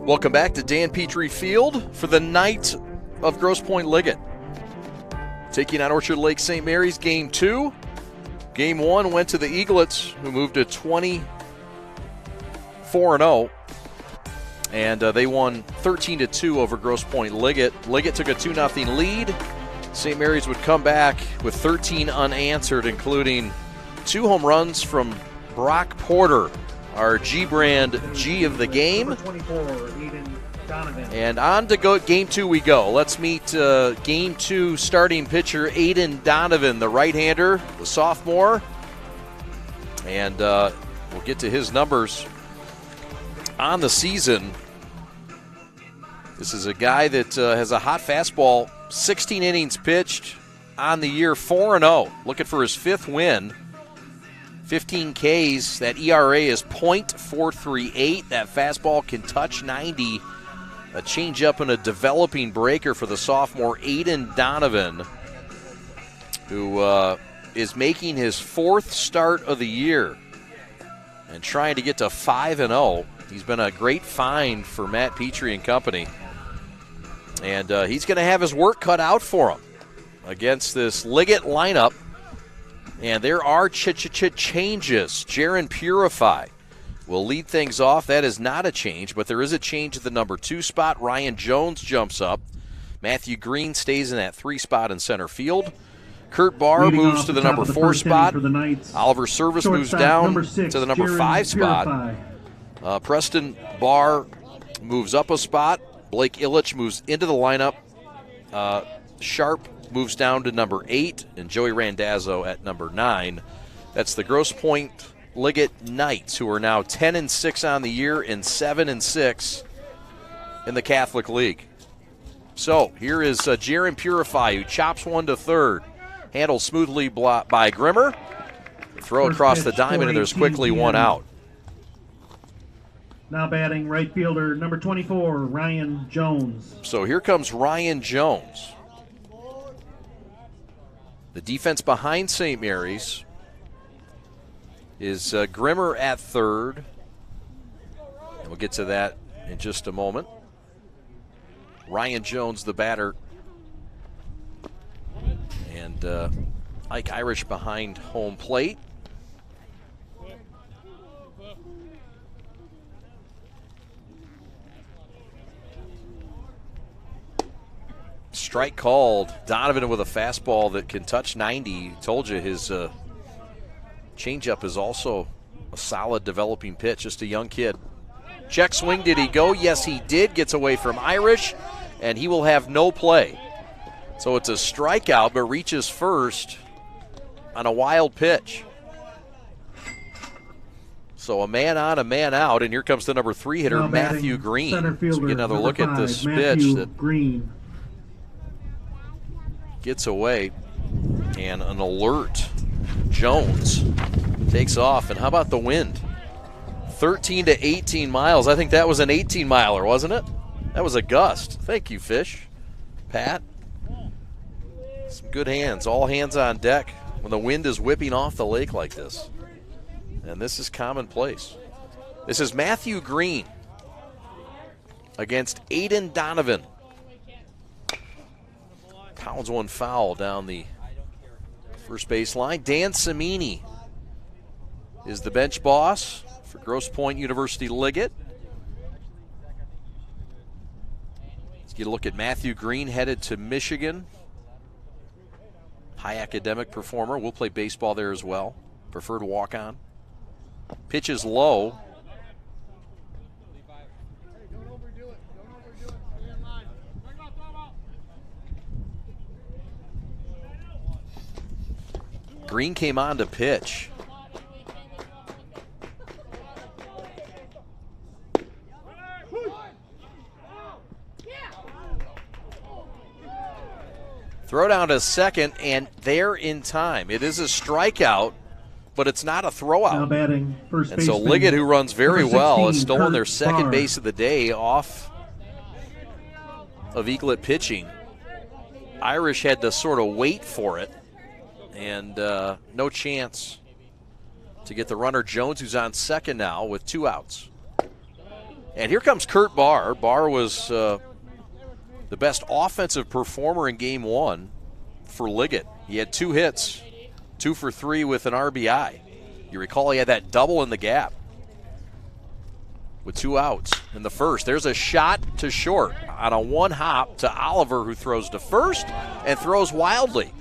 Welcome back to Dan Petrie Field for the night of Grosse Pointe Liggett. Taking on Orchard Lake St. Mary's, Game 2. Game 1 went to the Eaglets, who moved to 24-0. And they won 13-2 over Grosse Pointe Liggett. Liggett took a 2-0 lead. St. Mary's would come back with 13 unanswered, including 2 home runs from Brock Porter, our G-brand G of the game. Number 24, Aiden Donovan. And on to Game 2 we go. Let's meet Game 2 starting pitcher Aiden Donovan, the right-hander, the sophomore. And we'll get to his numbers on the season. This is a guy that has a hot fastball, 16 innings pitched on the year, 4-0. Looking for his 5th win. 15 Ks. That ERA is .438. That fastball can touch 90. A changeup and a developing breaker for the sophomore Aiden Donovan, who is making his 4th start of the year and trying to get to 5-0. He's been a great find for Matt Petrie and company. And he's going to have his work cut out for him against this Liggett lineup. And there are changes. Jaron Purify will lead things off. That is not a change, but there is a change at the number 2 spot. Ryan Jones jumps up. Matthew Green stays in that 3 spot in center field. Kurt Barr moves to the number 4 spot. Oliver Service moves down to the number 5 spot. Preston Barr moves up a spot. Blake Ilich moves into the lineup. Sharp moves down to number 8, and Joey Randazzo at number 9. That's the Grosse Pointe Liggett Knights, who are now 10-6 on the year and 7-6 in the Catholic League. So here is Jaron Purify, who chops one to third. Handled smoothly by Grimmer. Throw across the diamond, and there's quickly one out. Now batting right fielder number 24, Ryan Jones. So here comes Ryan Jones. The defense behind St. Mary's is Grimmer at third. And we'll get to that in just a moment. Ryan Jones, the batter. And Ike Irish behind home plate. Strike called. Donovan with a fastball that can touch 90. Told you his changeup is also a solid developing pitch. Just a young kid. Check swing. Did he go? Yes, he did. Gets away from Irish, and he will have no play. So it's a strikeout, but reaches first on a wild pitch. So a man on, a man out, and here comes the number 3 hitter, Matthew Green. So we get another look at this pitch that Green gets away, and an alert Jones takes off. And how about the wind? 13 to 18 miles. I think that was an 18-miler, wasn't it? That was a gust. Thank you, Fish. Pat. Some good hands. All hands on deck when the wind is whipping off the lake like this. And this is commonplace. This is Matthew Green against Aiden Donovan. Pounds one foul down the first base line. Dan Cimini is the bench boss for Grosse Pointe University Liggett. Let's get a look at Matthew Green, headed to Michigan. High academic performer. We'll play baseball there as well. Preferred walk-on. Pitch is low. Green came on to pitch. Throw down to second, and they're in time. It is a strikeout, but it's not a throwout. Now batting first and so baseman, Liggett, who runs very number 16, well, has stolen their Kurt second Barr. base of the day off of Eaglet pitching. Irish had to sort of wait for it, and no chance to get the runner. Jones, who's on second now with 2 outs. And here comes Kurt Barr. Barr was the best offensive performer in Game 1 for Liggett. He had 2 hits, 2 for 3 with an RBI. You recall he had that double in the gap with 2 outs in the first. There's a shot to short on a 1-hop to Oliver, who throws to first and throws wildly.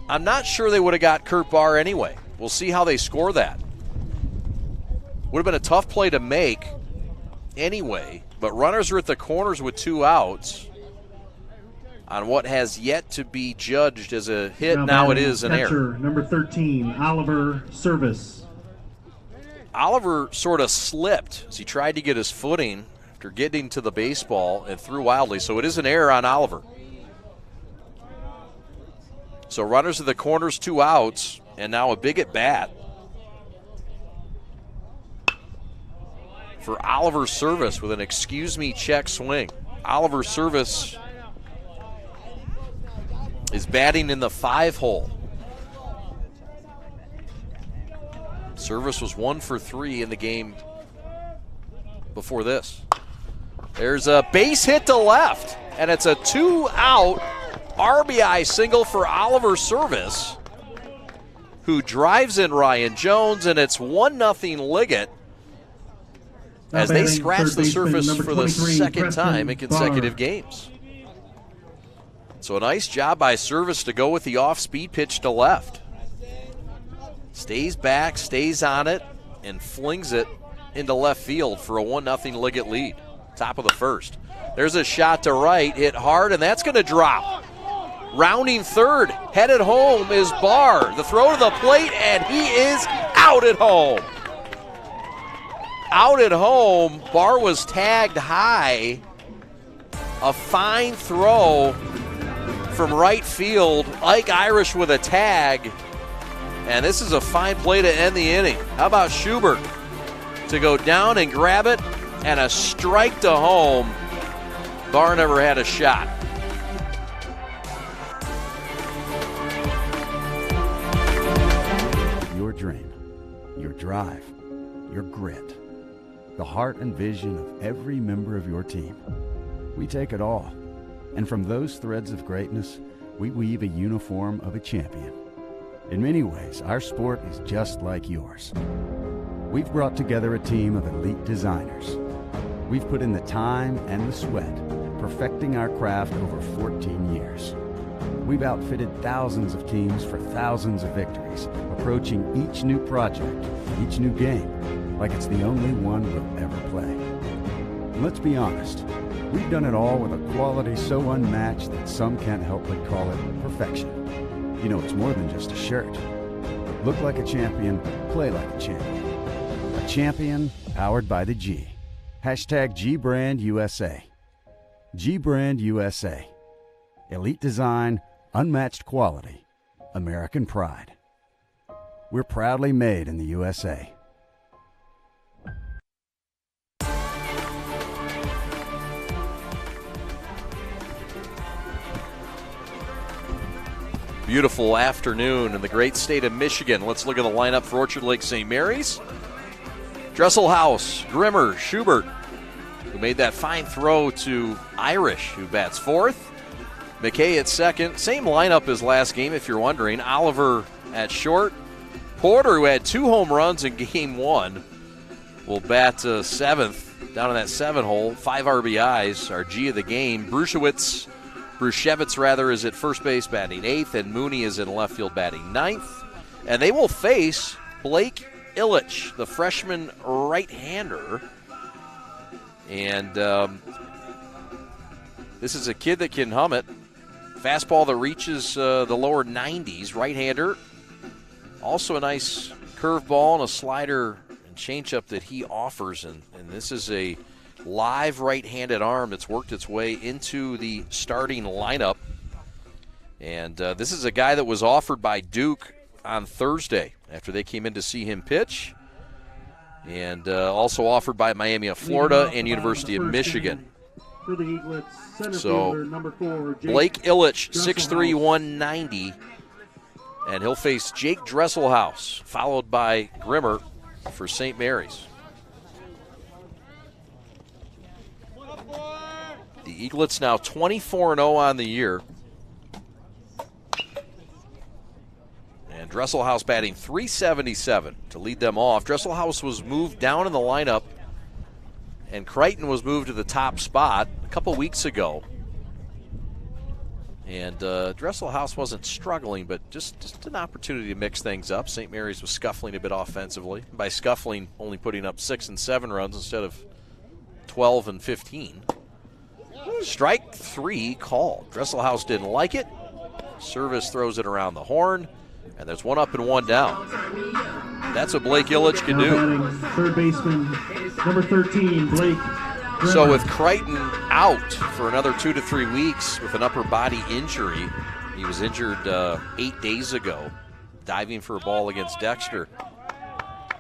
I'm not sure they would have got Kurt Barr anyway. We'll see how they score that. Would have been a tough play to make anyway, but runners are at the corners with 2 outs on what has yet to be judged as a hit. Now it is an error. Number 13, Oliver Service. Oliver sort of slipped as he tried to get his footing after getting to the baseball and threw wildly, so it is an error on Oliver. So runners at the corners, 2 outs, and now a big at bat for Oliver Service with an excuse-me check swing. Oliver Service is batting in the 5-hole. Service was 1 for 3 in the game before this. There's a base hit to left, and it's a 2-out RBI single for Oliver Service, who drives in Ryan Jones, and it's 1-0 Liggett as they scratch the surface for the second time in consecutive games. So a nice job by Service to go with the off-speed pitch to left. Stays back, stays on it, and flings it into left field for a 1-0 Liggett lead. Top of the first. There's a shot to right, hit hard, and that's going to drop. Rounding third, headed home is Barr. The throw to the plate, and he is out at home. Out at home, Barr was tagged high. A fine throw from right field. Ike Irish with a tag. And this is a fine play to end the inning. How about Schubert to go down and grab it, and a strike to home. Barr never had a shot. Your dream, your drive, your grit, the heart and vision of every member of your team. We take it all, and from those threads of greatness, we weave a uniform of a champion. In many ways, our sport is just like yours. We've brought together a team of elite designers. We've put in the time and the sweat, perfecting our craft over 14 years. We've outfitted thousands of teams for thousands of victories, approaching each new project, each new game, like it's the only one we'll ever play. And let's be honest, we've done it all with a quality so unmatched that some can't help but call it perfection. You know, it's more than just a shirt. Look like a champion, play like a champion. A champion powered by the G. Hashtag GBrandUSA. GBrandUSA. Elite design, unmatched quality, American pride. We're proudly made in the USA. Beautiful afternoon in the great state of Michigan. Let's look at the lineup for Orchard Lake St. Mary's. Dresselhaus, Grimmer, Schubert, who made that fine throw to Irish, who bats fourth. McKay at second. Same lineup as last game, if you're wondering. Oliver at short. Porter, who had 2 home runs in Game 1, will bat seventh down in that 7-hole. 5 RBIs, our G of the game. Brushevitz is at first base batting 8th, and Mooney is in left field batting 9th. And they will face Blake Ilich, the freshman right-hander. And this is a kid that can hum it. Fastball that reaches the lower 90s, right-hander. Also a nice curveball and a slider and changeup that he offers. And this is a live right-handed arm that's worked its way into the starting lineup. And this is a guy that was offered by Duke on Thursday after they came in to see him pitch. And also offered by Miami of Florida and University of Michigan. So Blake Ilich, 6'3", 190. And he'll face Jake Dresselhaus, followed by Grimmer for St. Mary's. The Eaglets now 24-0 on the year. And Dresselhaus batting .377 to lead them off. Dresselhaus was moved down in the lineup, and Crichton was moved to the top spot a couple weeks ago. And Dresselhaus wasn't struggling, but just an opportunity to mix things up. St. Mary's was scuffling a bit offensively. By scuffling, only putting up 6 and 7 runs instead of 12 and 15. Strike 3 called. Dresselhaus didn't like it. Service throws it around the horn, and there's 1 up and 1 down. That's what Blake Ilich can do. Third baseman, number 13, Blake. So with Crichton out for another 2 to 3 weeks with an upper body injury, he was injured 8 days ago, diving for a ball against Dexter.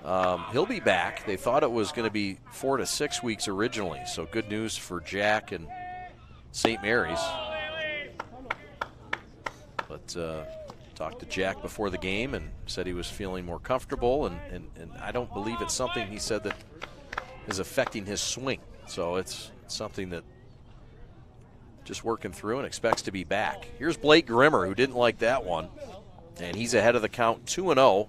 He'll be back. They thought it was going to be 4 to 6 weeks originally, so good news for Jack and St. Mary's. But talked to Jack before the game and said he was feeling more comfortable, and I don't believe it's something he said that is affecting his swing. So it's something that just working through and expects to be back. Here's Blake Grimmer, who didn't like that one, and he's ahead of the count 2-0.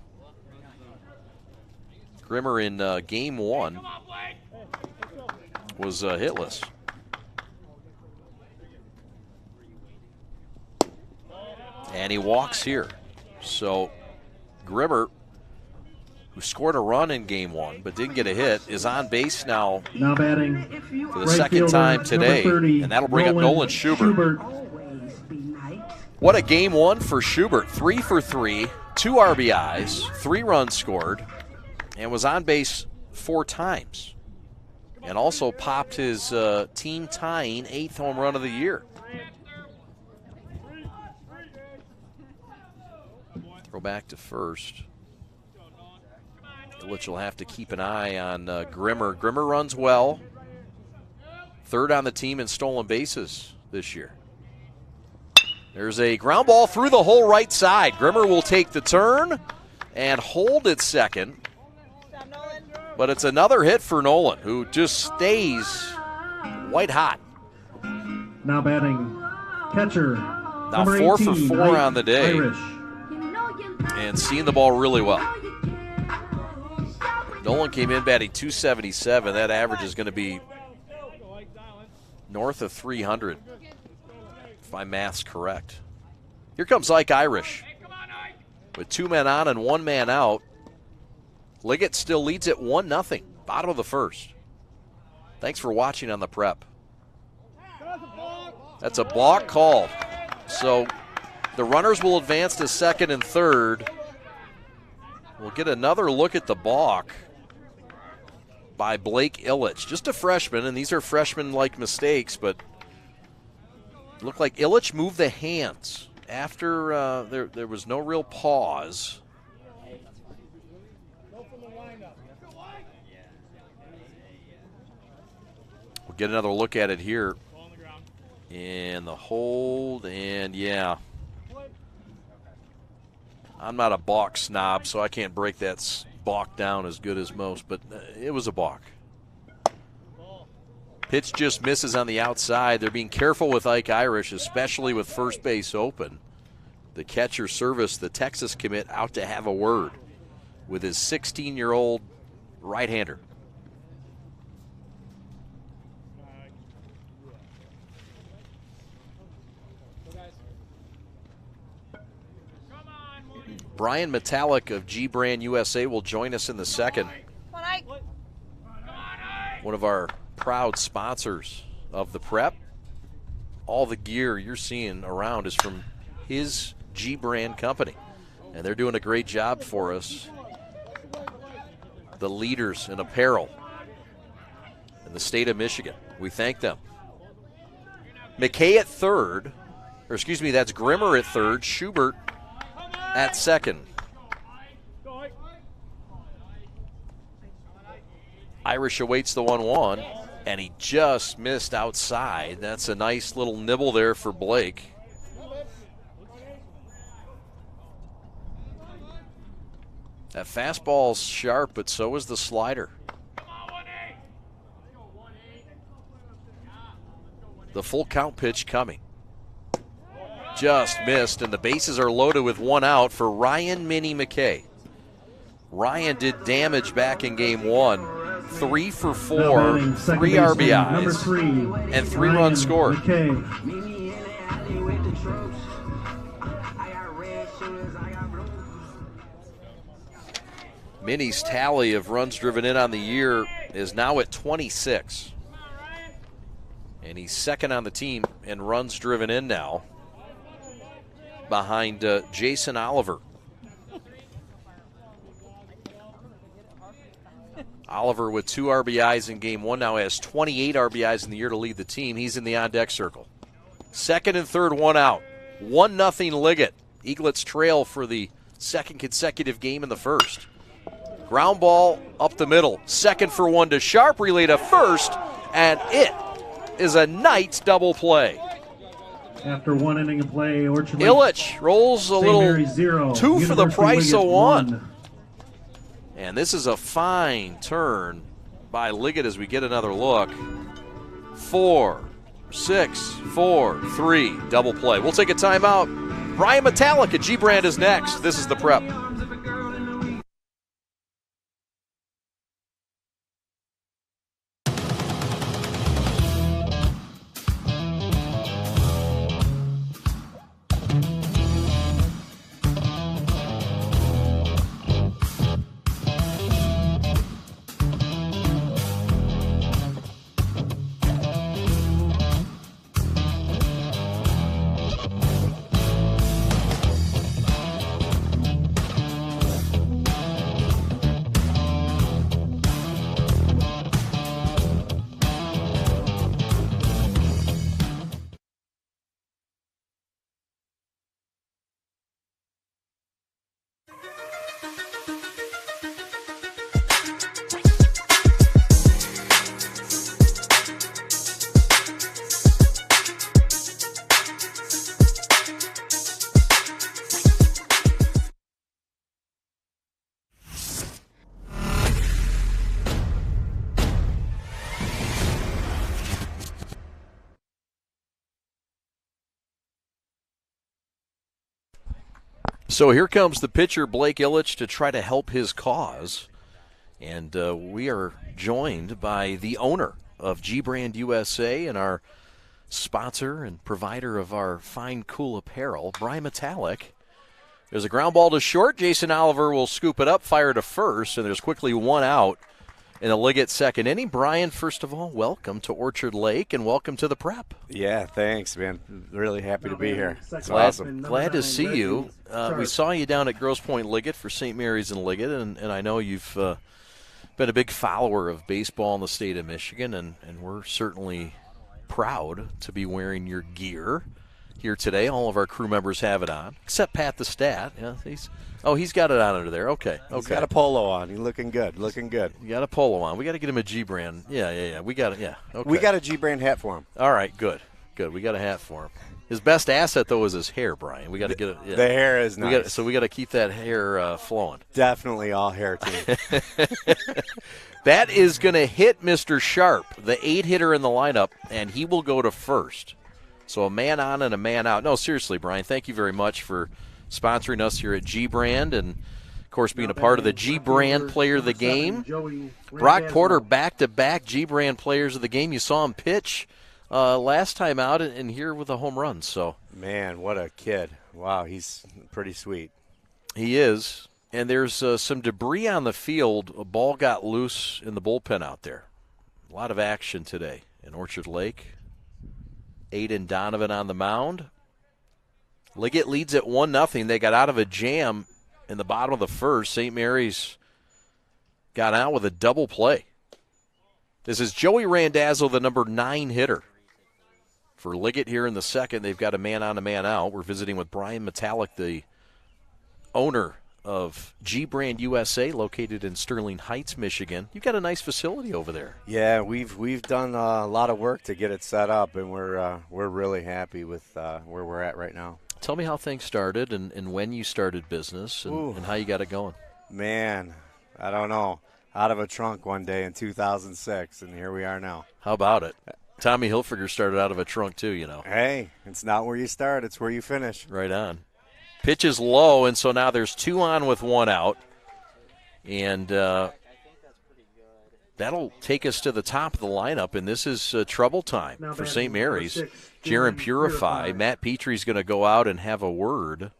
Grimmer in game 1 was hitless. And he walks here. So Grimmer, who scored a run in game 1 but didn't get a hit, is on base now batting for the second time today. 30, and that'll bring up Nolan Schubert. What a game 1 for Schubert. 3 for 3, 2 RBIs, 3 runs scored, and was on base 4 times. And also popped his team-tying 8th home run of the year. Throw back to first. Ilich will have to keep an eye on Grimmer. Grimmer runs well. 3rd on the team in stolen bases this year. There's a ground ball through the whole right side. Grimmer will take the turn and hold it second. But it's another hit for Nolan, who just stays white hot. Now batting catcher. Now 4 for 4 on the day. Irish. And seeing the ball really well. Nolan came in batting .277. That average is going to be north of 300, if my math's correct. Here comes Ike Irish. With 2 men on and 1 man out, Liggett still leads it 1-0, bottom of the first. Thanks for watching on the prep. That's a balk call. So the runners will advance to second and third. We'll get another look at the balk by Blake Ilich. Just a freshman, and these are freshman-like mistakes, but it looked like Ilich moved the hands after there was no real pause. We'll get another look at it here. And the hold, and yeah. I'm not a balk snob, so I can't break that balk down as good as most, but it was a balk. Pitch just misses on the outside. They're being careful with Ike Irish, especially with first base open. The catcher Service, the Texas commit, out to have a word with his 16-year-old right-hander. Brian Metallic of G-Brand USA will join us in the second. One of our proud sponsors of the prep. All the gear you're seeing around is from his G-Brand company, and they're doing a great job for us. The leaders in apparel in the state of Michigan. We thank them. McKay at third, or excuse me, that's Grimmer at third, Schubert at second. Irish awaits the 1-1, and he just missed outside. That's a nice little nibble there for Blake. That fastball's sharp, but so is the slider. The full count pitch coming. Just missed, and the bases are loaded with one out for Ryan Minnie McKay. Ryan did damage back in game 1. 3 for 4, 3 RBIs, and 3 runs scored. Minnie's tally of runs driven in on the year is now at 26. And he's second on the team in runs driven in now, behind Jason Oliver. Oliver with 2 RBIs in game 1 now has 28 RBIs in the year to lead the team. He's in the on-deck circle. Second and third, one out. 1-0 Liggett. Eaglets trail for the second consecutive game in the first. Ground ball up the middle. Second for 1 to Sharp, relay to first, and it is a Knights double play. After 1 inning of play, Orchard Lake, Illich rolls a St. little Mary's 0, 2 for the University price of Liggett 1. And this is a fine turn by Liggett as we get another look. 4, 6, 4, 3, double play. We'll take a timeout. Brian Metallic at G-Brand is next. This is The Prep. So here comes the pitcher, Blake Ilich, to try to help his cause. And we are joined by the owner of G-Brand USA and our sponsor and provider of our fine, cool apparel, Brian Metallic. There's a ground ball to short. Jason Oliver will scoop it up, fire to first, and there's quickly one out in the Liggett second inning. Brian, first of all, welcome to Orchard Lake and welcome to the Prep. Yeah, thanks, man. Really happy to be here. It's awesome. Glad to see you. We saw you down at Grosse Pointe Liggett for St. Mary's and Liggett, and I know you've been a big follower of baseball in the state of Michigan, and we're certainly proud to be wearing your gear here today. All of our crew members have it on, except Pat the Stat. Yeah, he's got it on under there. Okay. He's got a polo on. He's looking good. You got a polo on. We got to get him a G-Brand. Yeah. We got it. Yeah. Okay. We got a G-Brand hat for him. All right. Good. We got a hat for him. His best asset, though, is his hair, Brian. We got to get it. Yeah. The hair is nice. We got to keep that hair flowing. Definitely all hair, too. That is going to hit Mr. Sharp, the 8-hitter in the lineup, and he will go to first. So a man on and a man out. No, seriously, Brian, thank you very much for sponsoring us here at G-Brand and, of course, being a part of the G-Brand Player of the Game. Brock Porter, back-to-back G-Brand Players of the Game. You saw him pitch last time out and here with a home run. So, man, what a kid. Wow, he's pretty sweet. He is. And there's some debris on the field. A ball got loose in the bullpen out there. A lot of action today in Orchard Lake. Aiden Donovan on the mound. Liggett leads at 1-0. They got out of a jam in the bottom of the first. St. Mary's got out with a double play. This is Joey Randazzo, the number 9 hitter. For Liggett here in the second, they've got a man on, a man out. We're visiting with Brian Metallic, the owner of G-Brand USA, located in Sterling Heights, Michigan. You've got a nice facility over there. Yeah, we've done a lot of work to get it set up, and we're really happy with where we're at right now. Tell me how things started and when you started business and how you got it going. Man, I don't know. Out of a trunk one day in 2006, and here we are now. How about it? Tommy Hilfiger started out of a trunk too, you know. Hey, it's not where you start, it's where you finish. Right on. Pitch is low, and so now there's 2 on with 1 out. And that'll take us to the top of the lineup, and this is trouble time for St. Mary's. Jaron Purify. Matt Petrie's going to go out and have a word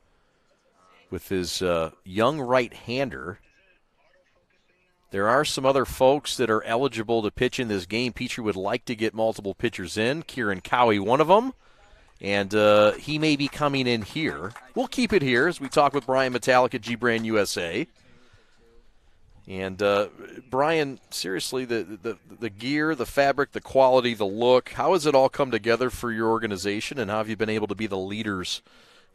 with his young right-hander. There are some other folks that are eligible to pitch in this game. Petrie would like to get multiple pitchers in. Kieran Cowie, one of them. And he may be coming in here. We'll keep it here as we talk with Brian Metallic at G-Brand USA. And, Brian, seriously, the gear, the fabric, the quality, the look, how has it all come together for your organization, and how have you been able to be the leaders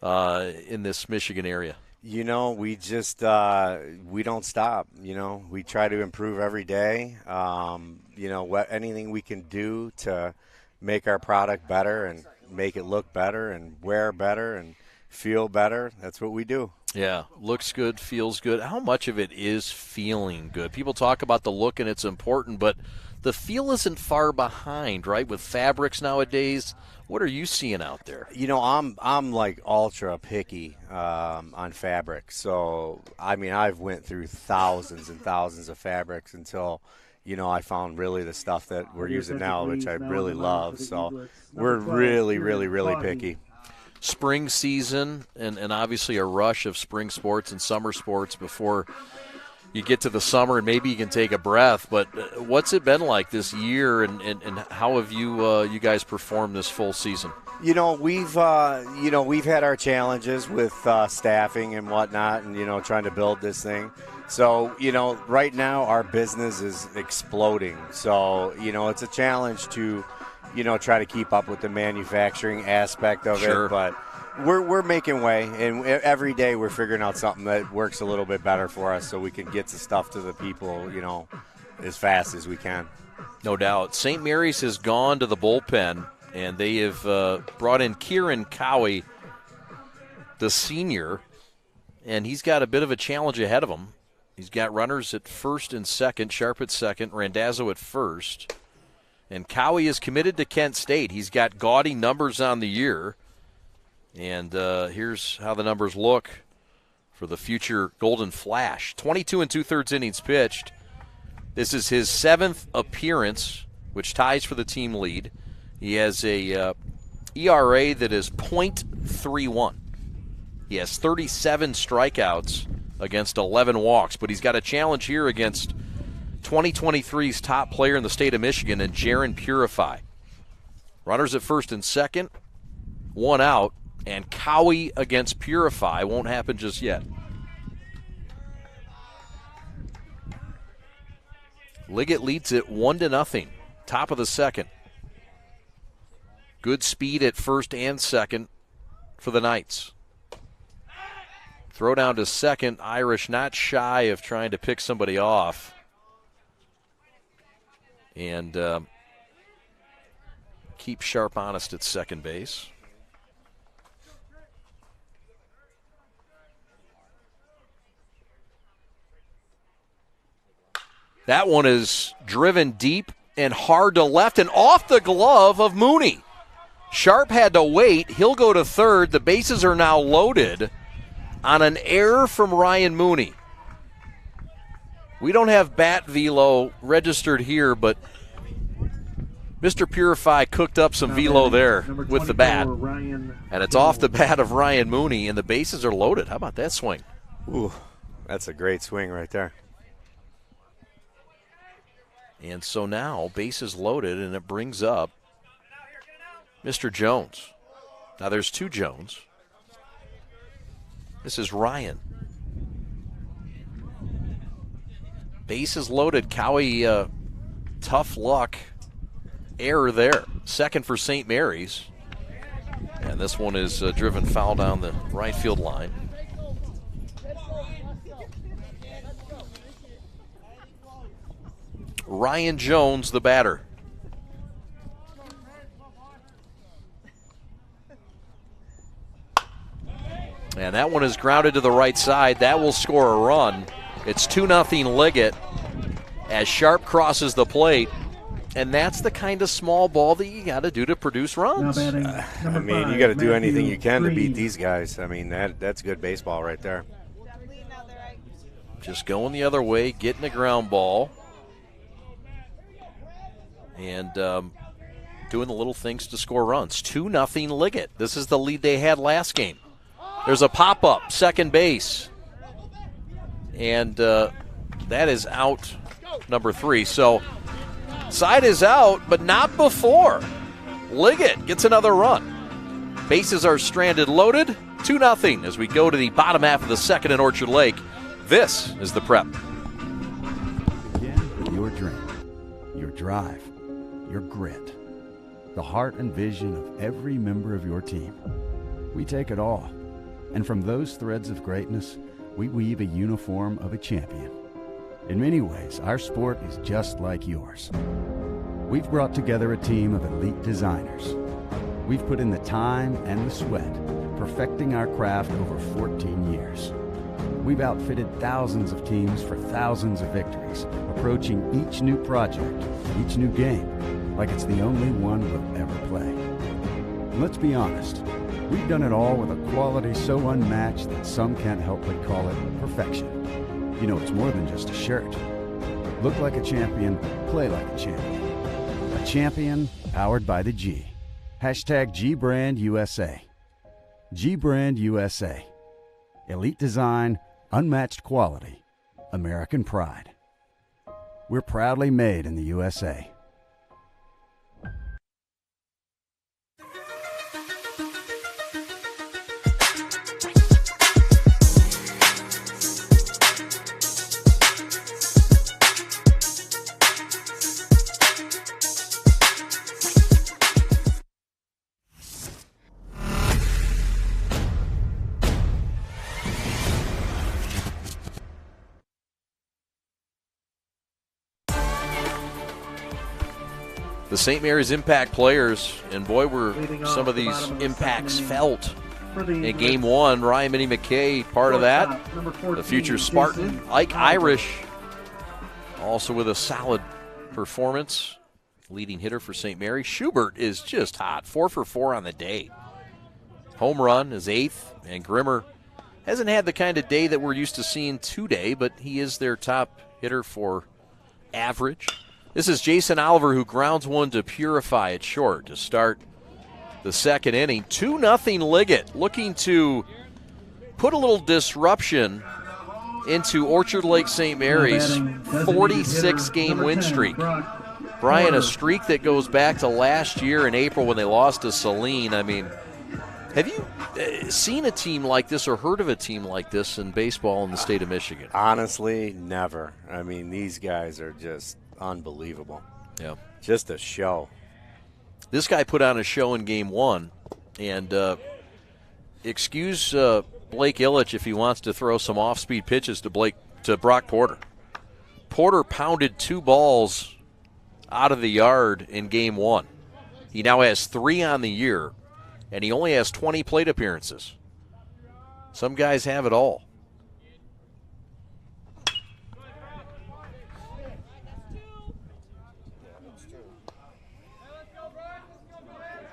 in this Michigan area? You know, we just we don't stop. You know, we try to improve every day. You know, anything we can do to make our product better and make it look better and wear better and feel better, that's what we do. Yeah, looks good, feels good. How much of it is feeling good? People talk about the look and it's important, but the feel isn't far behind, right? With fabrics nowadays, what are you seeing out there? You know, I'm like ultra picky on fabric. So, I mean, I've went through thousands and thousands of fabrics until, you know, I found really the stuff that we're using now, which I really love. So we're really, really, really picky. Spring season and obviously a rush of spring sports and summer sports before you get to the summer and maybe you can take a breath. But what's it been like this year, and how have you guys performed this full season? You know, we've had our challenges with staffing and whatnot, and trying to build this thing. So right now our business is exploding. So it's a challenge to try to keep up with the manufacturing aspect of it, but we're making way, and every day we're figuring out something that works a little bit better for us so we can get the stuff to the people, as fast as we can. No doubt. St. Mary's has gone to the bullpen, and they have brought in Kieran Cowie, the senior, and he's got a bit of a challenge ahead of him. He's got runners at first and second, Sharp at second, Randazzo at first. And Cowie is committed to Kent State. He's got gaudy numbers on the year. And here's how the numbers look for the future Golden Flash. 22 2/3 innings pitched. This is his 7th appearance, which ties for the team lead. He has a ERA that is .31. He has 37 strikeouts against 11 walks. But he's got a challenge here against 2023's top player in the state of Michigan, and Jaron Purify. Runners at first and second, 1 out, and Cowie against Purify won't happen just yet. Liggett leads it 1-0, top of the second. Good speed at first and second for the Knights. Throw down to second, Irish not shy of trying to pick somebody off. And keep Sharp honest at second base. That one is driven deep and hard to left and off the glove of Mooney. Sharp had to wait. He'll go to third. The bases are now loaded on an error from Ryan Mooney. We don't have bat velo registered here, but Mr. Purify cooked up some velo there with the bat. And it's off the bat of Ryan Mooney, and the bases are loaded. How about that swing? Ooh, that's a great swing right there. And so now, bases loaded, and it brings up Mr. Jones. Now there's 2 Jones. This is Ryan. Bases loaded. Cowie, tough luck. Error there. Second for St. Mary's. And this one is driven foul down the right field line. Ryan Jones, the batter. And that one is grounded to the right side. That will score a run. It's 2-0 Liggett as Sharp crosses the plate And that's the kind of small ball that you got to do to produce runs. I mean, you got to do anything you can to beat these guys. I mean, that's good baseball right there. Just going the other way, getting a ground ball, and doing the little things to score runs. 2-0 Liggett. This is the lead they had last game. There's a pop-up, second base. And that is out number 3. So side is out, but not before. Liggett gets another run. Bases are stranded, loaded. 2-0 as we go to the bottom half of the second in Orchard Lake. This is the Prep. Begin with your dream, your drive, your grit, the heart and vision of every member of your team. We take it all, and from those threads of greatness, we weave a uniform of a champion. In many ways, our sport is just like yours. We've brought together a team of elite designers. We've put in the time and the sweat, perfecting our craft over 14 years. We've outfitted thousands of teams for thousands of victories, approaching each new project, each new game, like it's the only one we'll ever play. And let's be honest, we've done it all with a quality so unmatched that some can't help but call it perfection. You know, it's more than just a shirt. Look like a champion, play like a champion. A champion powered by the G. Hashtag GBrandUSA. GBrandUSA. Elite design, unmatched quality, American pride. We're proudly made in the USA. The St. Mary's Impact players, and boy, were some of these impacts felt in Game 1. Ryan Minnie McKay, part of that. The future Spartan, Ike Irish, also with a solid performance. Leading hitter for St. Mary. Schubert is just hot, 4 for 4 on the day. Home run is 8th, and Grimmer hasn't had the kind of day that we're used to seeing today, but he is their top hitter for average. This is Jason Oliver, who grounds one to Purify at short to start the second inning. 2-0 Liggett, looking to put a little disruption into Orchard Lake St. Mary's 46-game win streak. Brian, a streak that goes back to last year in April when they lost to Saline. I mean, have you seen a team like this or heard of a team like this in baseball in the state of Michigan? Honestly, never. I mean, these guys are just unbelievable. Yeah. Just a show. This guy put on a show in Game 1, and excuse Blake Ilich if he wants to throw some off-speed pitches to Brock Porter. Porter pounded 2 balls out of the yard in Game 1. He now has 3 on the year, and he only has 20 plate appearances. Some guys have it all.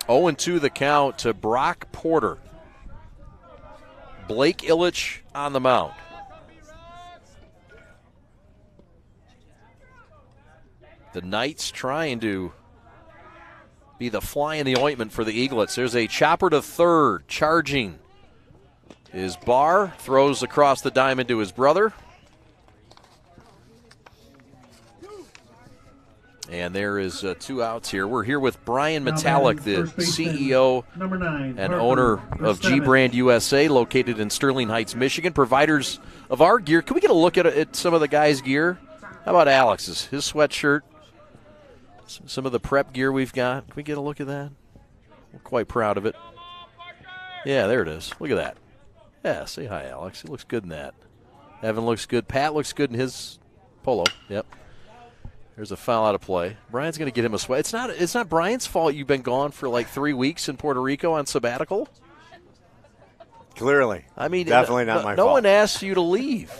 Oh, 0-2 the count to Brock Porter. Blake Ilich on the mound. The Knights trying to be the fly in the ointment for the Eaglets. There's a chopper to third. Charging is Barr. Throws across the diamond to his brother. And there is 2 outs here. We're here with Brian Metallic, the CEO and owner of G Brand USA, located in Sterling Heights, Michigan. Providers of our gear. Can we get a look at some of the guys' gear? How about Alex's? His sweatshirt. Some of the prep gear we've got. Can we get a look at that? We're quite proud of it. Yeah, there it is. Look at that. Yeah, say hi, Alex. He looks good in that. Evan looks good. Pat looks good in his polo. Yep. There's a foul out of play. Brian's going to get him a sweat. It's not Brian's fault you've been gone for like 3 weeks in Puerto Rico on sabbatical. Clearly. I mean, definitely not my fault. No one asked you to leave.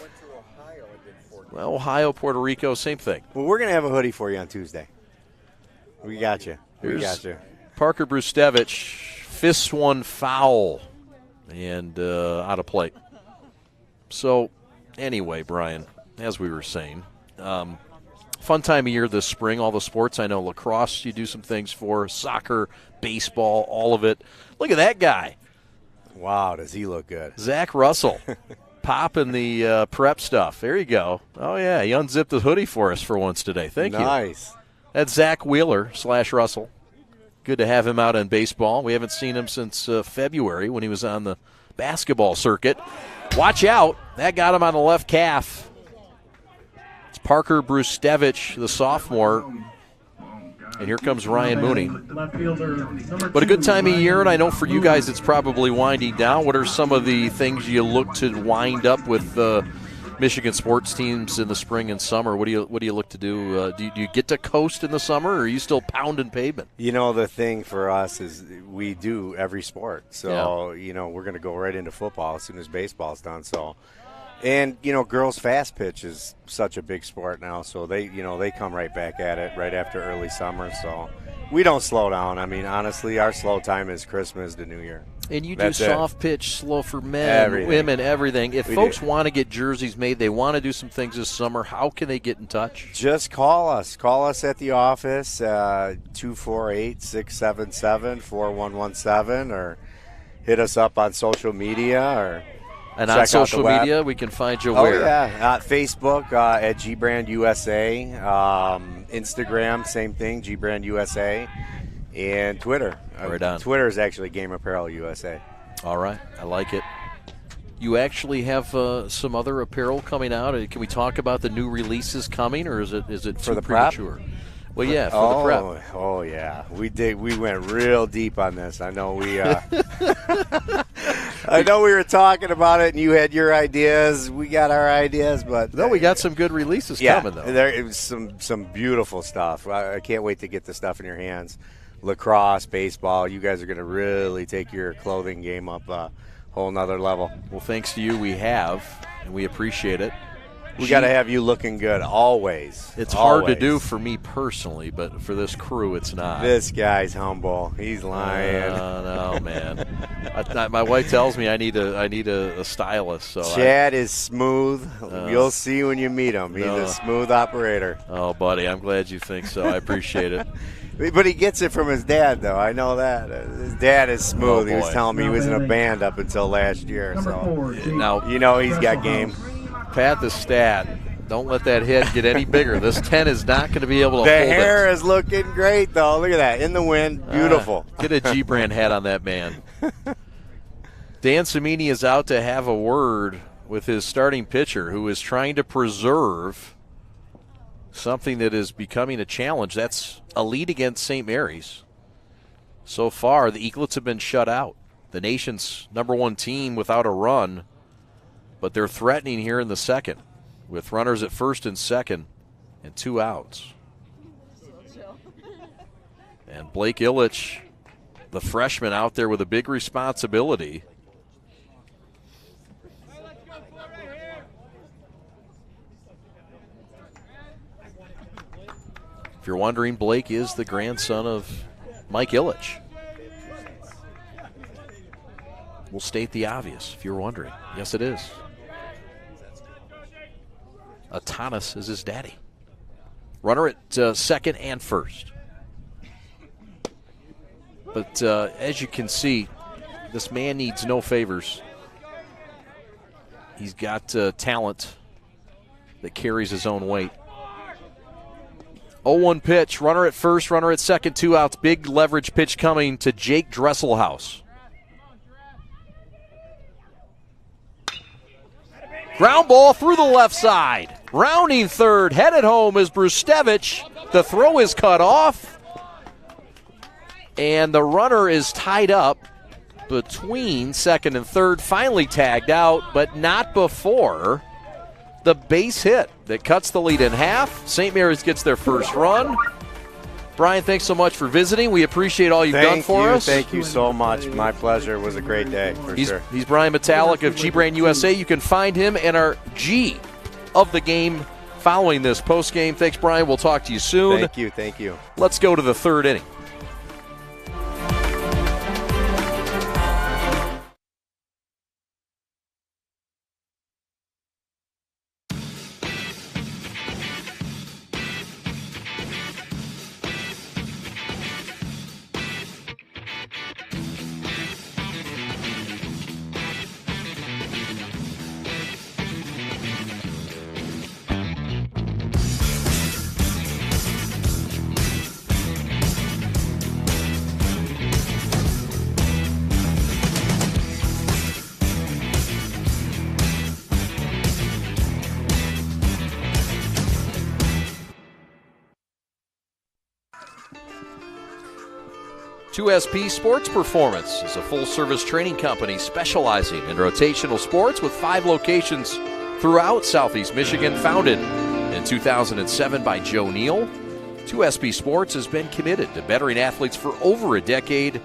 Well, Ohio, Puerto Rico, same thing. Well, we're going to have a hoodie for you on Tuesday. We got you. Here's Parker Brustevich fists one foul and out of play. So, anyway, Brian, as we were saying, fun time of year this spring, all the sports. I know lacrosse you do some things for, soccer, baseball, all of it. Look at that guy. Wow, does he look good. Zach Russell popping the prep stuff. There you go. Oh, yeah, he unzipped the hoodie for us for once today. Thank you. Nice. That's Zach Wheeler / Russell. Good to have him out in baseball. We haven't seen him since February when he was on the basketball circuit. Watch out. That got him on the left calf. It's Parker Brustevich, the sophomore. And here comes Ryan Mooney. But a good time of year, and I know for you guys it's probably winding down. What are some of the things you look to wind up with Michigan sports teams in the spring and summer? What do you look to do? Do you get to coast in the summer, or are you still pounding pavement? You know, the thing for us is we do every sport. So, you know, we're going to go right into football as soon as baseball's done. So, and, you know, girls fast pitch is such a big sport now. So they come right back at it right after early summer. So we don't slow down. I mean, honestly, our slow time is Christmas to New Year. And you do soft pitch, slow for men, women, everything. If folks want to get jerseys made, they want to do some things this summer, how can they get in touch? Just call us. Call us at the office, 248-677-4117, or hit us up on social media. And on social media, we can find you where? Oh, yeah. Facebook at G-Brand USA. Instagram, same thing, G-Brand USA. And Twitter. Right on. Twitter is actually Game Apparel USA. All right. I like it. You actually have some other apparel coming out. Can we talk about the new releases coming, or is it for too the premature? Prep? Well, yeah, for the prep. Oh, yeah. We did. We went real deep on this. I know we I know we were talking about it, and you had your ideas. We got our ideas, but no, we got some good releases coming, though. There was some beautiful stuff. I can't wait to get the stuff in your hands. Lacrosse, baseball, you guys are going to really take your clothing game up a whole nother level. Well, thanks to you, we have, and we appreciate it. We got to have you looking good always. It's hard to do for me personally, but for this crew, it's not. This guy's humble. He's lying. No, man. My wife tells me I need a stylist. So Chad is smooth. You'll see when you meet him. He's a smooth operator. Oh, buddy, I'm glad you think so. I appreciate it. But he gets it from his dad, though. I know that. His dad is smooth. He was telling me he was in a band up until last year. So now you know he's got game. Pat the stat. Don't let that head get any bigger. This 10 is not going to be able to hold it. The hair is looking great, though. Look at that. In the wind. Beautiful. Get a G-Brand hat on that man. Dan Cimini is out to have a word with his starting pitcher, who is trying to preserve something that is becoming a challenge. That's a lead against St. Mary's. So far, the Eaglets have been shut out. The nation's #1 team without a run, but they're threatening here in the second with runners at first and second and 2 outs. And Blake Ilich, the freshman, out there with a big responsibility. If you're wondering, Blake is the grandson of Mike Ilich. We'll state the obvious if you're wondering. Yes, it is. Atanas is his daddy. Runner at second and first. But as you can see, this man needs no favors. He's got talent that carries his own weight. 0-1 pitch, runner at first, runner at second, 2 outs. Big leverage pitch coming to Jake Dresselhaus. Ground ball through the left side. Rounding third, headed home is Brustevich. The throw is cut off. And the runner is tied up between second and third. Finally tagged out, but not before the base hit that cuts the lead in half. St. Mary's gets their first run. Brian, thanks so much for visiting. We appreciate all you've done for us. Thank you so much. My pleasure. It was a great day, for sure. He's Brian Metallic of G-Brand USA. You can find him in our G of the Game following this postgame. Thanks, Brian. We'll talk to you soon. Thank you. Let's go to the third inning. SP Sports Performance is a full-service training company specializing in rotational sports with 5 locations throughout Southeast Michigan. Founded in 2007 by Joe Neal, 2SP Sports has been committed to bettering athletes for over a decade.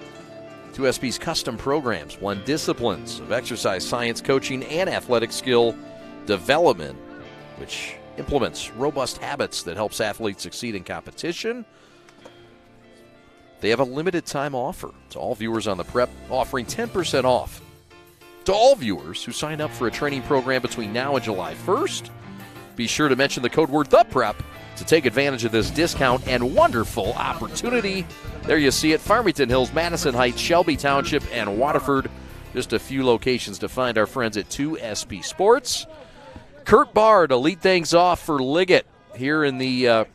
2SP's custom programs blend disciplines of exercise science, coaching, and athletic skill development, which implements robust habits that helps athletes succeed in competition. They have a limited time offer to all viewers on the prep, offering 10% off to all viewers who sign up for a training program between now and July 1st. Be sure to mention the code word THEPREP to take advantage of this discount and wonderful opportunity. There you see it, Farmington Hills, Madison Heights, Shelby Township, and Waterford. Just a few locations to find our friends at 2SP Sports. Kurt Barr to lead things off for Liggett here in the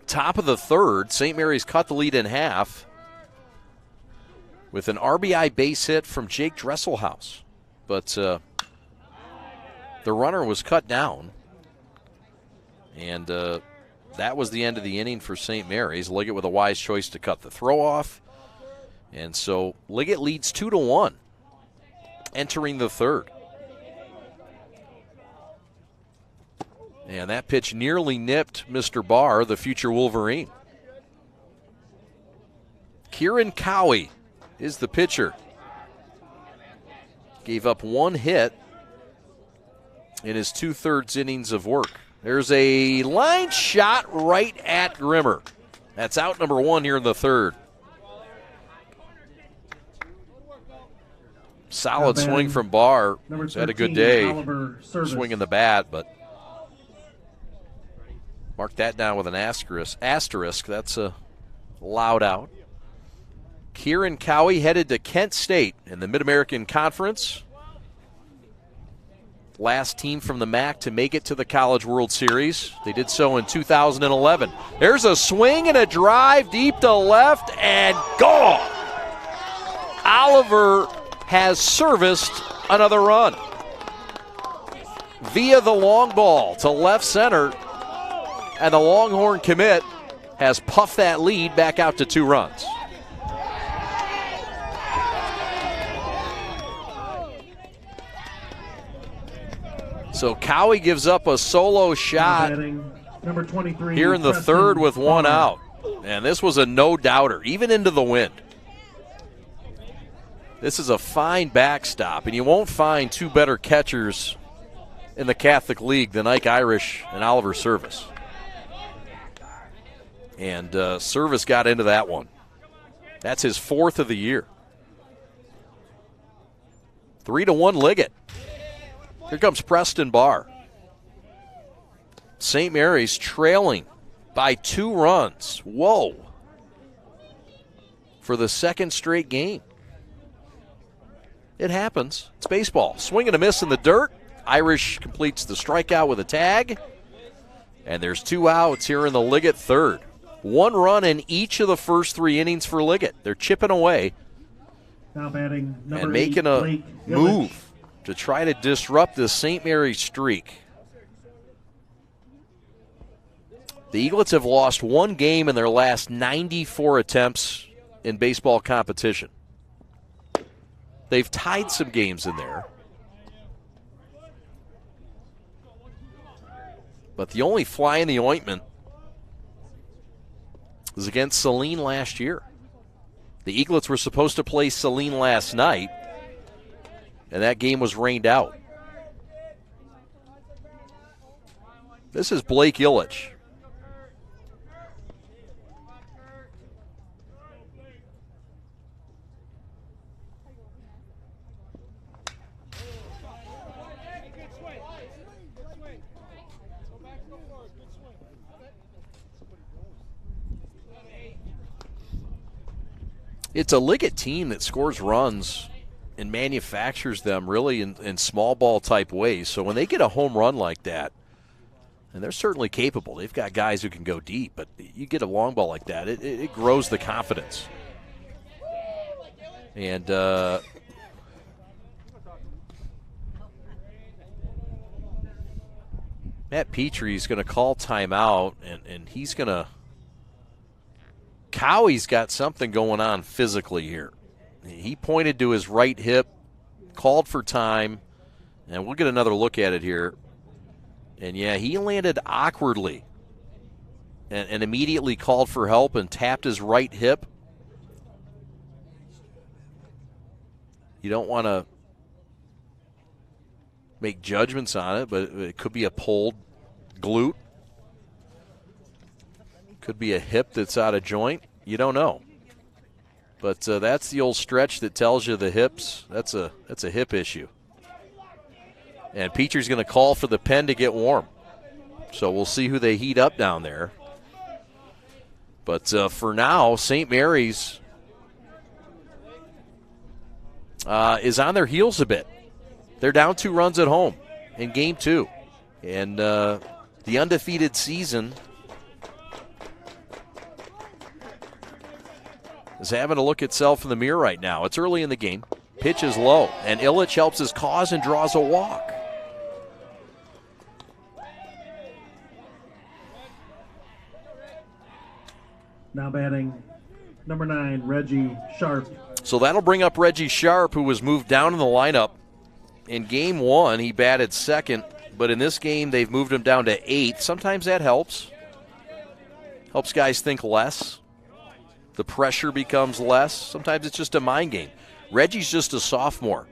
top of the third. St. Mary's cut the lead in half with an RBI base hit from Jake Dresselhaus. But the runner was cut down, and that was the end of the inning for St. Mary's. Liggett with a wise choice to cut the throw off. And so Liggett leads 2-1 entering the third. And that pitch nearly nipped Mr. Barr, the future Wolverine. Kieran Cowie is the pitcher. Gave up 1 hit in his 2/3 innings of work. There's a line shot right at Grimmer. That's out number 1 here in the third. Solid swing from Barr. He's had a good day swinging the bat, but mark that down with an asterisk. That's a loud out. Kieran Cowie headed to Kent State in the Mid-American Conference. Last team from the MAC to make it to the College World Series. They did so in 2011. There's a swing and a drive deep to left and gone. Oliver has serviced another run via the long ball to left center. And the Longhorn commit has puffed that lead back out to 2 runs. So Cowie gives up a solo shot number 23, here in the third with 1 out. And this was a no-doubter, even into the wind. This is a fine backstop, and you won't find 2 better catchers in the Catholic League than Ike Irish and Oliver Service. And Service got into that one. That's his 4th of the year. 3-1 Liggett. Here comes Preston Barr. St. Mary's trailing by 2 runs. Whoa. For the 2nd straight game. It happens. It's baseball. Swing and a miss in the dirt. Irish completes the strikeout with a tag. And there's 2 outs here in the Liggett third. 1 run in each of the first 3 innings for Liggett. They're chipping away now batting number and making 8, a Ilich. move to try to disrupt the St. Mary's streak. The Eaglets have lost 1 game in their last 94 attempts in baseball competition. They've tied some games in there. But the only fly in the ointment was against Saline last year. The Eaglets were supposed to play Saline last night, and that game was rained out. This is Blake Ilich. It's a Liggett team that scores runs and manufactures them really in small ball type ways. So when they get a home run like that, and they're certainly capable, they've got guys who can go deep, but you get a long ball like that, it grows the confidence. And Matt Petrie's going to call timeout, and he's going to – Cowie's got something going on physically here. He pointed to his right hip, called for time, and we'll get another look at it here. And, yeah, he landed awkwardly and immediately called for help and tapped his right hip. You don't want to make judgments on it, but it could be a pulled glute. Could be a hip that's out of joint. You don't know. But that's the old stretch that tells you the hips. That's a hip issue. And Petrie's going to call for the pen to get warm. So we'll see who they heat up down there. But for now, St. Mary's is on their heels a bit. They're down 2 runs at home in Game 2. And the undefeated season is having to look itself in the mirror right now. It's early in the game. Pitch is low, and Ilich helps his cause and draws a walk. Now batting number 9, Reggie Sharp. So that'll bring up Reggie Sharp, who was moved down in the lineup. In Game 1, he batted second, but in this game, they've moved him down to 8th. Sometimes that helps. Helps guys think less. The pressure becomes less. Sometimes it's just a mind game. Reggie's just a sophomore.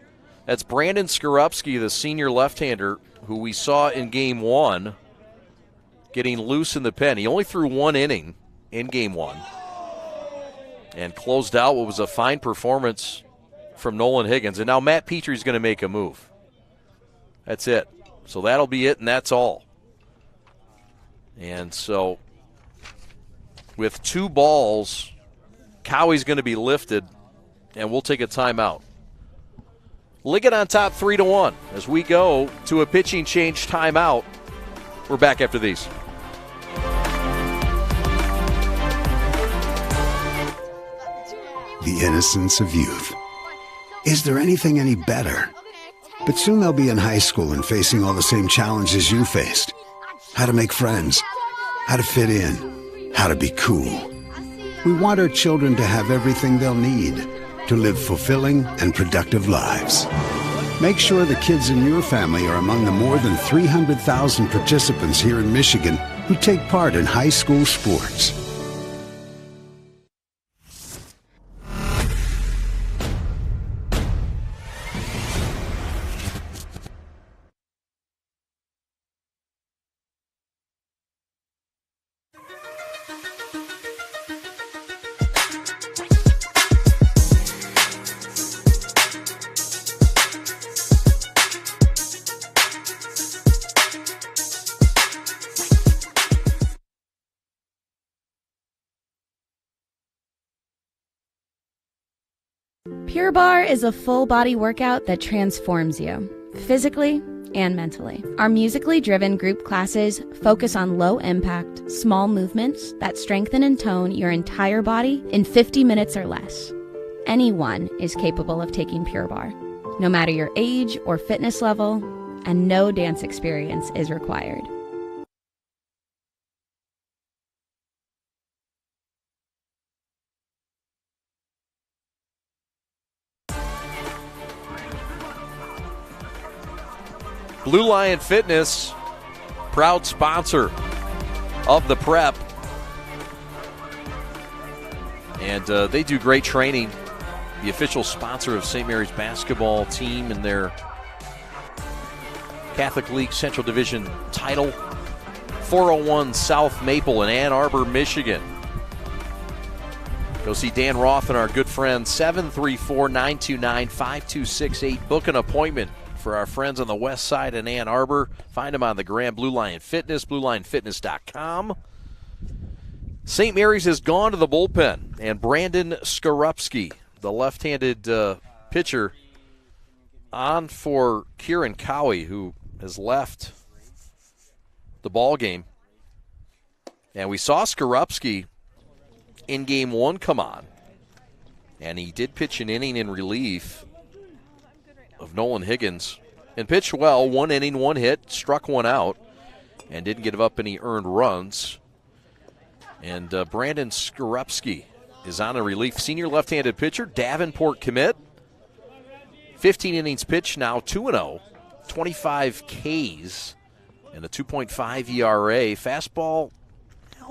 That's Brandon Skorupski, the senior left-hander, who we saw in Game 1 getting loose in the pen. He only threw 1 inning in Game 1 and closed out what was a fine performance from Nolan Higgins. And now Matt Petrie's going to make a move. That's it. So that'll be it, and that's all. And so with 2 balls, Cowie's going to be lifted, and we'll take a timeout. Liggett on top 3-1 as we go to a pitching change timeout. We're back after these. The innocence of youth. Is there anything any better? But soon they'll be in high school and facing all the same challenges you faced. How to make friends, how to fit in, how to be cool. We want our children to have everything they'll need to live fulfilling and productive lives. Make sure the kids in your family are among the more than 300,000 participants here in Michigan who take part in high school sports. Pure Barre is a full-body workout that transforms you, physically and mentally. Our musically driven group classes focus on low-impact, small movements that strengthen and tone your entire body in 50 minutes or less. Anyone is capable of taking Pure Barre, no matter your age or fitness level, and no dance experience is required. Blue Lion Fitness, proud sponsor of the prep. And they do great training. The official sponsor of St. Mary's basketball team and their Catholic League Central Division title. 401 South Maple in Ann Arbor, Michigan. Go see Dan Roth and our good friend, 734-929-5268. Book an appointment for our friends on the west side in Ann Arbor. Find them on the Grand Blue Lion Fitness, BlueLionFitness.com. St. Mary's has gone to the bullpen, and Brandon Skorupski, the left-handed pitcher, on for Kieran Cowie, who has left the ball game. And we saw Skorupski in game one come on, and he did pitch an inning in relief of Nolan Higgins and pitched well. 1 inning, 1 hit, struck 1 out, and didn't give up any earned runs. And Brandon Skorupski is on a relief. Senior left-handed pitcher, Davenport commit. 15 innings pitched now, 2-0, 25 Ks, and a 2.5 ERA. Fastball,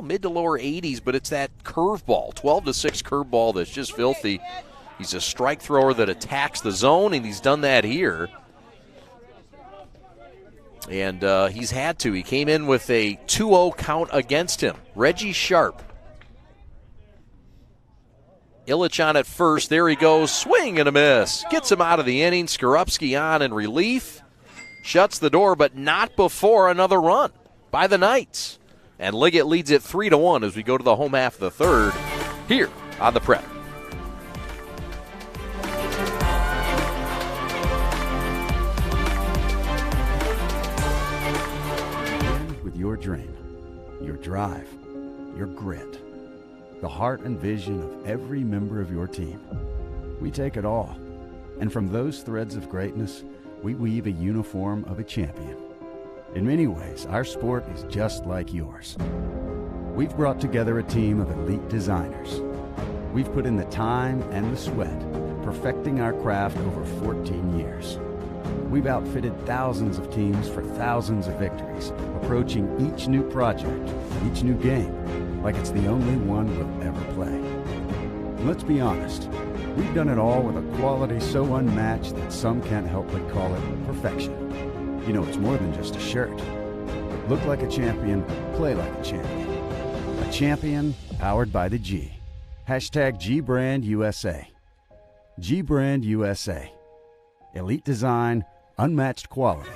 mid to lower 80s, but it's that curveball, 12-6 curveball that's just filthy. He's a strike thrower that attacks the zone, and he's done that here. And he's had to. He came in with a 2-0 count against him. Reggie Sharp. Ilich on at first. There he goes. Swing and a miss. Gets him out of the inning. Skorupski on in relief. Shuts the door, but not before another run by the Knights. And Liggett leads it 3-1 as we go to the home half of the third here on the Prep. With your dream, your drive, your grit, the heart and vision of every member of your team. We take it all, and from those threads of greatness, we weave a uniform of a champion. In many ways, our sport is just like yours. We've brought together a team of elite designers. We've put in the time and the sweat, perfecting our craft over 14 years. We've outfitted thousands of teams for thousands of victories, approaching each new project, each new game, like it's the only one we'll ever play. And let's be honest, we've done it all with a quality so unmatched that some can't help but call it perfection. You know, it's more than just a shirt. Look like a champion, play like a champion. A champion powered by the G. Hashtag GBrandUSA. GBrandUSA. Elite design, unmatched quality.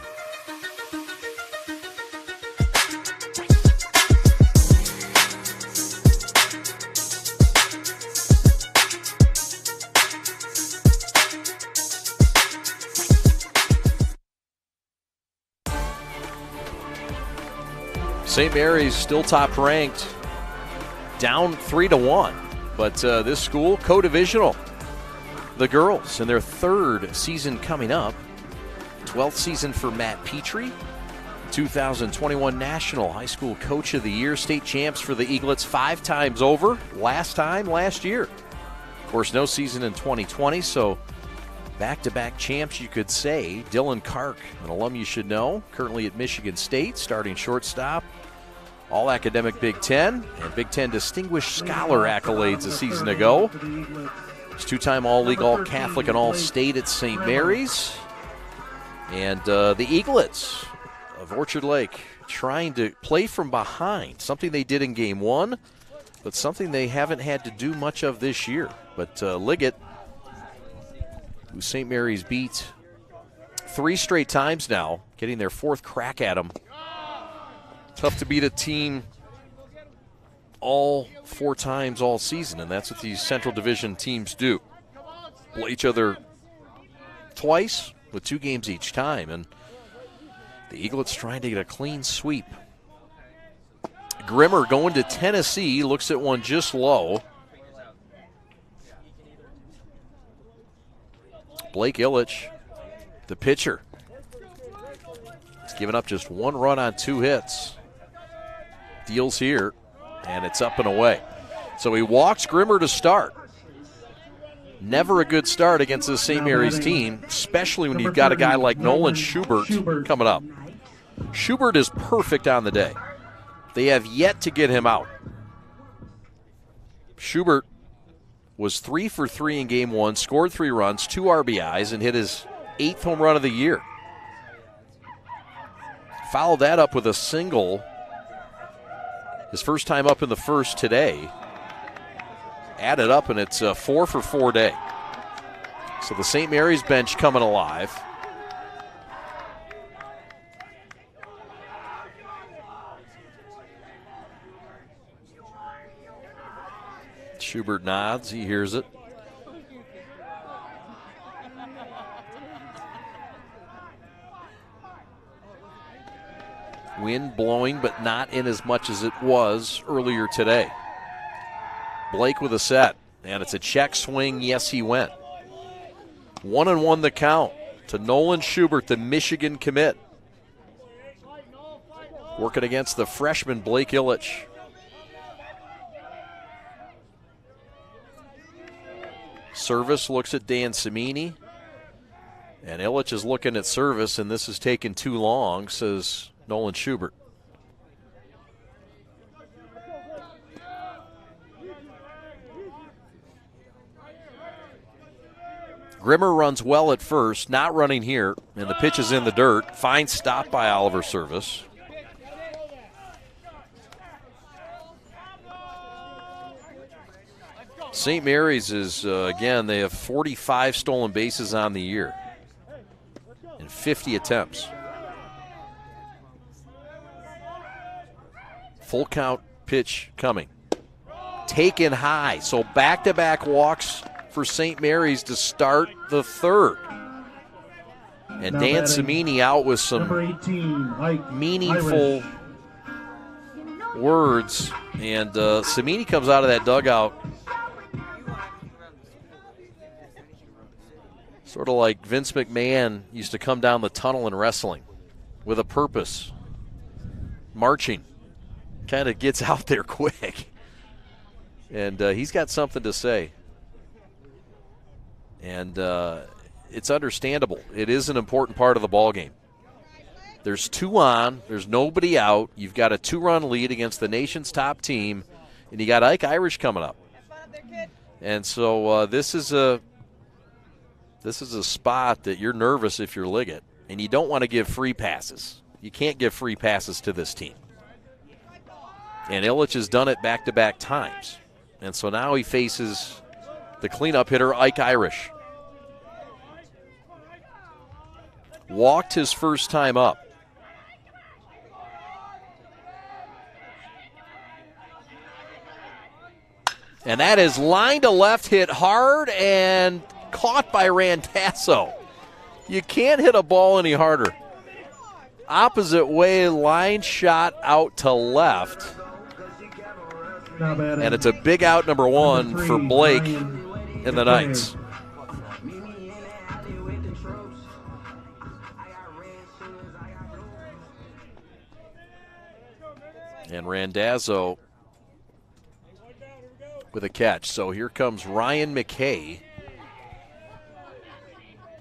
St. Mary's still top ranked, down 3-1. But this school, co-divisional. The girls in their third season coming up. 12th season for Matt Petrie. 2021 National High School Coach of the Year. State champs for the Eaglets 5 times over. Last time last year. Of course, no season in 2020, so back-to-back champs, you could say. Dylan Kark, an alum you should know, currently at Michigan State, starting shortstop. All-academic Big Ten, and Big Ten Distinguished Scholar accolades a season ago. He's 2-time All-League, All-Catholic, and All-State at St. Mary's. And the Eaglets of Orchard Lake trying to play from behind, something they did in Game 1, but something they haven't had to do much of this year. But Liggett, who St. Mary's beat 3 straight times now, getting their 4th crack at them. Tough to beat a team all 4 times all season, and that's what these Central Division teams do. Play each other twice with 2 games each time, and the Eaglets trying to get a clean sweep. Grimmer going to Tennessee, looks at one just low. Blake Ilich, the pitcher. He's given up just 1 run on 2 hits. Deals here, and it's up and away. So he walks Grimmer to start. Never a good start against the St. Mary's team, especially when you've got a guy like Nolan Schubert coming up. Schubert is perfect on the day. They have yet to get him out. Schubert was 3 for 3 in Game 1, scored 3 runs, 2 RBIs, and hit his 8th home run of the year. Followed that up with a single His first time up in the first today. Added up, and it's a 4 for 4 day. So the St. Mary's bench coming alive. Schubert nods. He hears it. Wind blowing, but not in as much as it was earlier today. Blake with a set, and it's a check swing. Yes, he went. 1-1 the count to Nolan Schubert, the Michigan commit. Working against the freshman Blake Ilich. Service looks at Dan Cimini. And Ilich is looking at service, and this has taken too long, says Nolan Schubert. Grimmer runs well at first, not running here, and the pitch is in the dirt. Fine stop by Oliver Service. St. Mary's is, again, they have 45 stolen bases on the year in 50 attempts. Full count pitch coming. Taken high, so back-to-back walks for St. Mary's to start the third. And Now Dan batting, Cimini out with some number 18, Mike meaningful Irish. words. And Cimini comes out of that dugout sort of like Vince McMahon used to come down the tunnel in wrestling, with a purpose, marching. Kind of gets out there quick. And he's got something to say. And it's understandable. It is an important part of the ballgame. There's 2 on. There's nobody out. You've got a 2-run lead against the nation's top team, and you got Ike Irish coming up. And so this is a spot that you're nervous if you're Liggett, and you don't want to give free passes. You can't give free passes to this team. And Ilich has done it back-to-back times. And so now he faces the cleanup hitter, Ike Irish. Walked his first time up. And that is line to left, hit hard, and caught by Randazzo. You can't hit a ball any harder. Opposite way, line shot out to left. And it's a big out, number 1 for Blake and the Knights. And Randazzo with a catch. So here comes Ryan McKay.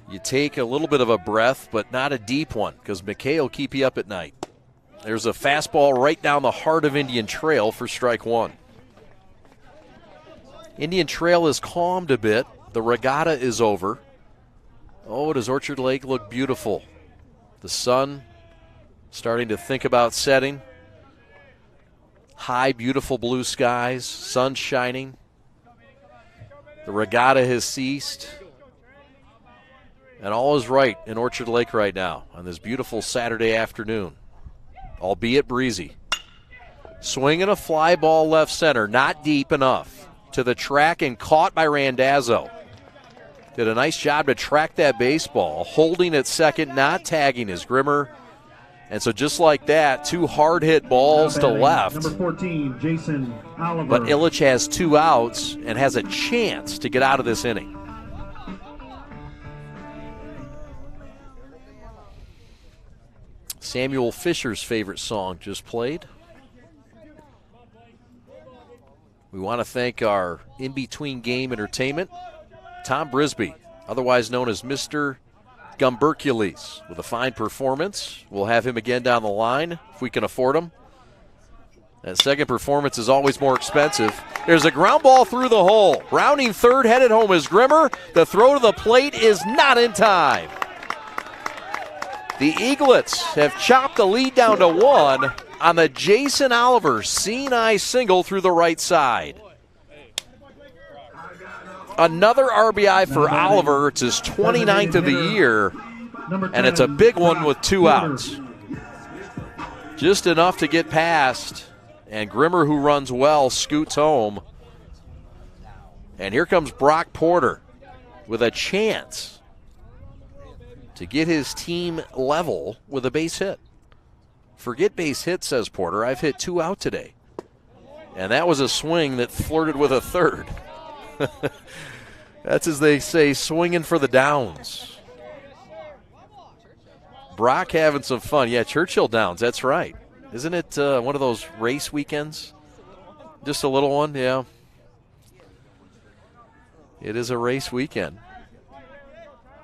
You take a little bit of a breath, but not a deep one, because McKay will keep you up at night. There's a fastball right down the heart of Indian Trail for strike 1. Indian Trail is calmed a bit. The regatta is over. Oh, does Orchard Lake look beautiful? The sun starting to think about setting. High, beautiful blue skies, sun shining. The regatta has ceased. And all is right in Orchard Lake right now on this beautiful Saturday afternoon, albeit breezy. Swinging a fly ball left center, not deep enough. To the track and caught by Randazzo. Did a nice job to track that baseball. Holding at second, not tagging his Grimmer. And so just like that, 2 hard hit balls to left. Number 14, Jason Oliver. But Ilich has 2 outs and has a chance to get out of this inning. Samuel Fisher's favorite song just played. We want to thank our in-between game entertainment, Tom Brisby, otherwise known as Mr. Gumbercules, with a fine performance. We'll have him again down the line if we can afford him. That second performance is always more expensive. There's a ground ball through the hole. Rounding third, headed home is Grimmer. The throw to the plate is not in time. The Eaglets have chopped the lead down to 1, on the Jason Oliver seeing-eye single through the right side. Another RBI for Oliver. It's his 29th of the year, and it's a big one with 2 outs. Just enough to get past, and Grimmer, who runs well, scoots home. And here comes Brock Porter with a chance to get his team level with a base hit. Forget base hit, says Porter. I've hit 2 out today. And that was a swing that flirted with a third. That's, as they say, swinging for the downs. Brock having some fun. Yeah, Churchill Downs, that's right. Isn't it one of those race weekends? Just a little one, yeah. It is a race weekend.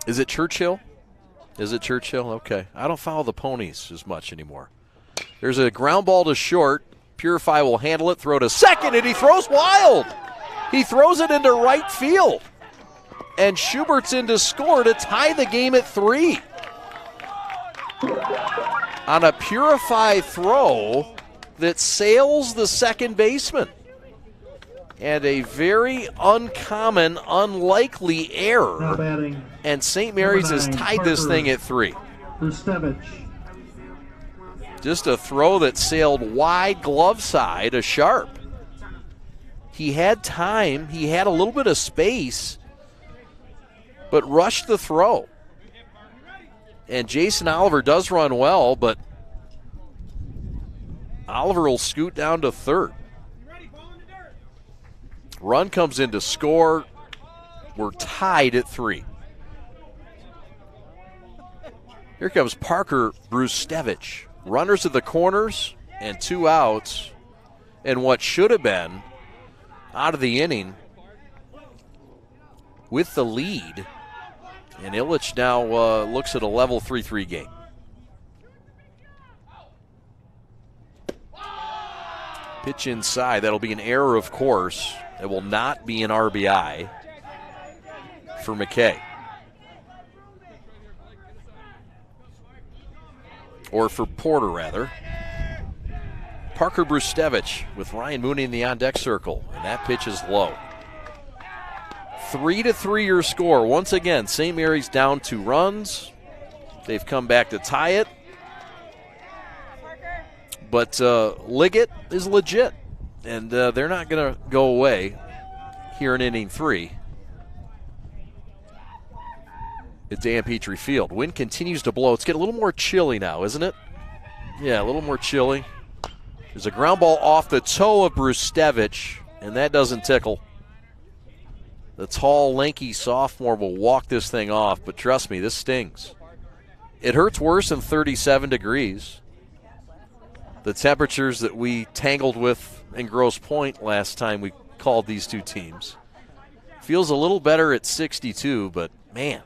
Is it Churchill? Is it Churchill? Okay. I don't follow the ponies as much anymore. There's a ground ball to short. Purify will handle it, throw to second, and he throws wild. He throws it into right field. And Schubert's in to score to tie the game at 3. On a Purify throw that sails the second baseman. And a very uncommon, unlikely error. And St. Mary's has tied this thing at 3. Just a throw that sailed wide glove side, a sharp. He had time, he had a little bit of space, but rushed the throw. And Jason Oliver does run well, but Oliver will scoot down to third. Run comes in to score. We're tied at 3. Here comes Parker Brustevich. Runners at the corners and 2 outs. And what should have been out of the inning with the lead. And Ilich now looks at a level 3-3 game. Pitch inside. That'll be an error, of course. It will not be an RBI for McKay. Or for Porter, rather. Parker Brustevich with Ryan Mooney in the on-deck circle. And that pitch is low. 3-3 your score. Once again, St. Mary's down 2 runs. They've come back to tie it. But Liggett is legit. And they're not going to go away here in inning 3. At Dan Petrie Field. Wind continues to blow. It's getting a little more chilly now, isn't it? Yeah, a little more chilly. There's a ground ball off the toe of Brustevich, and that doesn't tickle. The tall, lanky sophomore will walk this thing off, but trust me, this stings. It hurts worse than 37 degrees. The temperatures that we tangled with in Grosse Pointe last time we called these 2 teams. Feels a little better at 62, but man.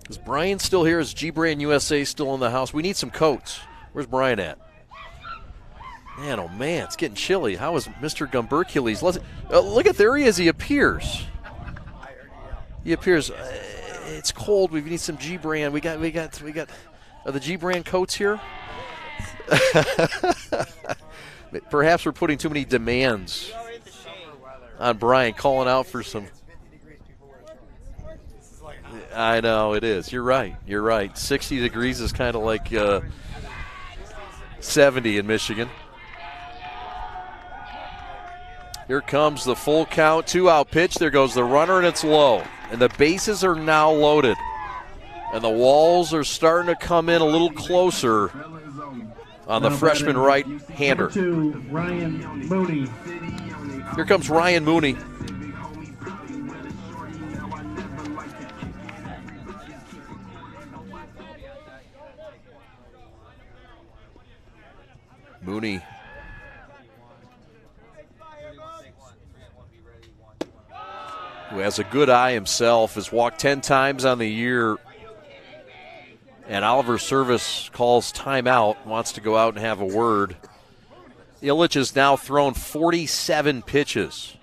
Is Brian still here? Is G-Brand USA still in the house? We need some coats. Where's Brian at? Man, oh man, it's getting chilly. How is Mr. Gumbercules? Look at, there he is. He appears. He appears. It's cold. We need some G-Brand. We got. Are the G-Brand coats here? Perhaps we're putting too many demands on Brian, calling out for some. I know it is. You're right. 60 degrees is kind of like 70 in Michigan. Here comes the full count, 2-out pitch. There goes the runner, and it's low. And the bases are now loaded. And the walls are starting to come in a little closer on the freshman right-hander. Ryan Mooney. Here comes Ryan Mooney. Mooney. Who has a good eye himself, has walked 10 times on the year. And Oliver Service calls timeout, wants to go out and have a word. Ilich has now thrown 47 pitches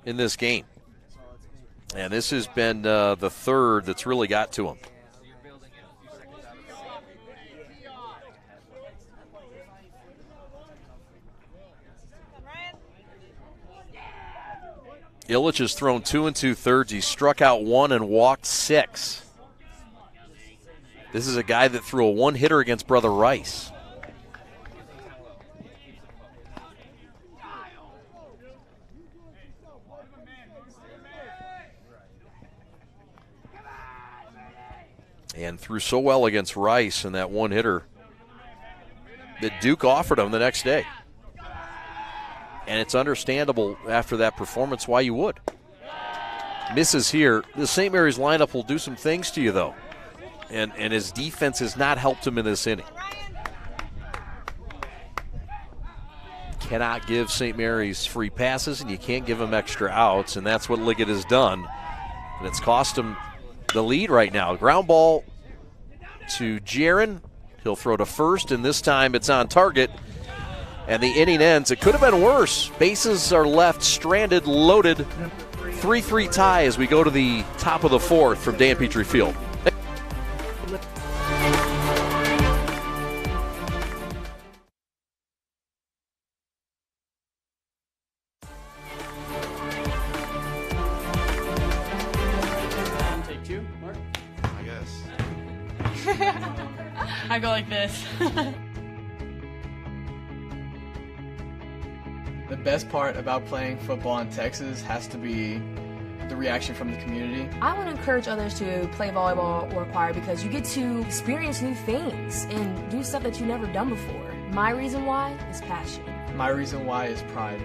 in this game. And this has been the third that's really got to him. Ilich has thrown 2 2/3. He struck out 1 and walked 6. This is a guy that threw a one-hitter against Brother Rice. And threw so well against Rice in that one-hitter that Duke offered him the next day. And it's understandable after that performance why you would. Misses here. The St. Mary's lineup will do some things to you, though. And his defense has not helped him in this inning. Cannot give St. Mary's free passes, and you can't give him extra outs, and that's what Liggett has done. And it's cost him the lead right now. Ground ball to Jaron. He'll throw to first, and this time it's on target. And the inning ends. It could have been worse. Bases are left stranded, loaded. 3-3 tie as we go to the top of the fourth from Dan Petrie Field. Take 2, Mark? I guess. I go like this. The best part about playing football in Texas has to be the reaction from the community. I want to encourage others to play volleyball or choir because you get to experience new things and do stuff that you've never done before. My reason why is passion. My reason why is pride.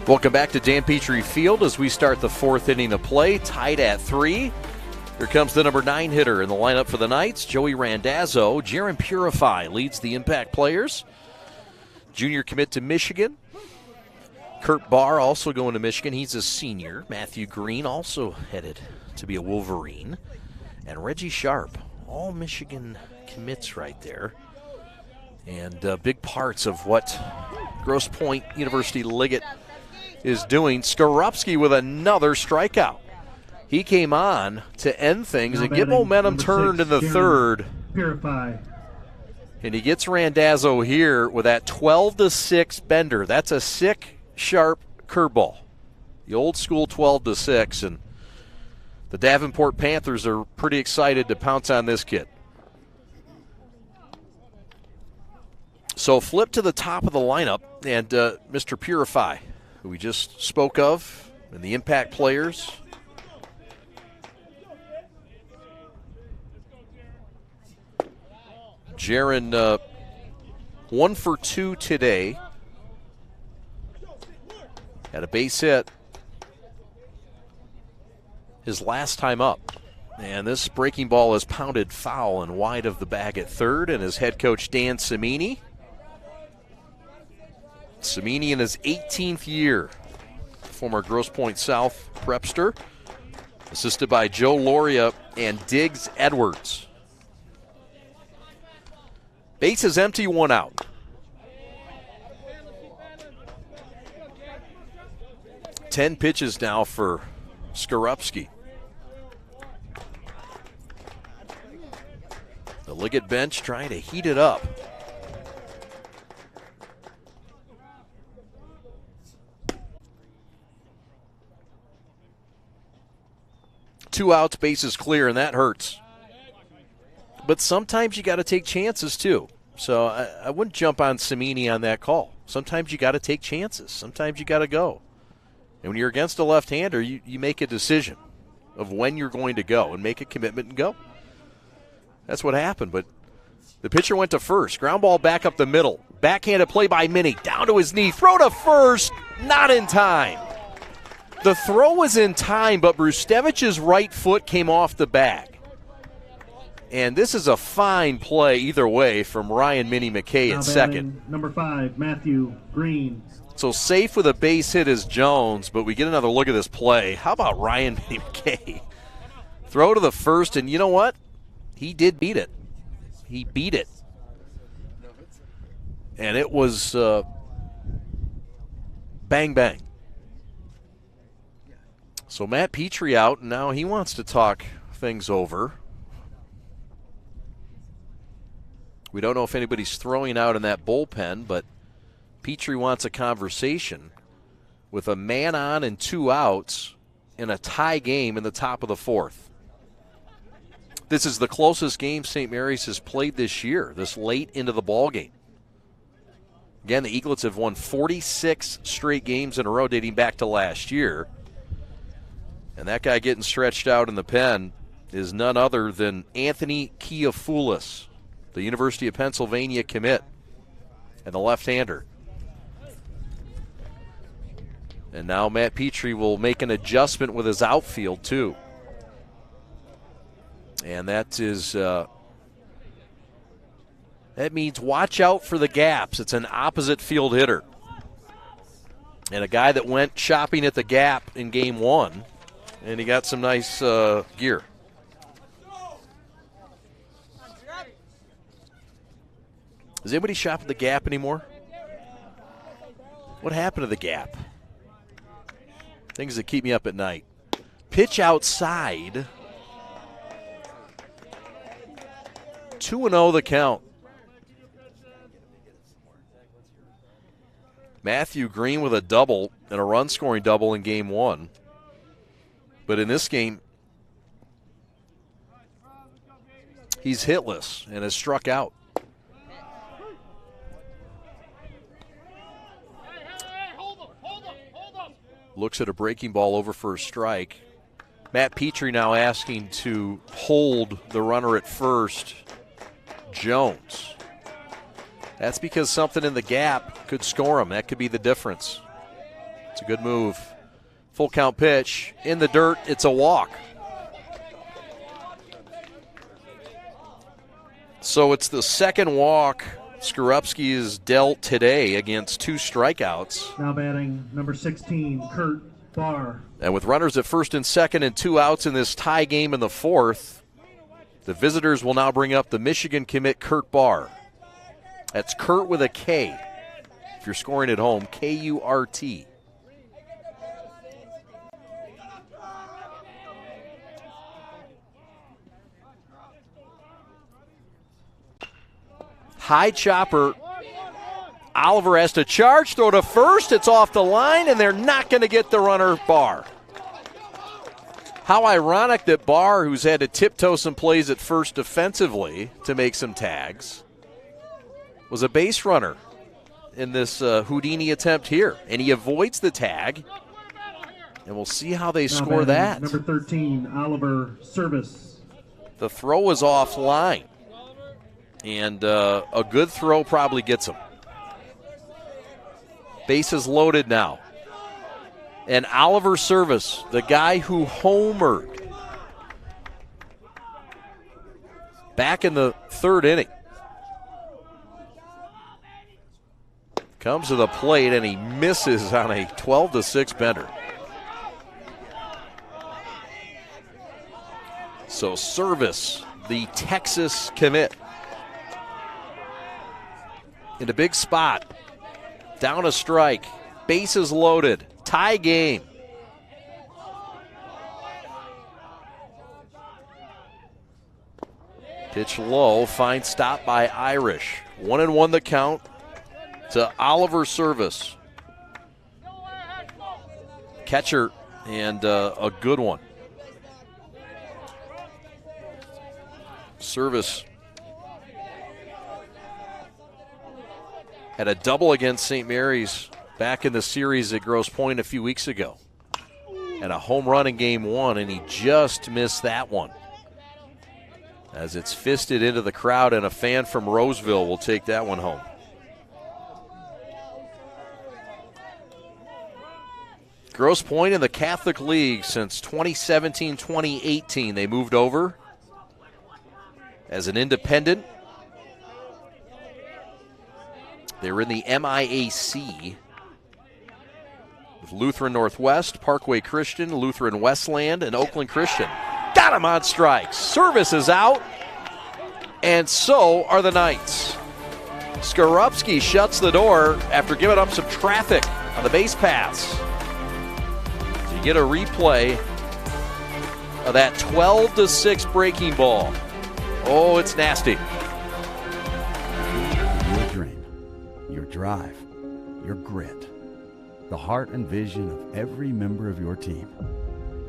Welcome back to Dan Petrie Field as we start the fourth inning of play, tied at 3. Here comes the number 9 hitter in the lineup for the Knights, Joey Randazzo. Jaron Purify leads the impact players. Junior commit to Michigan. Kurt Barr also going to Michigan. He's a senior. Matthew Green also headed to be a Wolverine. And Reggie Sharp, all Michigan commits right there. And big parts of what Grosse Pointe University Liggett is doing. Skorupski with another strikeout. He came on to end things and get momentum turned in the third. Purify. And he gets Randazzo here with that 12-6 bender. That's a sick, sharp curveball. The old school 12-6, and the Davenport Panthers are pretty excited to pounce on this kid. So flip to the top of the lineup, and Mr. Purify, who we just spoke of, and the impact players. Jaron 1 for 2 today. Had a base hit his last time up. And this breaking ball is pounded foul and wide of the bag at third, and his head coach Dan Cimini. Cimini in his 18th year, former Grosse Pointe South prepster, assisted by Joe Loria and Diggs Edwards. Base is empty, 1 out. Ten pitches now for Skorupski. The Liggett bench trying to heat it up. Two outs, bases clear, and that hurts. But sometimes you got to take chances too. So I wouldn't jump on Cimini on that call. Sometimes you got to take chances. Sometimes you got to go. And when you're against a left-hander, you make a decision of when you're going to go and make a commitment and go. That's what happened. But the pitcher went to first. Ground ball back up the middle. Backhanded play by Minnie. Down to his knee. Throw to first. Not in time. The throw was in time, but Brustevich's right foot came off the bag. And this is a fine play either way from Ryan Minnie McKay at second. Number 5, Matthew Green. So safe with a base hit is Jones, but we get another look at this play. How about Ryan Minnie McKay? Throw to the first, and you know what? He did beat it. He beat it. And it was bang, bang. So Matt Petrie out, and now he wants to talk things over. We don't know if anybody's throwing out in that bullpen, but Petrie wants a conversation with a man on and 2 outs in a tie game in the top of the 4th. This is the closest game St. Mary's has played this year, this late into the ball game. Again, the Eaglets have won 46 straight games in a row dating back to last year. And that guy getting stretched out in the pen is none other than Anthony Kiafoulis, the University of Pennsylvania commit, and the left-hander. And now Matt Petrie will make an adjustment with his outfield, too. And that is, that means watch out for the gaps. It's an opposite field hitter. And a guy that went shopping at the gap in game 1, and he got some nice gear. Does anybody shop at the Gap anymore? What happened to the Gap? Things that keep me up at night. Pitch outside. 2-0 the count. Matthew Green with a double and a run-scoring double in game 1. But in this game, he's hitless and has struck out. Looks at a breaking ball over for a strike. Matt Petrie now asking to hold the runner at first, Jones. That's because something in the gap could score him. That could be the difference. It's a good move. Full count pitch. In the dirt, it's a walk. So it's the second walk Skorupski has dealt today against 2 strikeouts. Now batting number 16, Kurt Barr. And with runners at first and second and 2 outs in this tie game in the 4th, the visitors will now bring up the Michigan commit Kurt Barr. That's Kurt with a K. If you're scoring at home, K-U-R-T. High chopper. Oliver has to charge, throw to first. It's off the line, and they're not going to get the runner, Barr. How ironic that Barr, who's had to tiptoe some plays at first defensively to make some tags, was a base runner in this Houdini attempt here. And he avoids the tag, and we'll see how they score that. Number 13, Oliver Service. The throw was offline. And a good throw probably gets him. Bases loaded now. And Oliver Service, the guy who homered back in the 3rd inning, comes to the plate and he misses on a 12-6 bender. So Service, the Texas commit, in a big spot, down a strike, bases loaded, tie game. Pitch low, fine stop by Irish. 1-1 the count to Oliver Service. Catcher, and a good one. Service Had a double against St. Mary's back in the series at Grosse Pointe a few weeks ago. And a home run in game one, and he just missed that one. As it's fisted into the crowd, and a fan from Roseville will take that one home. Grosse Pointe in the Catholic League since 2017-2018. They moved over as an independent. They were in the MIAC with Lutheran Northwest, Parkway Christian, Lutheran Westland, and Oakland Christian. Got him on strikes. Service is out, and so are the Knights. Skorupski shuts the door after giving up some traffic on the base paths. So you get a replay of that 12-6 breaking ball. Oh, it's nasty. Your dream, your drive, your grit, the heart and vision of every member of your team.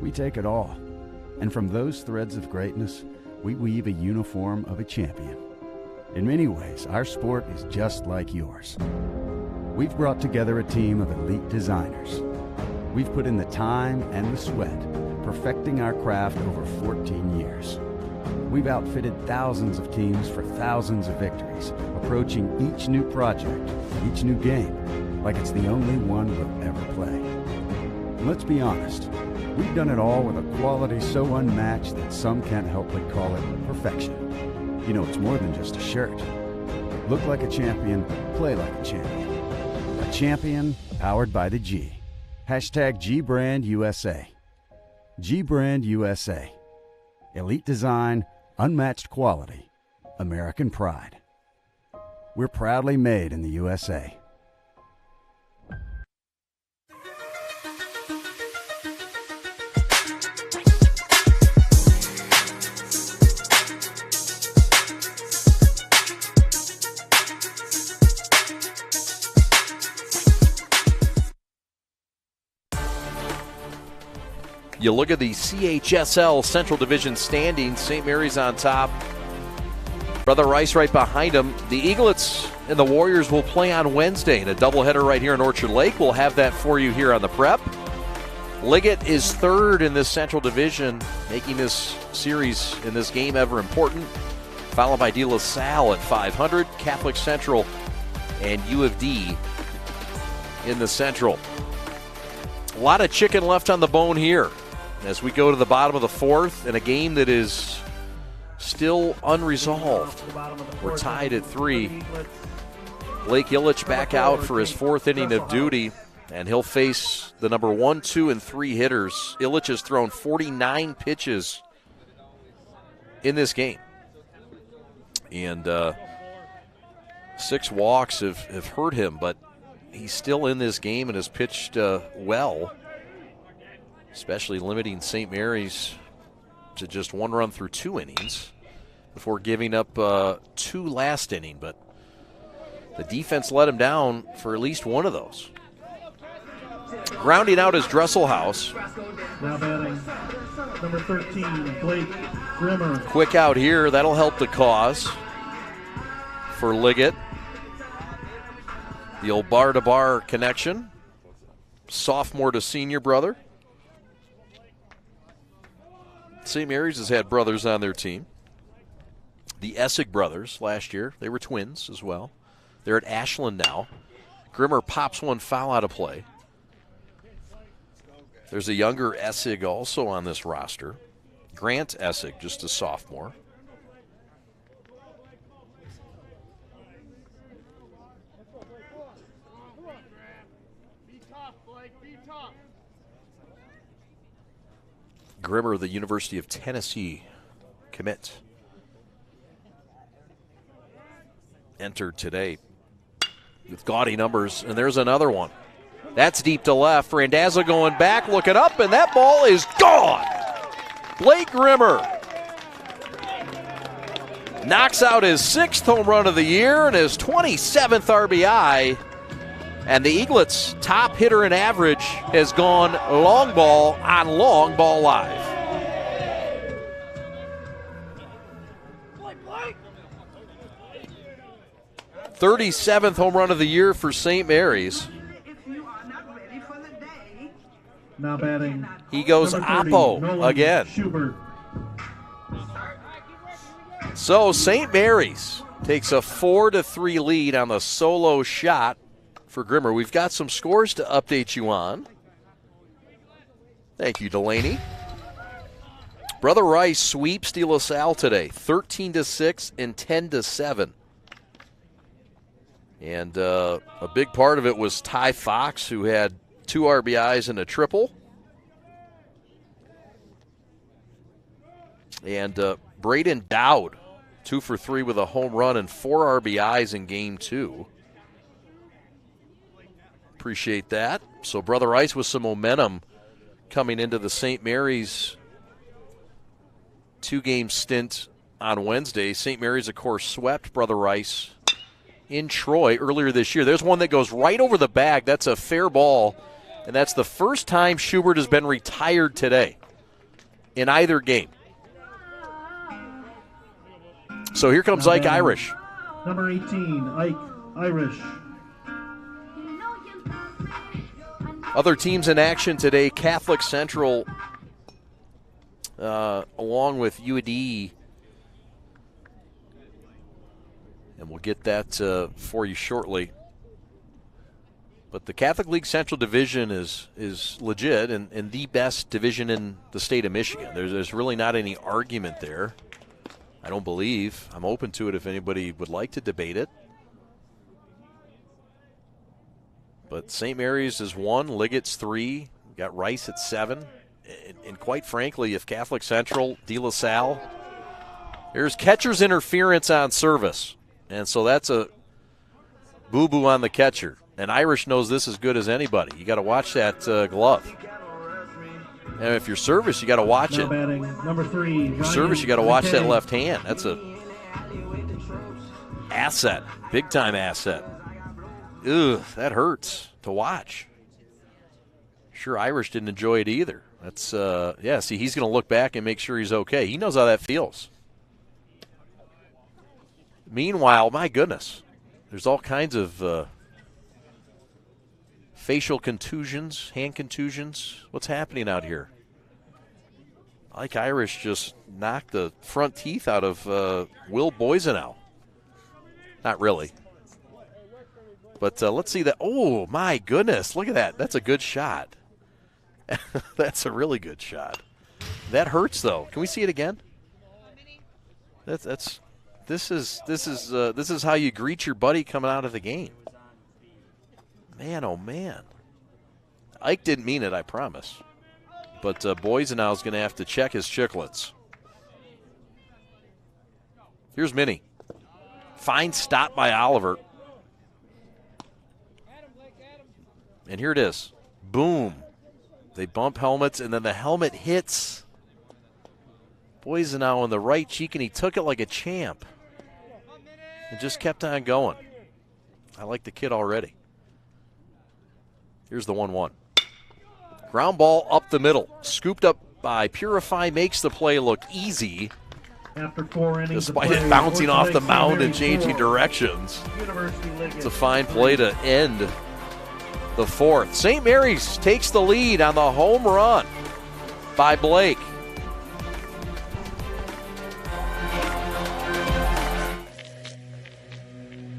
We take it all. And from those threads of greatness, we weave a uniform of a champion. In many ways, our sport is just like yours. We've brought together a team of elite designers. We've put in the time and the sweat, perfecting our craft over 14 years. We've outfitted thousands of teams for thousands of victories, approaching each new project, each new game, like it's the only one we'll ever play. And let's be honest, we've done it all with a quality so unmatched that some can't help but call it perfection. You know, it's more than just a shirt. Look like a champion, play like a champion. A champion powered by the G. Hashtag G-Brand USA. G-Brand USA. Elite design, unmatched quality, American pride. We're proudly made in the USA. You look at the CHSL Central Division standings. St. Mary's on top. Brother Rice right behind him. The Eaglets and the Warriors will play on Wednesday in a doubleheader right here in Orchard Lake. We'll have that for you here on the Prep. Liggett is third in this Central Division, making this series in this game ever important. Followed by De La Salle at 500, Catholic Central, and U of D in the Central. A lot of chicken left on the bone here as we go to the bottom of the fourth in a game that is still unresolved. We're tied at 3. Blake Ilich back out for his fourth inning of duty, and he'll face the number 1, 2, and 3 hitters. Ilich has thrown 49 pitches in this game. And 6 walks have hurt him, but he's still in this game and has pitched well, especially limiting St. Mary's to just 1 run through 2 innings before giving up 2 last inning. But the defense let him down for at least one of those. Grounding out is Dresselhaus. Now batting number 13, Blake Grimmer. Quick out here. That'll help the cause for Liggett. The old Barr-to-Barr connection. Sophomore to senior brother. St. Mary's has had brothers on their team. The Essig brothers last year, they were twins as well. They're at Ashland now. Grimmer pops one foul out of play. There's a younger Essig also on this roster. Grant Essig, just a sophomore. Grimmer, the University of Tennessee commit, entered today with gaudy numbers, and there's another one. That's deep to left. Randazzo going back, looking up, and that ball is gone. Blake Grimmer knocks out his 6th home run of the year and his 27th RBI. And the Eaglets' top hitter in average has gone long ball on Long Ball Live. 37th home run of the year for St. Mary's. Now batting. He goes number 30, Oppo Nolan again. Schubert. So St. Mary's takes a 4-3 lead on the solo shot for Grimmer. We've got some scores to update you on. Thank you, Delaney. Brother Rice sweeps De La Salle today, 13-6 and 10-7. And a big part of it was Ty Fox, who had 2 RBIs and a triple. And Braden Dowd, 2 for 3 with a home run and 4 RBIs in Game 2. Appreciate that. So Brother Rice with some momentum coming into the St. Mary's 2-game stint on Wednesday. St. Mary's, of course, swept Brother Rice in Troy earlier this year. There's one that goes right over the bag. That's a fair ball, and that's the first time Schubert has been retired today in either game. So here comes Ike Irish. Number 18, Ike Irish. Other teams in action today, Catholic Central, along with UAD. And we'll get that for you shortly. But the Catholic League Central Division is legit and the best division in the state of Michigan. There's really not any argument there, I don't believe. I'm open to it if anybody would like to debate it. But St. Mary's is 1, Liggett's 3, we got Rice at 7. And quite frankly, if Catholic Central, De La Salle, there's catcher's interference on service. And so that's a boo-boo on the catcher. And Irish knows this as good as anybody. You got to watch that glove. And if you're service, you got to watch now it. Batting, number 3, Your service, you got to watch that left hand. That's a asset, big-time asset. Ugh, that hurts to watch. Sure, Irish didn't enjoy it either. That's see, he's going to look back and make sure he's okay. He knows how that feels. Meanwhile, my goodness, there's all kinds of facial contusions, hand contusions. What's happening out here? Ike Irish just knocked the front teeth out of Will Boisenow. Not really. But let's see that. Oh, my goodness. Look at that. That's a good shot. That's a really good shot. That hurts, though. Can we see it again? This is how you greet your buddy coming out of the game. Man, oh, man. Ike didn't mean it, I promise. But Boisenow is going to have to check his chiclets. Here's Minnie. Fine stop by Oliver. And here it is. Boom. They bump helmets, and then the helmet hits Boisenow on the right cheek, and he took it like a champ. And just kept on going. I like the kid already. Here's the 1-1. Ground ball up the middle. Scooped up by Purify, makes the play look easy. After 4 innings, despite it bouncing off the mound and changing directions. It's a fine play to end the 4th. St. Mary's takes the lead on the home run by Blake.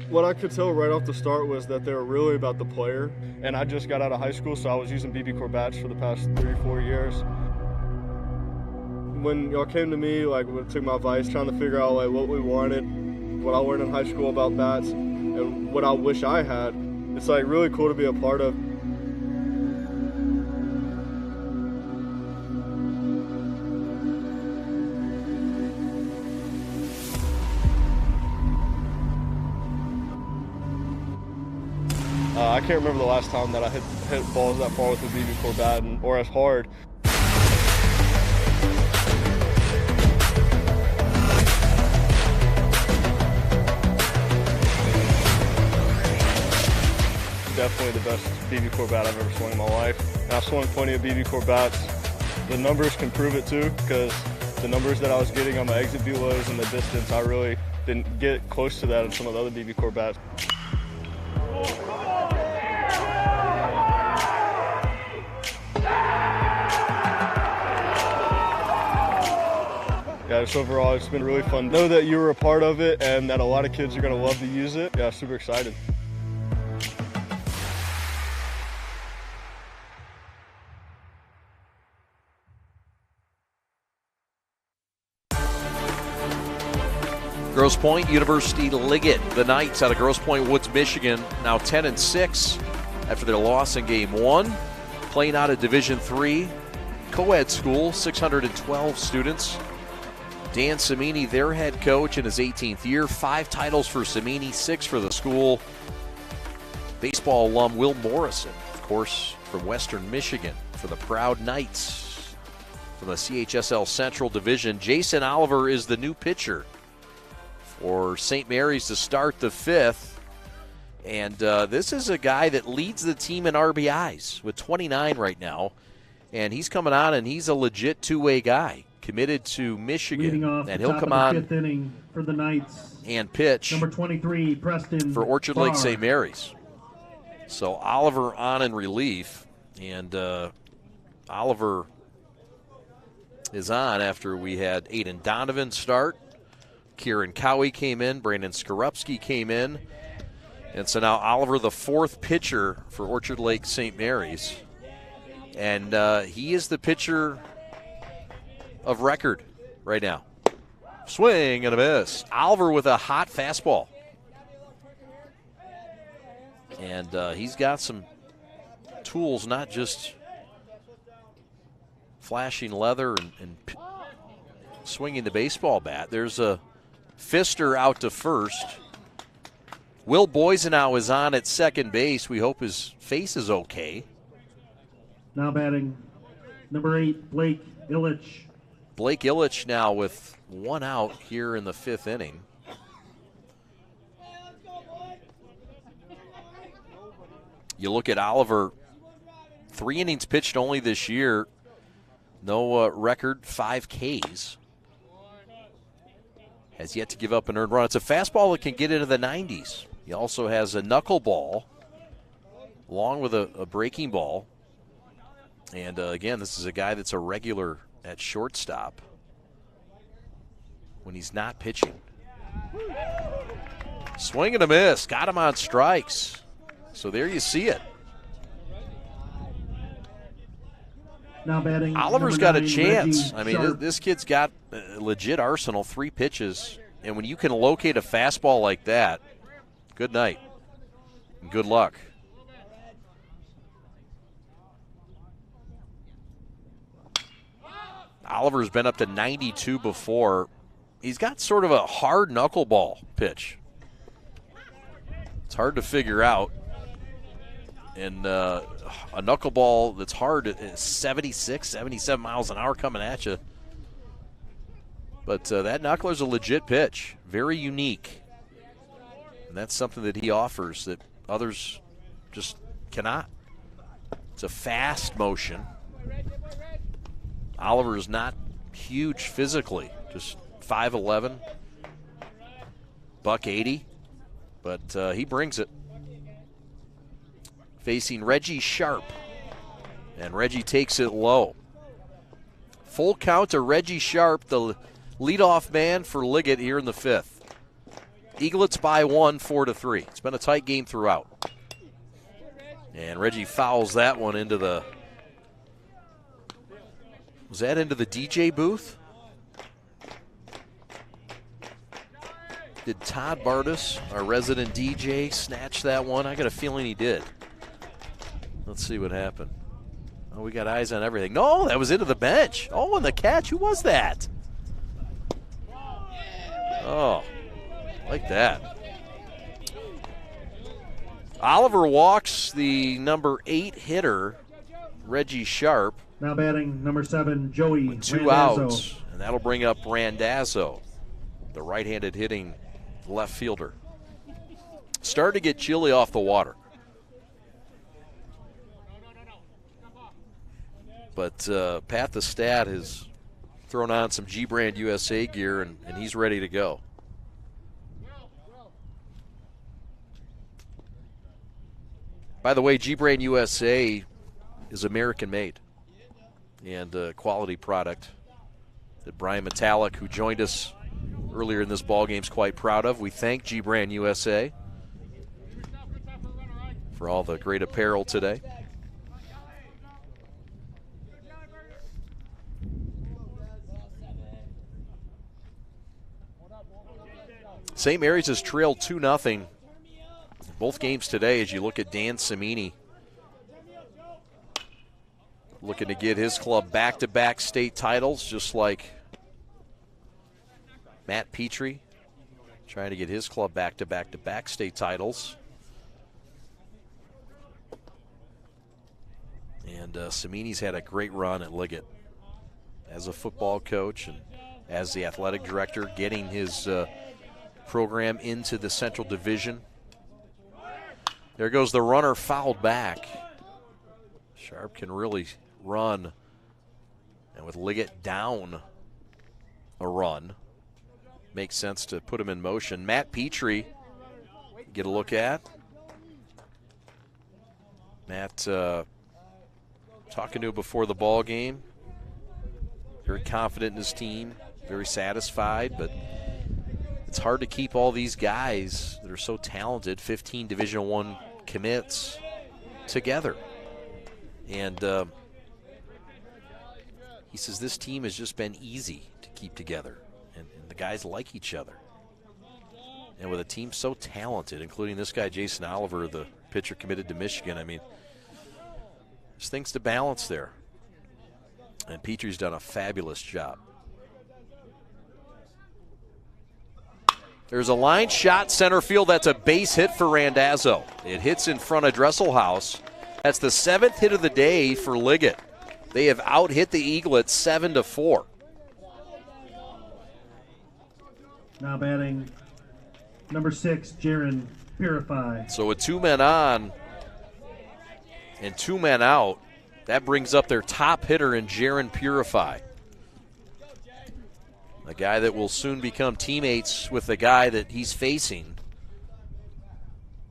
What I could tell right off the start was that they were really about the player. And I just got out of high school, so I was using BB Corps bats for the past 3-4 years. When y'all came to me, took my advice, trying to figure out what we wanted, what I learned in high school about bats, and what I wish I had, it's really cool to be a part of. I can't remember the last time that I hit balls that far with a BB Corps bat or as hard. Definitely the best BB Corps bat I've ever swung in my life. And I've swung plenty of BB Corps bats. The numbers can prove it too, because the numbers that I was getting on my exit velos and the distance, I really didn't get close to that in some of the other BB Corps bats. Yeah, just overall, it's been really fun. Know that you were a part of it and that a lot of kids are going to love to use it. Yeah, super excited. Grosse Pointe University Liggett, the Knights out of Grosse Pointe Woods, Michigan, now 10-6 after their loss in Game 1. Playing out of Division III co-ed school, 612 students. Dan Cimini, their head coach in his 18th year. 5 titles for Cimini, 6 for the school. Baseball alum Will Morrison, of course, from Western Michigan for the Proud Knights from the CHSL Central Division. Jason Oliver is the new pitcher for St. Mary's to start the 5th. And this is a guy that leads the team in RBIs with 29 right now. And he's coming on, and he's a legit two-way guy, committed to Michigan. And he'll come on 5th inning for the Knights and pitch number 23, Preston for Orchard Barr. Lake St. Mary's. So Oliver on in relief, and Oliver is on after we had Aiden Donovan start. Kieran Cowie came in, Brandon Skorupski came in, and so now Oliver, the 4th pitcher for Orchard Lake St. Mary's, and he is the pitcher of record right now. Swing and a miss. Oliver with a hot fastball, and he's got some tools, not just flashing leather and swinging the baseball bat. There's a Pfister out to first. Will Boisenow is on at second base. We hope his face is okay. Now batting number 8, Blake Ilich. Blake Ilich now with 1 out here in the 5th inning. You look at Oliver, 3 innings pitched only this year. No record, 5 Ks. Has yet to give up an earned run. It's a fastball that can get into the 90s. He also has a knuckleball along with a breaking ball. And again, this is a guy that's a regular at shortstop when he's not pitching. Swing and a miss. Got him on strikes. So there you see it. Now batting Oliver's got a 9, chance. Reggie I mean, Sharp. this kid's got a legit arsenal, 3 pitches. And when you can locate a fastball like that, good night and good luck. Oliver's been up to 92 before. He's got sort of a hard knuckleball pitch. It's hard to figure out. And a knuckleball that's hard is 76, 77 miles an hour coming at you. But that knuckler's a legit pitch. Very unique. And that's something that he offers that others just cannot. It's a fast motion. Oliver is not huge physically, just 5'11", $180, but he brings it. Facing Reggie Sharp, and Reggie takes it low. Full count to Reggie Sharp, the leadoff man for Liggett here in the 5th. Eaglets by 1, 4-3. It's been a tight game throughout. And Reggie fouls that one into the... Was that into the DJ booth? Did Todd Bardis, our resident DJ, snatch that one? I got a feeling he did. Let's see what happened. Oh, we got eyes on everything. No, that was into the bench. Oh, and the catch. Who was that? Oh, like that. Oliver walks the number 8 hitter, Reggie Sharp. Now batting number 7, Joey with 2 Randazzo. outs, and that'll bring up Randazzo, the right-handed hitting left fielder. Starting to get chilly off the water. But Pat the Stat has thrown on some G-Brand USA gear, and he's ready to go. By the way, G-Brand USA is American-made and a quality product that Brian Metallic, who joined us earlier in this ballgame, is quite proud of. We thank G-Brand USA for all the great apparel today. St. Mary's has trailed 2-0 both games today as you look at Dan Cimini looking to get his club back-to-back state titles, just like Matt Petrie trying to get his club back-to-back state titles. And Cimini's had a great run at Liggett as a football coach and as the athletic director, getting his program into the Central Division. There goes the runner, fouled back. Sharp can really run. And with Liggett down a run, makes sense to put him in motion. Matt Petrie, get a look at. Matt talking to him before the ball game. Very confident in his team, very satisfied, but it's hard to keep all these guys that are so talented, 15 Division I commits, together. And he says this team has just been easy to keep together, and the guys like each other. And with a team so talented, including this guy, Jason Oliver, the pitcher committed to Michigan, I mean, there's things to balance there. And Petrie's done a fabulous job. There's a line shot center field. That's a base hit for Randazzo. It hits in front of Dresselhaus. That's the 7th hit of the day for Liggett. They have out-hit the Eaglets 7-4. Now batting number 6, Jaron Purify. So with 2 men on and 2 men out, that brings up their top hitter in Jaron Purify. A guy that will soon become teammates with the guy that he's facing,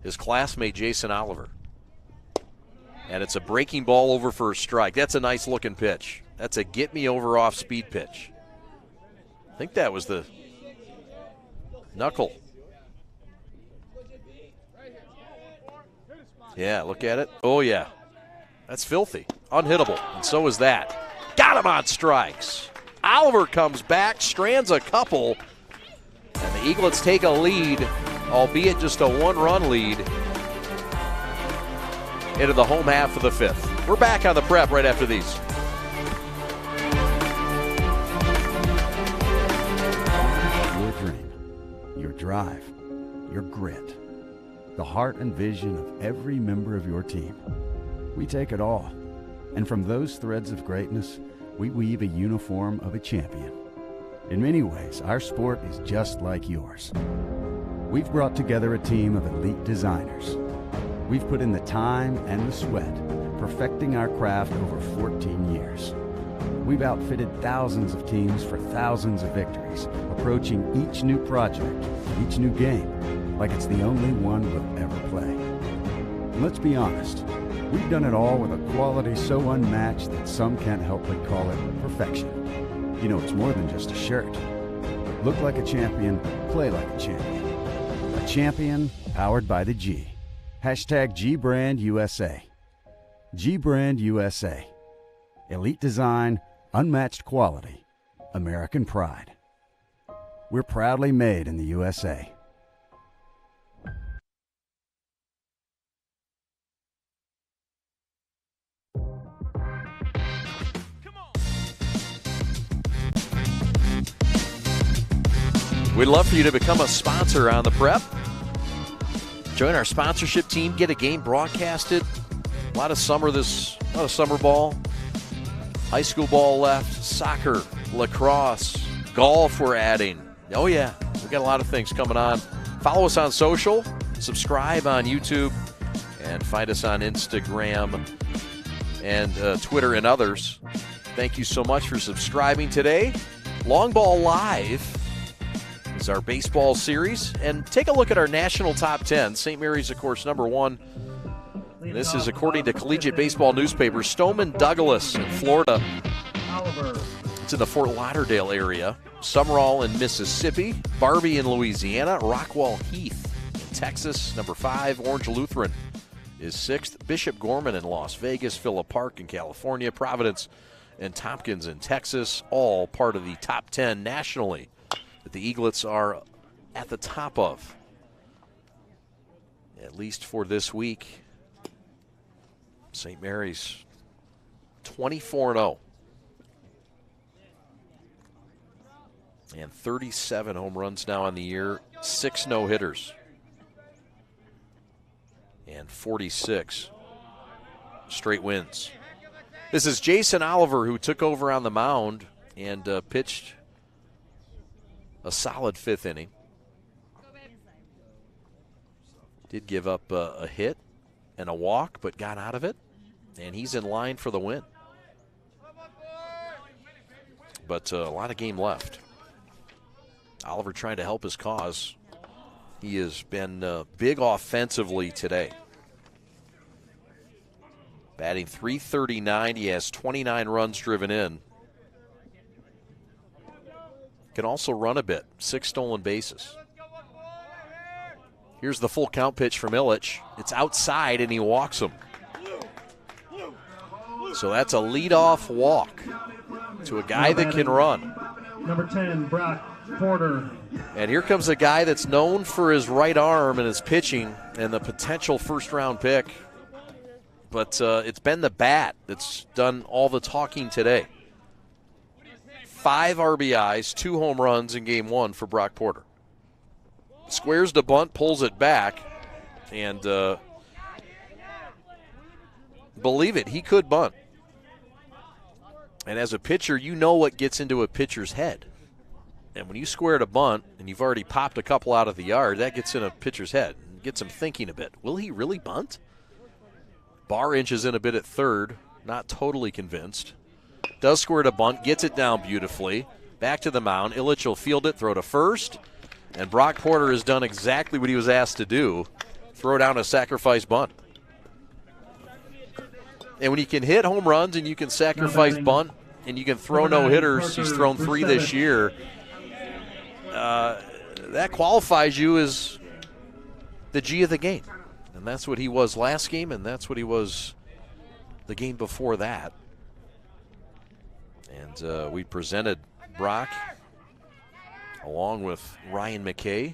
his classmate Jason Oliver. And it's a breaking ball over for a strike. That's a nice looking pitch. That's a get me over off speed pitch. I think that was the knuckle. Yeah, look at it. Oh, yeah. That's filthy. Unhittable. And so is that. Got him on strikes. Oliver comes back, strands a couple, and the Eaglets take a lead, albeit just a 1-run lead, into the home half of the 5th. We're back on the prep right after these. Your dream, your drive, your grit, the heart and vision of every member of your team. We take it all, and from those threads of greatness, we weave a uniform of a champion. In many ways, our sport is just like yours. We've brought together a team of elite designers. We've put in the time and the sweat, perfecting our craft over 14 years. We've outfitted thousands of teams for thousands of victories, approaching each new project, each new game, like it's the only one we'll ever play. And let's be honest, we've done it all with a quality so unmatched that some can't help but call it perfection. You know, it's more than just a shirt. Look like a champion, play like a champion. A champion powered by the G. Hashtag G-Brand USA. G-Brand USA. Elite design, unmatched quality, American pride. We're proudly made in the USA. We'd love for you to become a sponsor on the prep. Join our sponsorship team, get a game broadcasted. A lot of summer ball, high school ball left, soccer, lacrosse, golf we're adding. Oh yeah, we got a lot of things coming on. Follow us on social, subscribe on YouTube, and find us on Instagram and Twitter and others. Thank you so much for subscribing today. Long Ball Live is our baseball series. And take a look at our national top 10. St. Mary's, of course, number 1. And this is according to Collegiate Baseball Newspaper. Stoneman Douglas in Florida. It's in the Fort Lauderdale area. Summerall in Mississippi. Barbie in Louisiana. Rockwall Heath in Texas, number 5. Orange Lutheran is 6th. Bishop Gorman in Las Vegas. Phillip Park in California. Providence and Tompkins in Texas, all part of the top 10 nationally that the Eaglets are at the top of, at least for this week. St. Mary's 24-0 and 37 home runs now on the year, 6 no-hitters, and 46 straight wins. This is Jason Oliver, who took over on the mound and pitched a solid 5th inning. Did give up a hit and a walk, but got out of it, and he's in line for the win. But a lot of game left. Oliver trying to help his cause. He has been big offensively today. Batting .339, he has 29 runs driven in. Can also run a bit, 6 stolen bases. Here's the full count pitch from Ilich. It's outside and he walks him. So that's a leadoff walk to a guy that can run. Number 10, Brock Porter. And here comes a guy that's known for his right arm and his pitching and the potential first-round pick. But it's been the bat that's done all the talking today. 5 RBIs, 2 home runs in game 1 for Brock Porter. Squares to bunt, pulls it back, and believe it, he could bunt. And as a pitcher, you know what gets into a pitcher's head. And when you square to bunt and you've already popped a couple out of the yard, that gets in a pitcher's head and gets him thinking a bit. Will he really bunt? Barr inches in a bit at third, not totally convinced. Does square to bunt, gets it down beautifully. Back to the mound. Ilich will field it, throw to first. And Brock Porter has done exactly what he was asked to do, throw down a sacrifice bunt. And when you can hit home runs and you can sacrifice bunt and you can throw no-hitters, he's thrown 3 this year, that qualifies you as the G of the game. And that's what he was last game, and that's what he was the game before that. And we presented Brock along with Ryan McKay,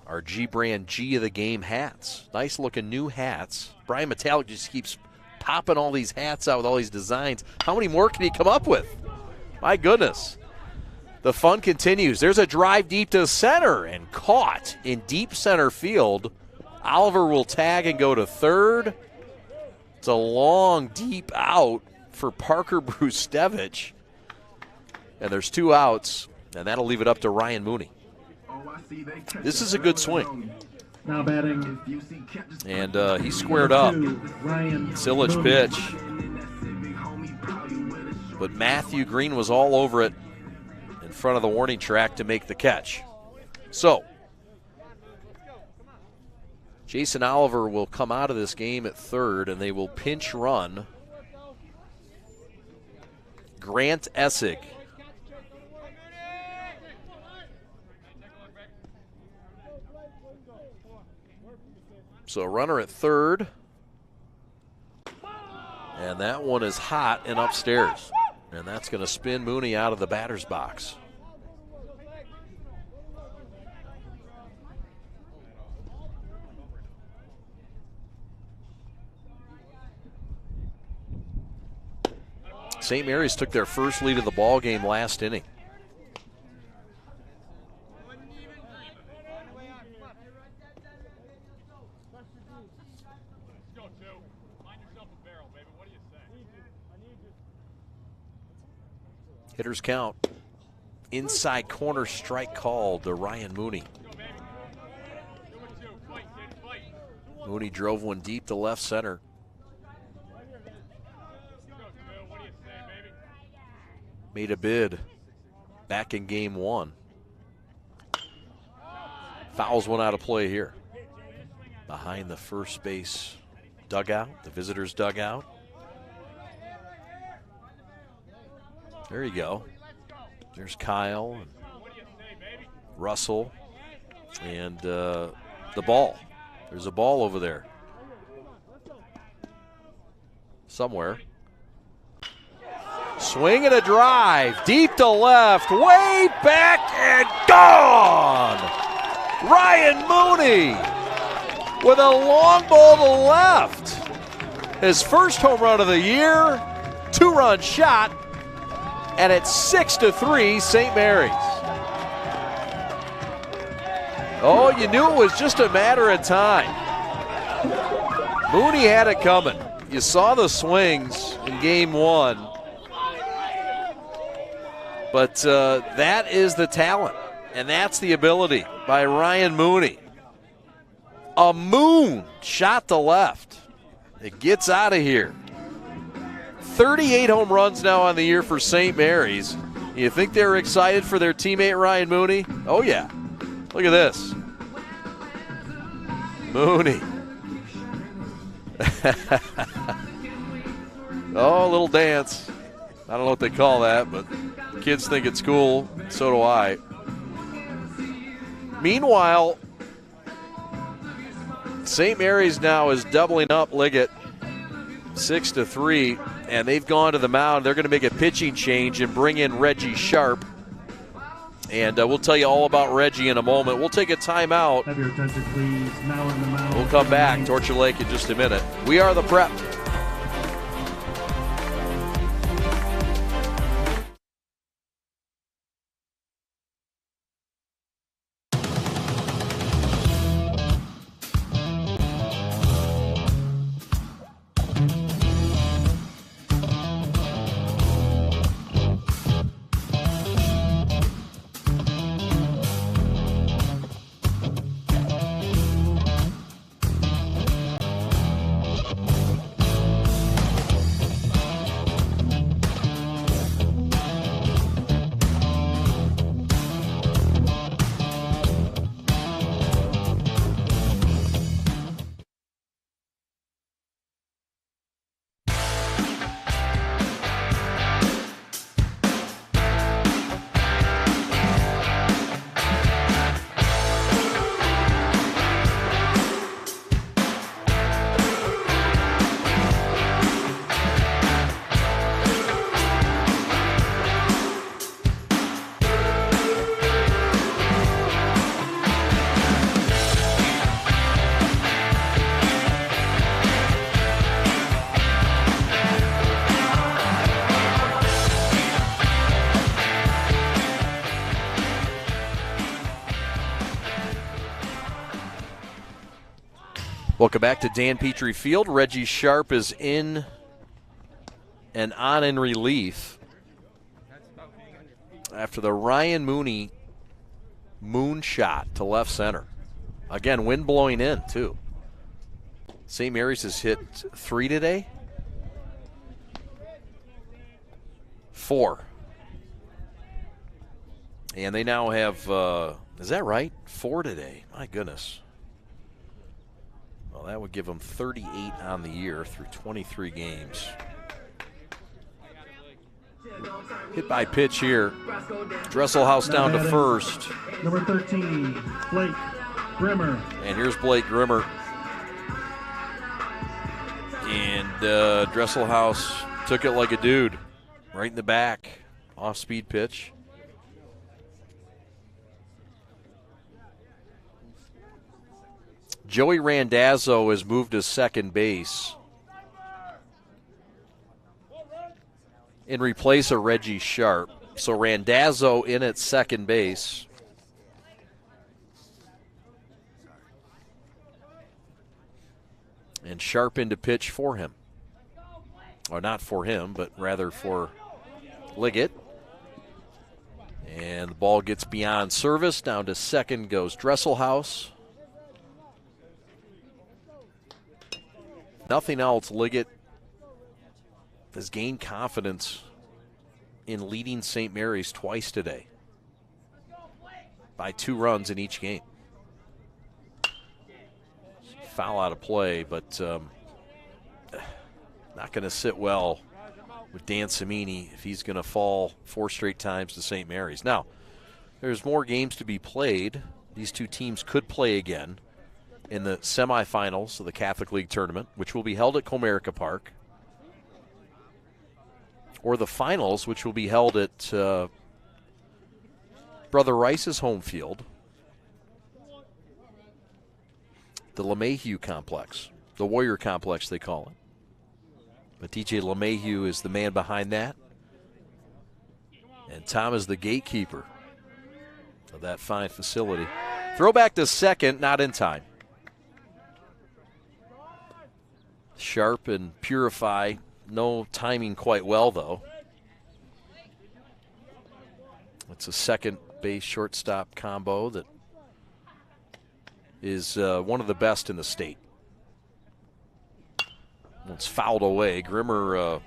our G-Brand G of the Game hats. Nice looking new hats. Brian Metallic just keeps popping all these hats out with all these designs. How many more can he come up with? My goodness. The fun continues. There's a drive deep to center and caught in deep center field. Oliver will tag and go to third. It's a long, deep out for Parker Brustevich. And there's 2 outs, and that'll leave it up to Ryan Mooney. This is a good swing. Now batting. And he squared up. Ilich pitch. But Matthew Green was all over it in front of the warning track to make the catch. So, Jason Oliver will come out of this game at third, and they will pinch run Grant Essig. So a runner at third. And that one is hot and upstairs. And that's going to spin Mooney out of the batter's box. St. Mary's took their first lead of the ball game last inning. Hitters count. Inside corner strike called to Ryan Mooney. Mooney drove one deep to left center. made a bid back in game 1. Fouls one out of play here. Behind the first base dugout, the visitors' dugout. There you go. There's Kyle and Russell and the ball. There's a ball over there somewhere. Swing and a drive, deep to left, way back and gone. Ryan Mooney with a long ball to left. His first home run of the year, 2-run shot, and it's 6-3 St. Mary's. Oh, you knew it was just a matter of time. Mooney had it coming. You saw the swings in game 1. But that is the talent, and that's the ability by Ryan Mooney. A moon shot to left. It gets out of here. 38 home runs now on the year for St. Mary's. You think they were excited for their teammate Ryan Mooney? Oh, yeah. Look at this. Mooney. Oh, a little dance. I don't know what they call that, but kids think it's cool. So do I. Meanwhile, St. Mary's now is doubling up Liggett 6-3, and they've gone to the mound. They're going to make a pitching change and bring in Reggie Sharp. And we'll tell you all about Reggie in a moment. We'll take a timeout. Have your attention, please. Now in the mound. We'll come back, Torture Lake, in just a minute. We are the Prep. Welcome back to Dan Petrie Field. Reggie Sharp is in and on in relief after the Ryan Mooney moonshot to left center. Again, wind blowing in, too. St. Mary's has hit 3 today. 4. And they now have, is that right? 4 today. My goodness. Well, that would give them 38 on the year through 23 games. Hit by pitch here. Dresselhaus down to first. Number 13, Blake Grimmer. And here's Blake Grimmer. And Dresselhaus took it like a dude. Right in the back. Off-speed pitch. Joey Randazzo has moved to second base in replace of Reggie Sharp. So Randazzo in at second base. And Sharp in to pitch for him. Or not for him, but rather for Liggett. And the ball gets beyond service. Down to second goes Dresselhaus. Nothing else. Liggett has gained confidence in leading St. Mary's twice today by 2 runs in each game. Foul out of play, but not going to sit well with Dan Cimini if he's going to fall 4 straight times to St. Mary's. Now, there's more games to be played. These two teams could play again in the semifinals of the Catholic League tournament, which will be held at Comerica Park, or the finals, which will be held at Brother Rice's home field, the LeMahieu complex, the Warrior complex they call it. But DJ LeMahieu is the man behind that, and Tom is the gatekeeper of that fine facility. Throwback to second, not in time. Sharp and Purify, no timing quite well, though. It's a second base shortstop combo that is one of the best in the state. It's fouled away. Grimmer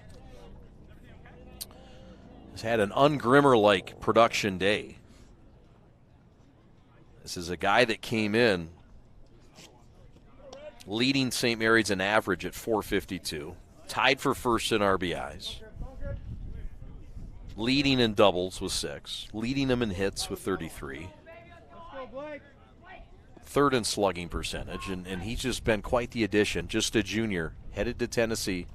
has had an un-Grimmer-like production day. This is a guy that came in leading St. Mary's in average at .452, tied for first in RBIs, leading in doubles with 6, leading them in hits with 33, third in slugging percentage, and he's just been quite the addition, just a junior, headed to Tennessee,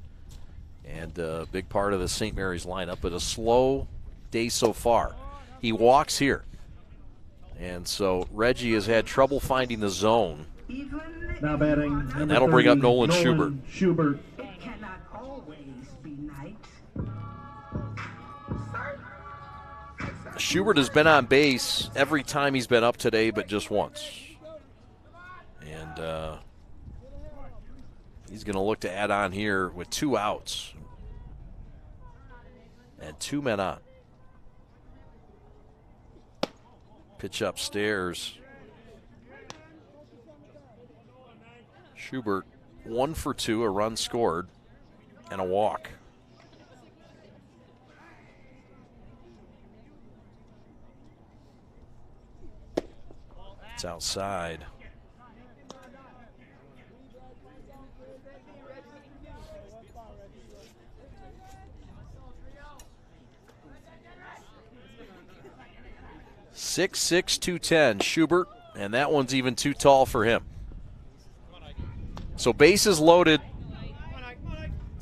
and a big part of the St. Mary's lineup, but a slow day so far. He walks here, and so Reggie has had trouble finding the zone. Now batting, and that'll bring up Nolan Schubert. It cannot always be night. Schubert has been on base every time he's been up today, but just once. And he's going to look to add on here with 2 outs and 2 men on. Pitch upstairs. Schubert 1 for 2, a run scored, and a walk. It's outside. .6'6", 210, Schubert, and that one's even too tall for him. So bases loaded,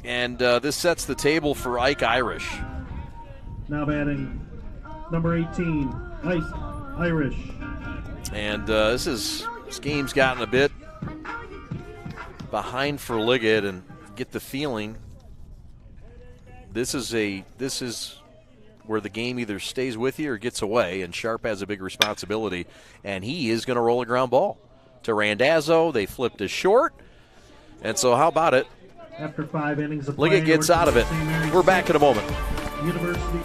and this sets the table for Ike Irish. Now batting, number 18, Irish. And this game's gotten a bit behind for Liggett, and get the feeling this is where the game either stays with you or gets away, and Sharp has a big responsibility, and he is going to roll a ground ball to Randazzo. They flipped to short. And so how about it? After 5 innings of play, Liggett gets out of it. We're back in a moment. University.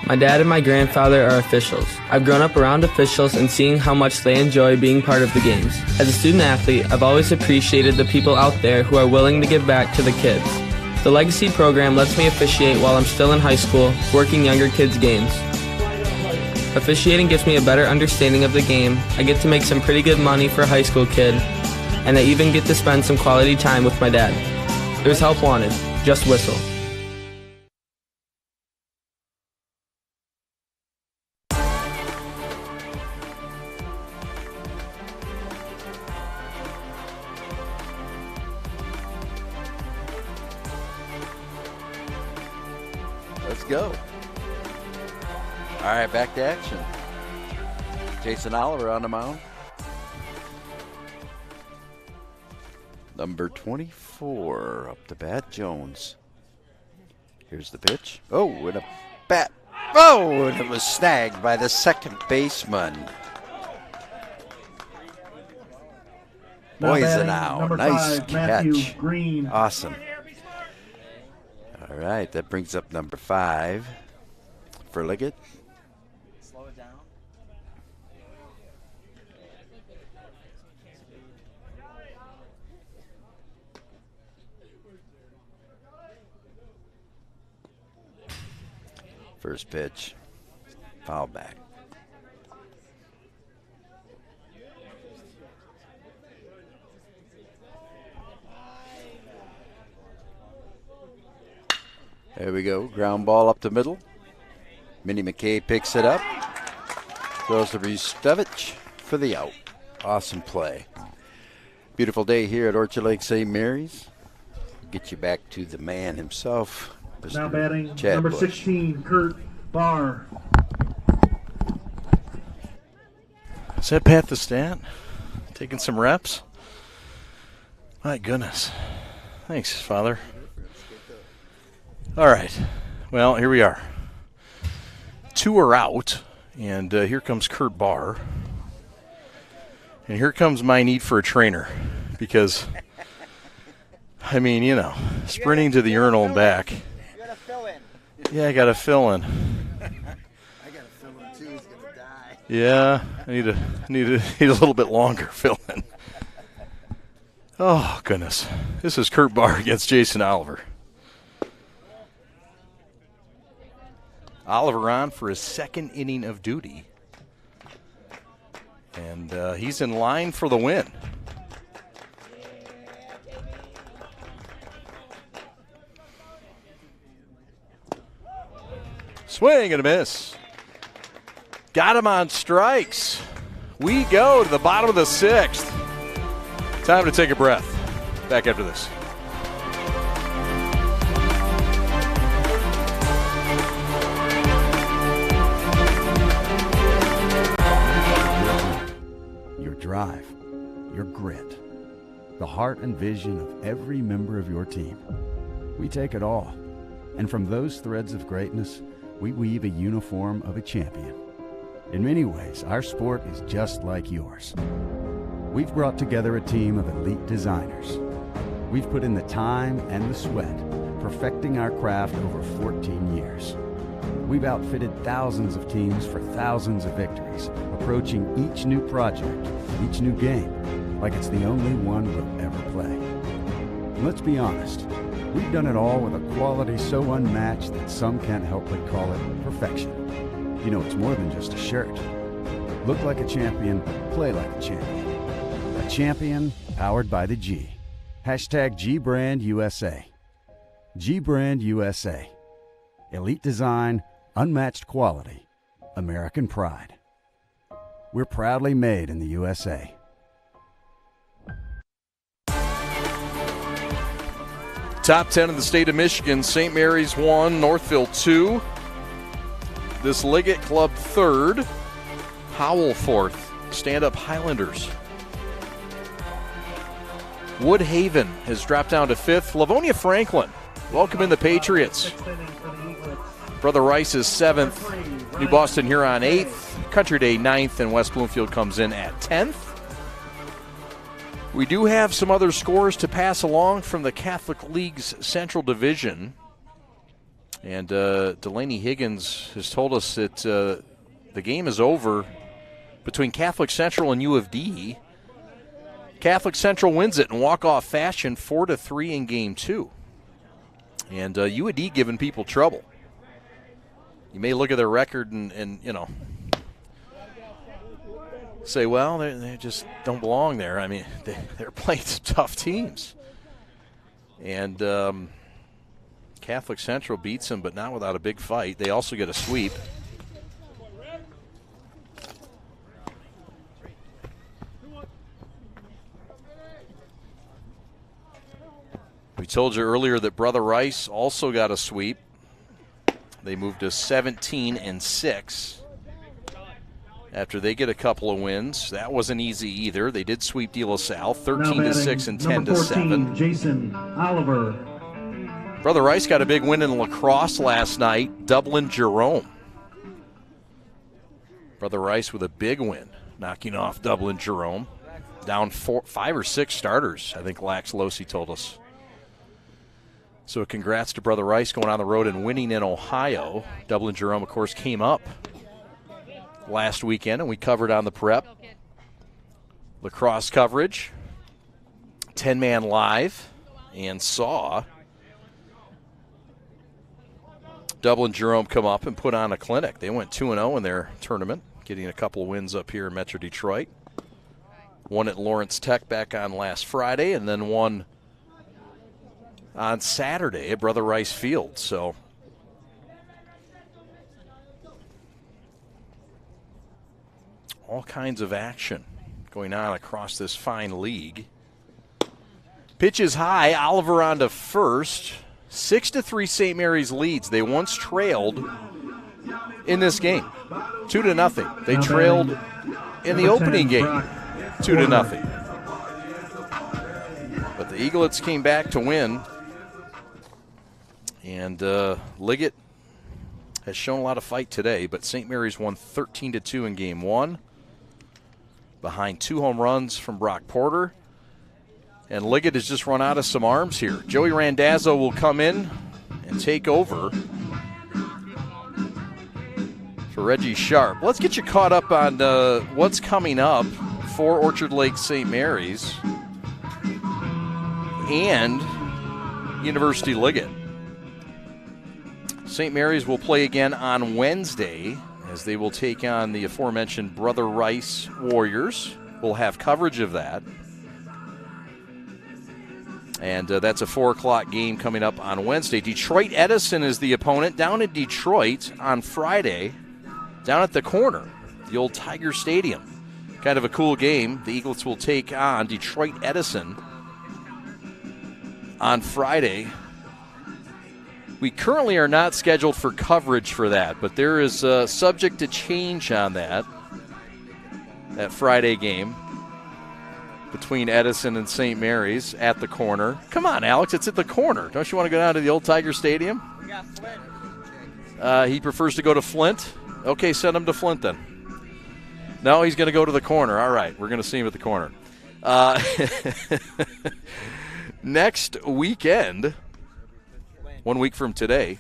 My dad and my grandfather are officials. I've grown up around officials and seeing how much they enjoy being part of the games. As a student athlete, I've always appreciated the people out there who are willing to give back to the kids. The Legacy program lets me officiate while I'm still in high school, working younger kids' games. Officiating gives me a better understanding of the game. I get to make some pretty good money for a high school kid, and I even get to spend some quality time with my dad. There's help wanted. Just whistle. Let's go. All right, back to action. Jason Oliver on the mound. Number 24 up to bat, Jones. Here's the pitch. Oh, and a bat. Oh, and it was snagged by the second baseman. Boysenau. Nice catch. Green. Awesome. All right, that brings up number 5 for Liggett. Slow it down. First pitch, foul back. There we go, ground ball up the middle. Minnie McKay picks it up. Throws to Rustevich for the out. Awesome play. Beautiful day here at Orchard Lake St. Mary's. Get you back to the man himself. Now batting Chad number Bush. 16, Kurt Barr. Is that Pat the Stat? Taking some reps? My goodness. Thanks, Father. All right. Well, here we are. 2 are out, and here comes Kurt Barr. And here comes my need for a trainer because, I mean, you know, sprinting to the urinal and back. Yeah, I got to fill in. I got to fill in too. He's gonna die. Yeah, I need a little bit longer fill in. Oh goodness, this is Kurt Barr against Jason Oliver. Oliver on for his second inning of duty, and he's in line for the win. Swing and a miss. Got him on strikes. We go to the bottom of the 6th. Time to take a breath. Back after this. Your drive, your grit, the heart and vision of every member of your team. We take it all, and from those threads of greatness, we weave a uniform of a champion. In many ways, our sport is just like yours. We've brought together a team of elite designers. We've put in the time and the sweat, perfecting our craft over 14 years. We've outfitted thousands of teams for thousands of victories, approaching each new project, each new game, like it's the only one we'll ever play. And let's be honest, we've done it all with a quality so unmatched that some can't help but call it perfection. You know, it's more than just a shirt. Look like a champion, play like a champion. A champion powered by the G. Hashtag GBrandUSA. GBrandUSA. Elite design, unmatched quality, American pride. We're proudly made in the USA. Top 10 in the state of Michigan. St. Mary's 1, Northville 2. This Liggett Club 3rd. Howell 4th. Stand-up Highlanders. Woodhaven has dropped down to 5th. Livonia Franklin, welcome in the Patriots. Brother Rice is 7th. New Boston Huron 8th. Country Day 9th, and West Bloomfield comes in at 10th. We do have some other scores to pass along from the Catholic League's Central Division. And Delaney Higgins has told us that the game is over between Catholic Central and U of D. Catholic Central wins it in walk-off fashion, 4-3 in Game 2. And U of D giving people trouble. You may look at their record and you know, say, well, they just don't belong there. I mean, they're playing some tough teams. And Catholic Central beats them, but not without a big fight. They also get a sweep. We told you earlier that Brother Rice also got a sweep. They moved to 17-6 after they get a couple of wins. That wasn't easy either. They did sweep De La Salle 13-6 and 10-7. Jason Oliver. Brother Rice got a big win in lacrosse last night, Dublin Jerome. Brother Rice with a big win, knocking off Dublin Jerome. Down 5 or 6 starters, I think Lax Losi told us. So congrats to Brother Rice going on the road and winning in Ohio. Dublin Jerome, of course, came up last weekend, and we covered on the prep. Lacrosse coverage, 10-man live, and saw Dublin Jerome come up and put on a clinic. They went 2-0 in their tournament, getting a couple of wins up here in Metro Detroit. One at Lawrence Tech back on last Friday, and then one on Saturday at Brother Rice Field. So all kinds of action going on across this fine league. Pitch is high. Oliver on to first. 6-3 St. Mary's leads. They once trailed in this game, 2-0. They trailed in the opening game, 2-0. But the Eaglets came back to win. And Liggett has shown a lot of fight today, but St. Mary's won 13-2 in Game 1 behind 2 home runs from Brock Porter. And Liggett has just run out of some arms here. Joey Randazzo will come in and take over for Reggie Sharp. Let's get you caught up on what's coming up for Orchard Lake St. Mary's and University Liggett. St. Mary's will play again on Wednesday as they will take on the aforementioned Brother Rice Warriors. We'll have coverage of that. And that's a 4 o'clock game coming up on Wednesday. Detroit Edison is the opponent down in Detroit on Friday, down at the corner, the old Tiger Stadium. Kind of a cool game. The Eaglets will take on Detroit Edison on Friday. We currently are not scheduled for coverage for that, but there is subject to change on that Friday game between Edison and St. Mary's at the corner. Come on, Alex, it's at the corner. Don't you want to go down to the old Tiger Stadium? We got Flint. He prefers to go to Flint? Okay, send him to Flint then. No, he's going to go to the corner. All right, we're going to see him at the corner. Next weekend, 1 week from today,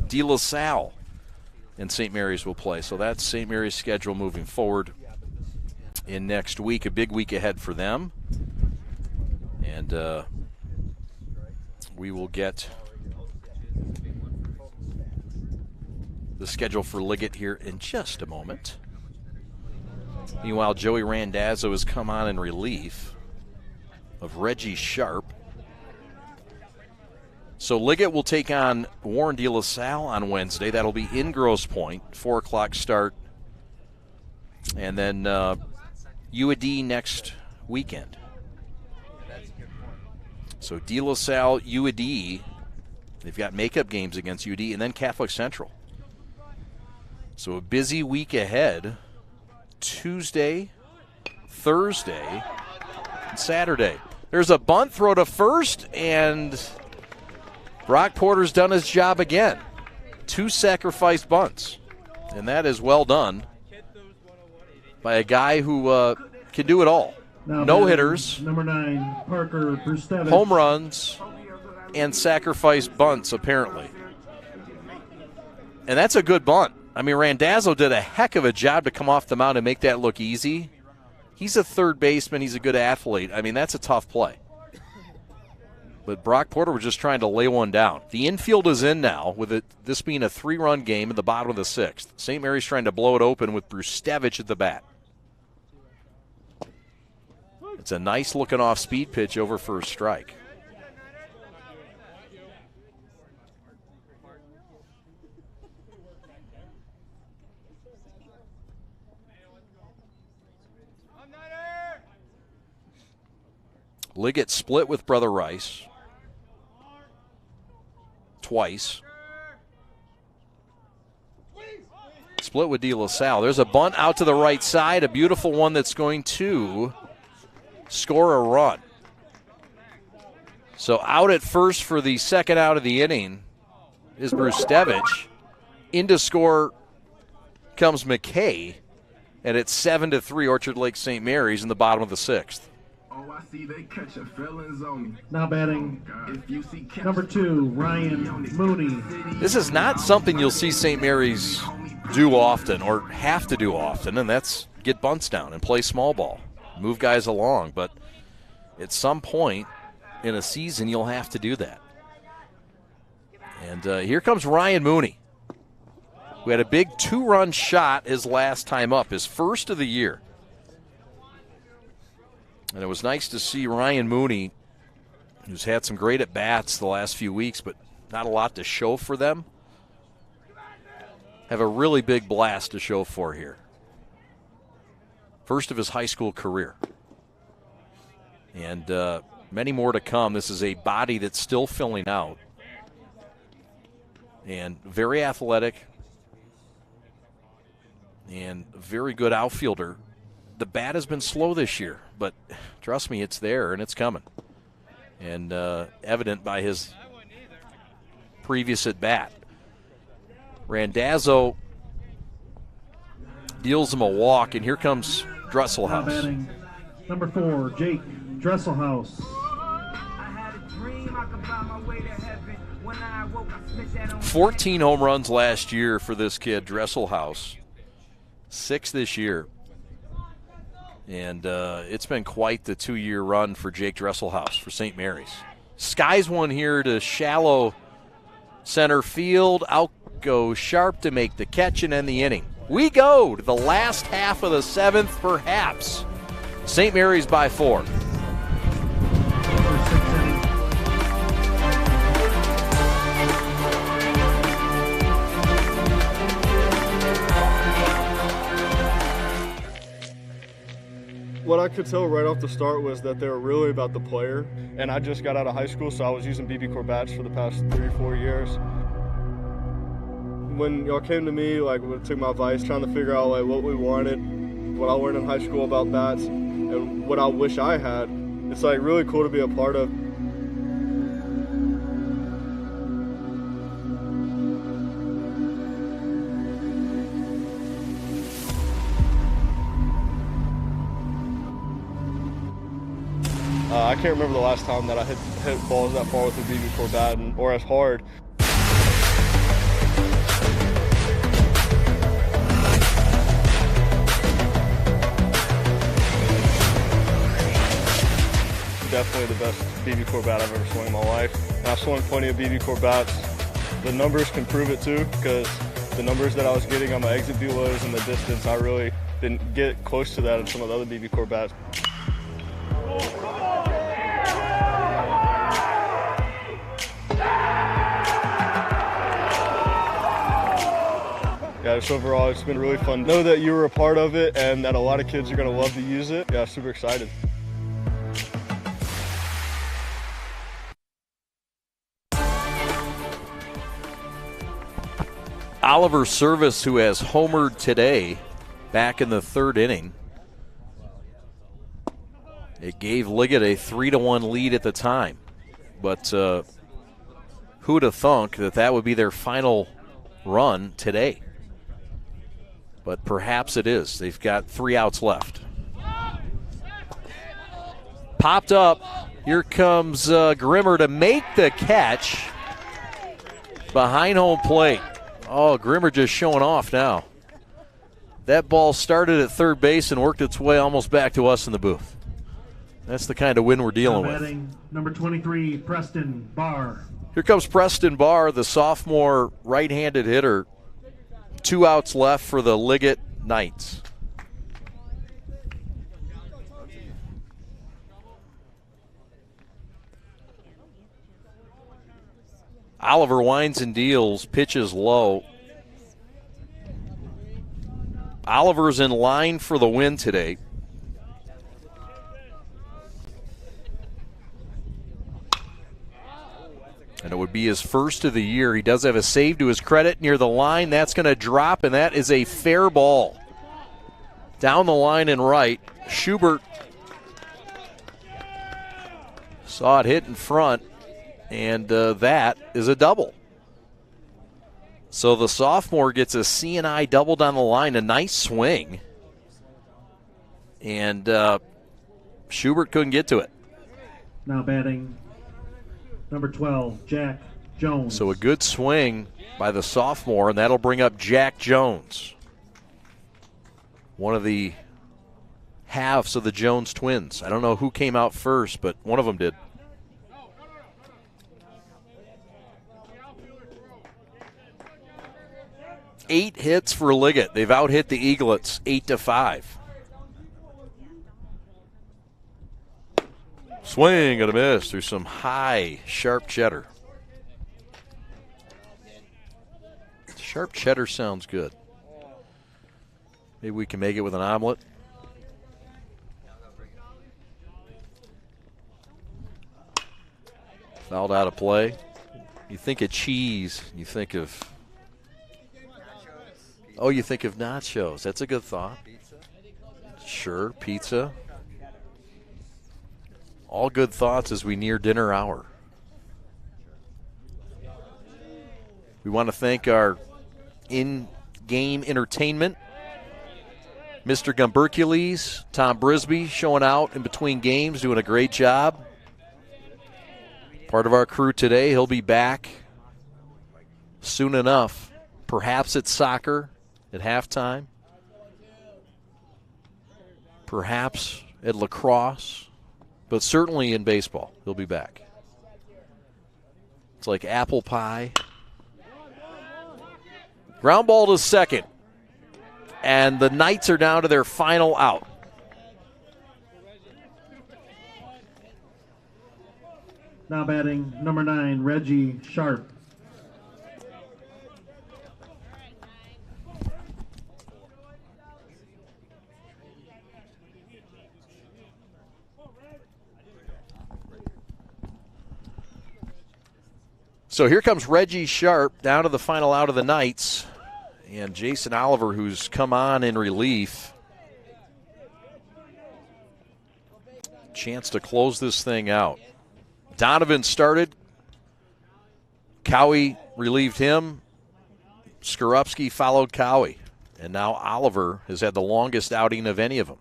De La Salle and St. Mary's will play. So that's St. Mary's schedule moving forward in next week. A big week ahead for them. And we will get the schedule for Liggett here in just a moment. Meanwhile, Joey Randazzo has come on in relief of Reggie Sharp. So Liggett will take on Warren De La Salle on Wednesday. That'll be in Grosse Pointe, 4 o'clock start. And then UAD next weekend. So De La Salle, UAD, they've got makeup games against UAD, and then Catholic Central. So a busy week ahead. Tuesday, Thursday, and Saturday. There's a bunt throw to first, and Brock Porter's done his job again. 2 sacrificed bunts, and that is well done by a guy who can do it all. No hitters, number 9, Parker Brustevich. home runs, and sacrificed bunts, apparently. And that's a good bunt. I mean, Randazzo did a heck of a job to come off the mound and make that look easy. He's a third baseman. He's a good athlete. I mean, that's a tough play. But Brock Porter was just trying to lay one down. The infield is in now, with this being a 3-run game in the bottom of the 6th. St. Mary's trying to blow it open with Brustevich at the bat. It's a nice looking off-speed pitch over for a strike. Liggett split with Brother Rice twice. Split with De La Salle. There's a bunt out to the right side, a beautiful one that's going to score a run. So out at first for the second out of the inning is Brustevich. In to score comes McKay, and it's 7-3 Orchard Lake St. Mary's in the bottom of the 6th. Oh, I see they catching feelings on me. Now batting number 2, Ryan Mooney. This is not something you'll see St. Mary's do often or have to do often, and that's get bunts down and play small ball, move guys along. But at some point in a season, you'll have to do that. And here comes Ryan Mooney, who had a big 2-run shot his last time up, his first of the year. And it was nice to see Ryan Mooney, who's had some great at-bats the last few weeks, but not a lot to show for them, have a really big blast to show for here. First of his high school career. And many more to come. This is a body that's still filling out. And very athletic and very good outfielder. The bat has been slow this year, but trust me, it's there and it's coming. And evident by his previous at bat. Randazzo deals him a walk, and here comes Dresselhaus. Batting number 4, Jake Dresselhaus. 14 home runs last year for this kid, Dresselhaus. 6 this year. And it's been quite the 2-year run for Jake Dresselhaus for St. Mary's. Skies one here to shallow center field. Out goes Sharp to make the catch and end the inning. We go to the last half of the 7th, perhaps. St. Mary's by 4. What I could tell right off the start was that they were really about the player, and I just got out of high school, so I was using BB Corps bats for the past 3 or 4 years. When y'all came to me, took my advice, trying to figure out what we wanted, what I learned in high school about bats, and what I wish I had, it's really cool to be a part of. I can't remember the last time that I hit balls that far with a BB Corps bat or as hard. Definitely the best BB Corps bat I've ever swung in my life. And I've swung plenty of BB Corps bats. The numbers can prove it too, because the numbers that I was getting on my exit velos and the distance, I really didn't get close to that in some of the other BB Corps bats. Yeah, just overall, it's been really fun. Know that you were a part of it and that a lot of kids are going to love to use it. Yeah, super excited. Oliver Service, who has homered today, back in the 3rd inning. It gave Liggett a 3-1 lead at the time. But who'd have thunk that would be their final run today? But perhaps it is. They've got 3 outs left. Popped up. Here comes Grimmer to make the catch behind home plate. Oh, Grimmer just showing off now. That ball started at third base and worked its way almost back to us in the booth. That's the kind of win we're dealing with. Batting number 23, Preston Barr. Here comes Preston Barr, the sophomore right-handed hitter. 2 outs left for the Liggett Knights. Oliver winds and deals, pitches low. Oliver's in line for the win today. And it would be his first of the year. He does have a save to his credit near the line. That's going to drop, and that is a fair ball. Down the line and right. Schubert saw it hit in front, and that is a double. So the sophomore gets a C&I double down the line, a nice swing. And Schubert couldn't get to it. Now batting number 12, Jack Jones. So a good swing by the sophomore, and that'll bring up Jack Jones, one of the halves of the Jones twins. I don't know who came out first, but one of them did. Eight hits for Liggett. They've out-hit the Eaglets 8-5. Swing and a miss through some high, sharp cheddar. Sharp cheddar sounds good. Maybe we can make it with an omelet. Fouled out of play. You think of cheese, you think of... Oh, you think of nachos. That's a good thought. Sure, pizza. All good thoughts as we near dinner hour. We want to thank our in-game entertainment. Mr. Gumbercules, Tom Brisby showing out in between games, doing a great job. Part of our crew today. He'll be back soon enough. Perhaps it's soccer at halftime. Perhaps at lacrosse. But certainly in baseball, he'll be back. It's like apple pie. Ground ball to second. And the Knights are down to their final out. Now batting number 9, Reggie Sharp. So here comes Reggie Sharp down to the final out of the Knights. And Jason Oliver, who's come on in relief. Chance to close this thing out. Donovan started. Cowie relieved him. Skorupski followed Cowie. And now Oliver has had the longest outing of any of them.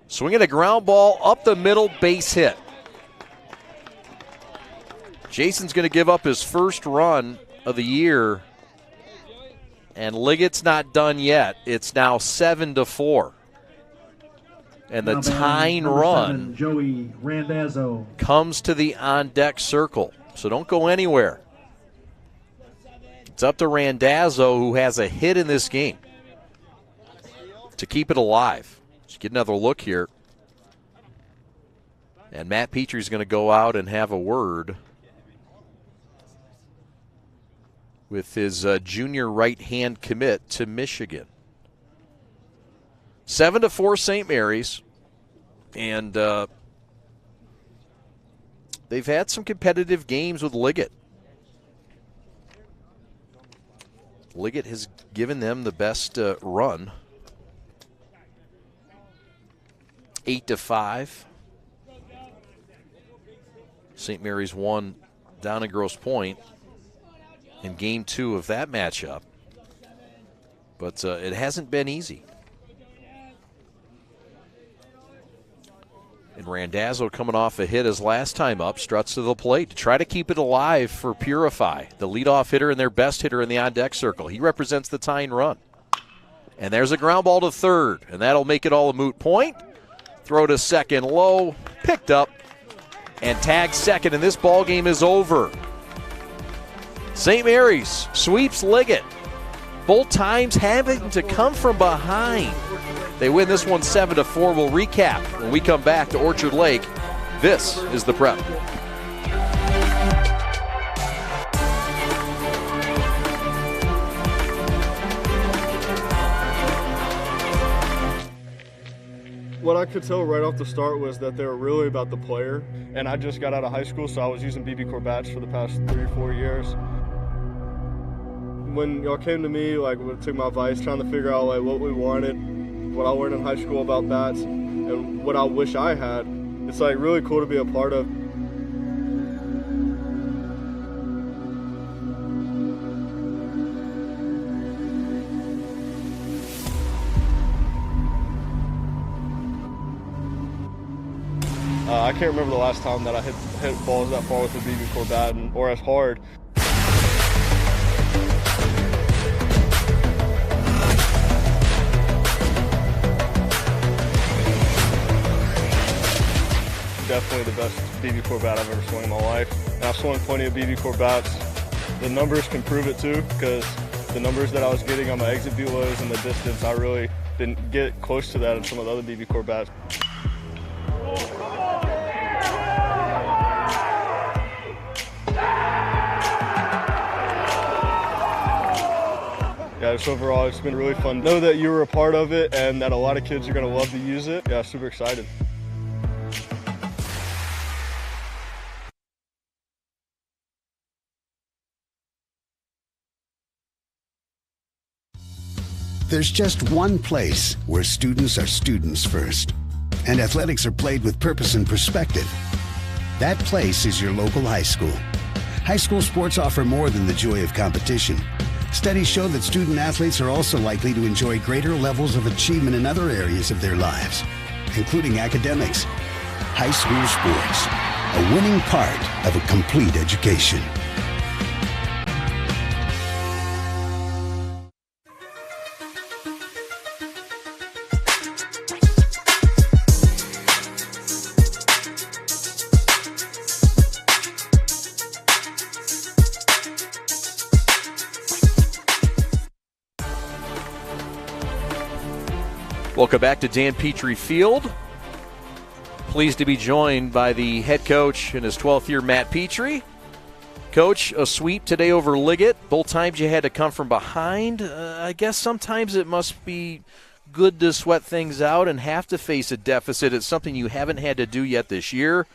Swinging a ground ball up the middle, base hit. Jason's going to give up his first run of the year, and Liggett's not done yet. It's now 7-4. And the tying run 7, Joey Randazzo, comes to the on-deck circle. So don't go anywhere. It's up to Randazzo, who has a hit in this game, to keep it alive. Let's get another look here. And Matt Petrie's going to go out and have a word with his junior right-hand commit to Michigan. 7-4 St. Mary's, and they've had some competitive games with Liggett. Liggett has given them the best run. 8-5. St. Mary's won down in Grosse Pointe in Game 2 of that matchup. But it hasn't been easy. And Randazzo coming off a hit his last time up, struts to the plate to try to keep it alive for Purify, the leadoff hitter and their best hitter in the on-deck circle. He represents the tying run. And there's a ground ball to third, and that'll make it all a moot point. Throw to second low, picked up, and tagged second, and this ball game is over. St. Mary's sweeps Liggett. Both times having to come from behind. They win this one 7-4. We'll recap when we come back to Orchard Lake. This is The Prep. What I could tell right off the start was that they were really about the player. And I just got out of high school, so I was using BB bats for the past 3-4 years. When y'all came to me, took my advice, trying to figure out what we wanted, what I learned in high school about bats, and what I wish I had, it's really cool to be a part of. I can't remember the last time that I hit balls that far with a BB bat or as hard. Definitely the best BB bat I've ever swung in my life. And I've swung plenty of BB bats. The numbers can prove it too, because the numbers that I was getting on my exit velos and the distance, I really didn't get close to that in some of the other BB bats. Yeah, just overall, it's been really fun. Know that you were a part of it and that a lot of kids are going to love to use it. Yeah, super excited. There's just one place where students are students first, and athletics are played with purpose and perspective. That place is your local high school. High school sports offer more than the joy of competition. Studies show that student athletes are also likely to enjoy greater levels of achievement in other areas of their lives, including academics. High school sports, a winning part of a complete education. Welcome back to Dan Petrie Field. Pleased to be joined by the head coach in his 12th year, Matt Petrie. Coach, a sweep today over Liggett. Both times you had to come from behind. I guess sometimes it must be good to sweat things out and have to face a deficit. It's something you haven't had to do yet this year.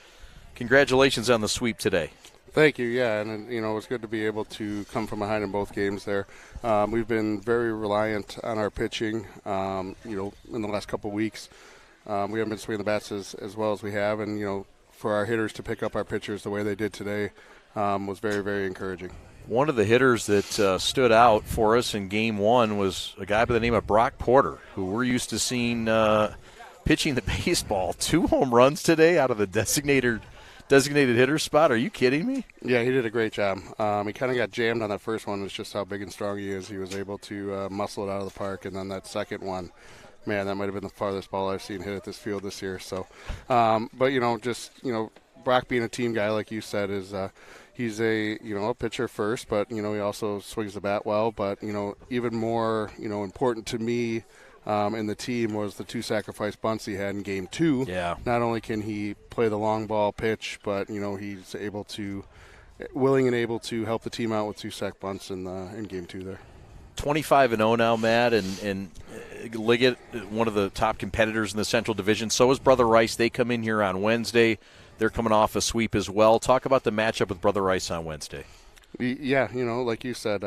Congratulations on the sweep today. Thank you, yeah, and it was good to be able to come from behind in both games there. We've been very reliant on our pitching, in the last couple of weeks. We haven't been swinging the bats as well as we have, and, for our hitters to pick up our pitchers the way they did today was very, very encouraging. One of the hitters that stood out for us in Game 1 was a guy by the name of Brock Porter, who we're used to seeing pitching the baseball. 2 home runs today out of the designated hitter spot. Are you kidding me? Yeah, he did a great job. He kind of got jammed on that first one. It's just how big and strong he is. He was able to muscle it out of the park. And then that second one, man, that might have been the farthest ball I've seen hit at this field this year. So, Brock being a team guy, like you said, is he's a pitcher first, but, he also swings the bat well. But, even more, important to me in the team was the 2 sacrifice bunts he had in Game 2. Yeah. Not only can he play the long ball pitch, but he's willing and able to help the team out with 2 sac bunts in Game 2 there. 25-0 now, Matt, and Liggett, one of the top competitors in the Central Division. So is Brother Rice. They come in here on Wednesday. They're coming off a sweep as well. Talk about the matchup with Brother Rice on Wednesday. Yeah, like you said,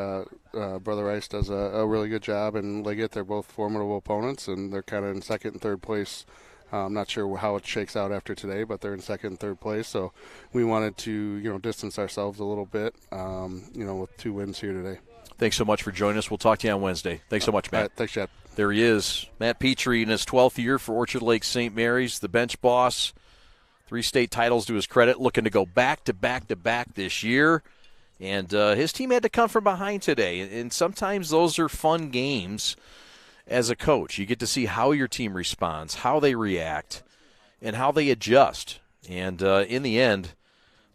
Brother Rice does a really good job, and Liggett, they're both formidable opponents, and they're kind of in second and third place. I'm not sure how it shakes out after today, but they're in second and third place, so we wanted to, distance ourselves a little bit, with 2 wins here today. Thanks so much for joining us. We'll talk to you on Wednesday. Thanks so much, Matt. All right, thanks, Chad. There he is, Matt Petrie in his 12th year for Orchard Lake St. Mary's, the bench boss. 3 state titles to his credit, looking to go back to back to back this year. And his team had to come from behind today. And sometimes those are fun games as a coach. You get to see how your team responds, how they react, and how they adjust. And in the end,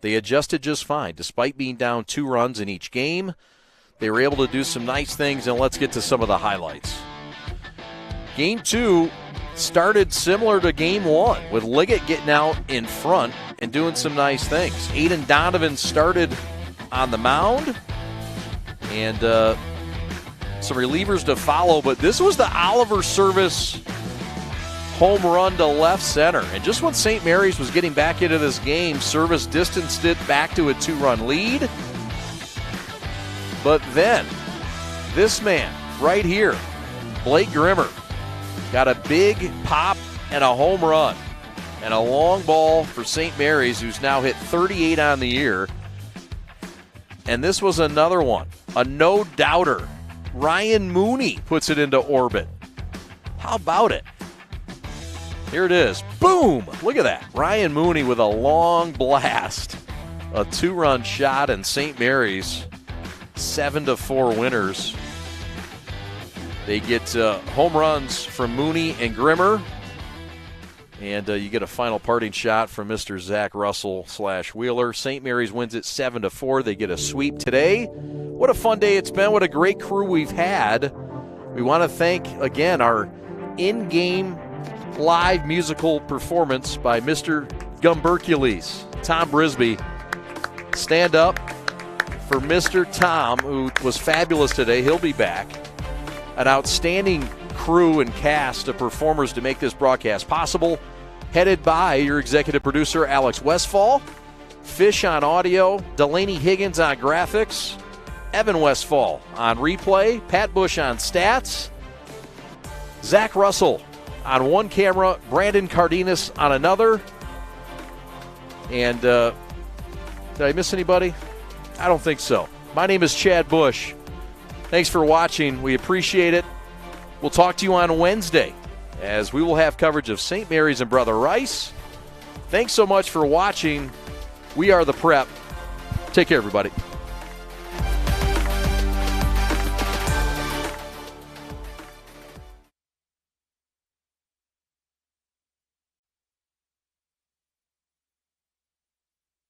they adjusted just fine. Despite being down 2 runs in each game, they were able to do some nice things, and let's get to some of the highlights. Game 2 started similar to Game 1, with Liggett getting out in front and doing some nice things. Aiden Donovan started on the mound, and some relievers to follow, but this was the Oliver Service home run to left center. And just when St. Mary's was getting back into this game, Service distanced it back to a 2-run lead. But then, this man right here, Blake Grimmer, got a big pop and a home run. And a long ball for St. Mary's, who's now hit 38 on the year. And this was another one, a no-doubter. Ryan Mooney puts it into orbit. How about it? Here it is. Boom! Look at that. Ryan Mooney with a long blast. A 2-run shot, and St. Mary's 7-4 winners. They get home runs from Mooney and Grimmer. And you get a final parting shot from Mr. Zach Russell/Wheeler. St. Mary's wins it 7-4. They get a sweep today. What a fun day it's been. What a great crew we've had. We want to thank, again, our in-game live musical performance by Mr. Gumbercules, Tom Brisby. Stand up for Mr. Tom, who was fabulous today. He'll be back. An outstanding crew and cast of performers to make this broadcast possible, headed by your executive producer, Alex Westfall, Fish on audio, Delaney Higgins on graphics, Evan Westfall on replay, Pat Bush on stats, Zach Russell on one camera, Brandon Cardenas on another. And did I miss anybody? I don't think so. My name is Chad Bush. Thanks for watching. We appreciate it. We'll talk to you on Wednesday, as we will have coverage of St. Mary's and Brother Rice. Thanks so much for watching. We are The Prep. Take care, everybody.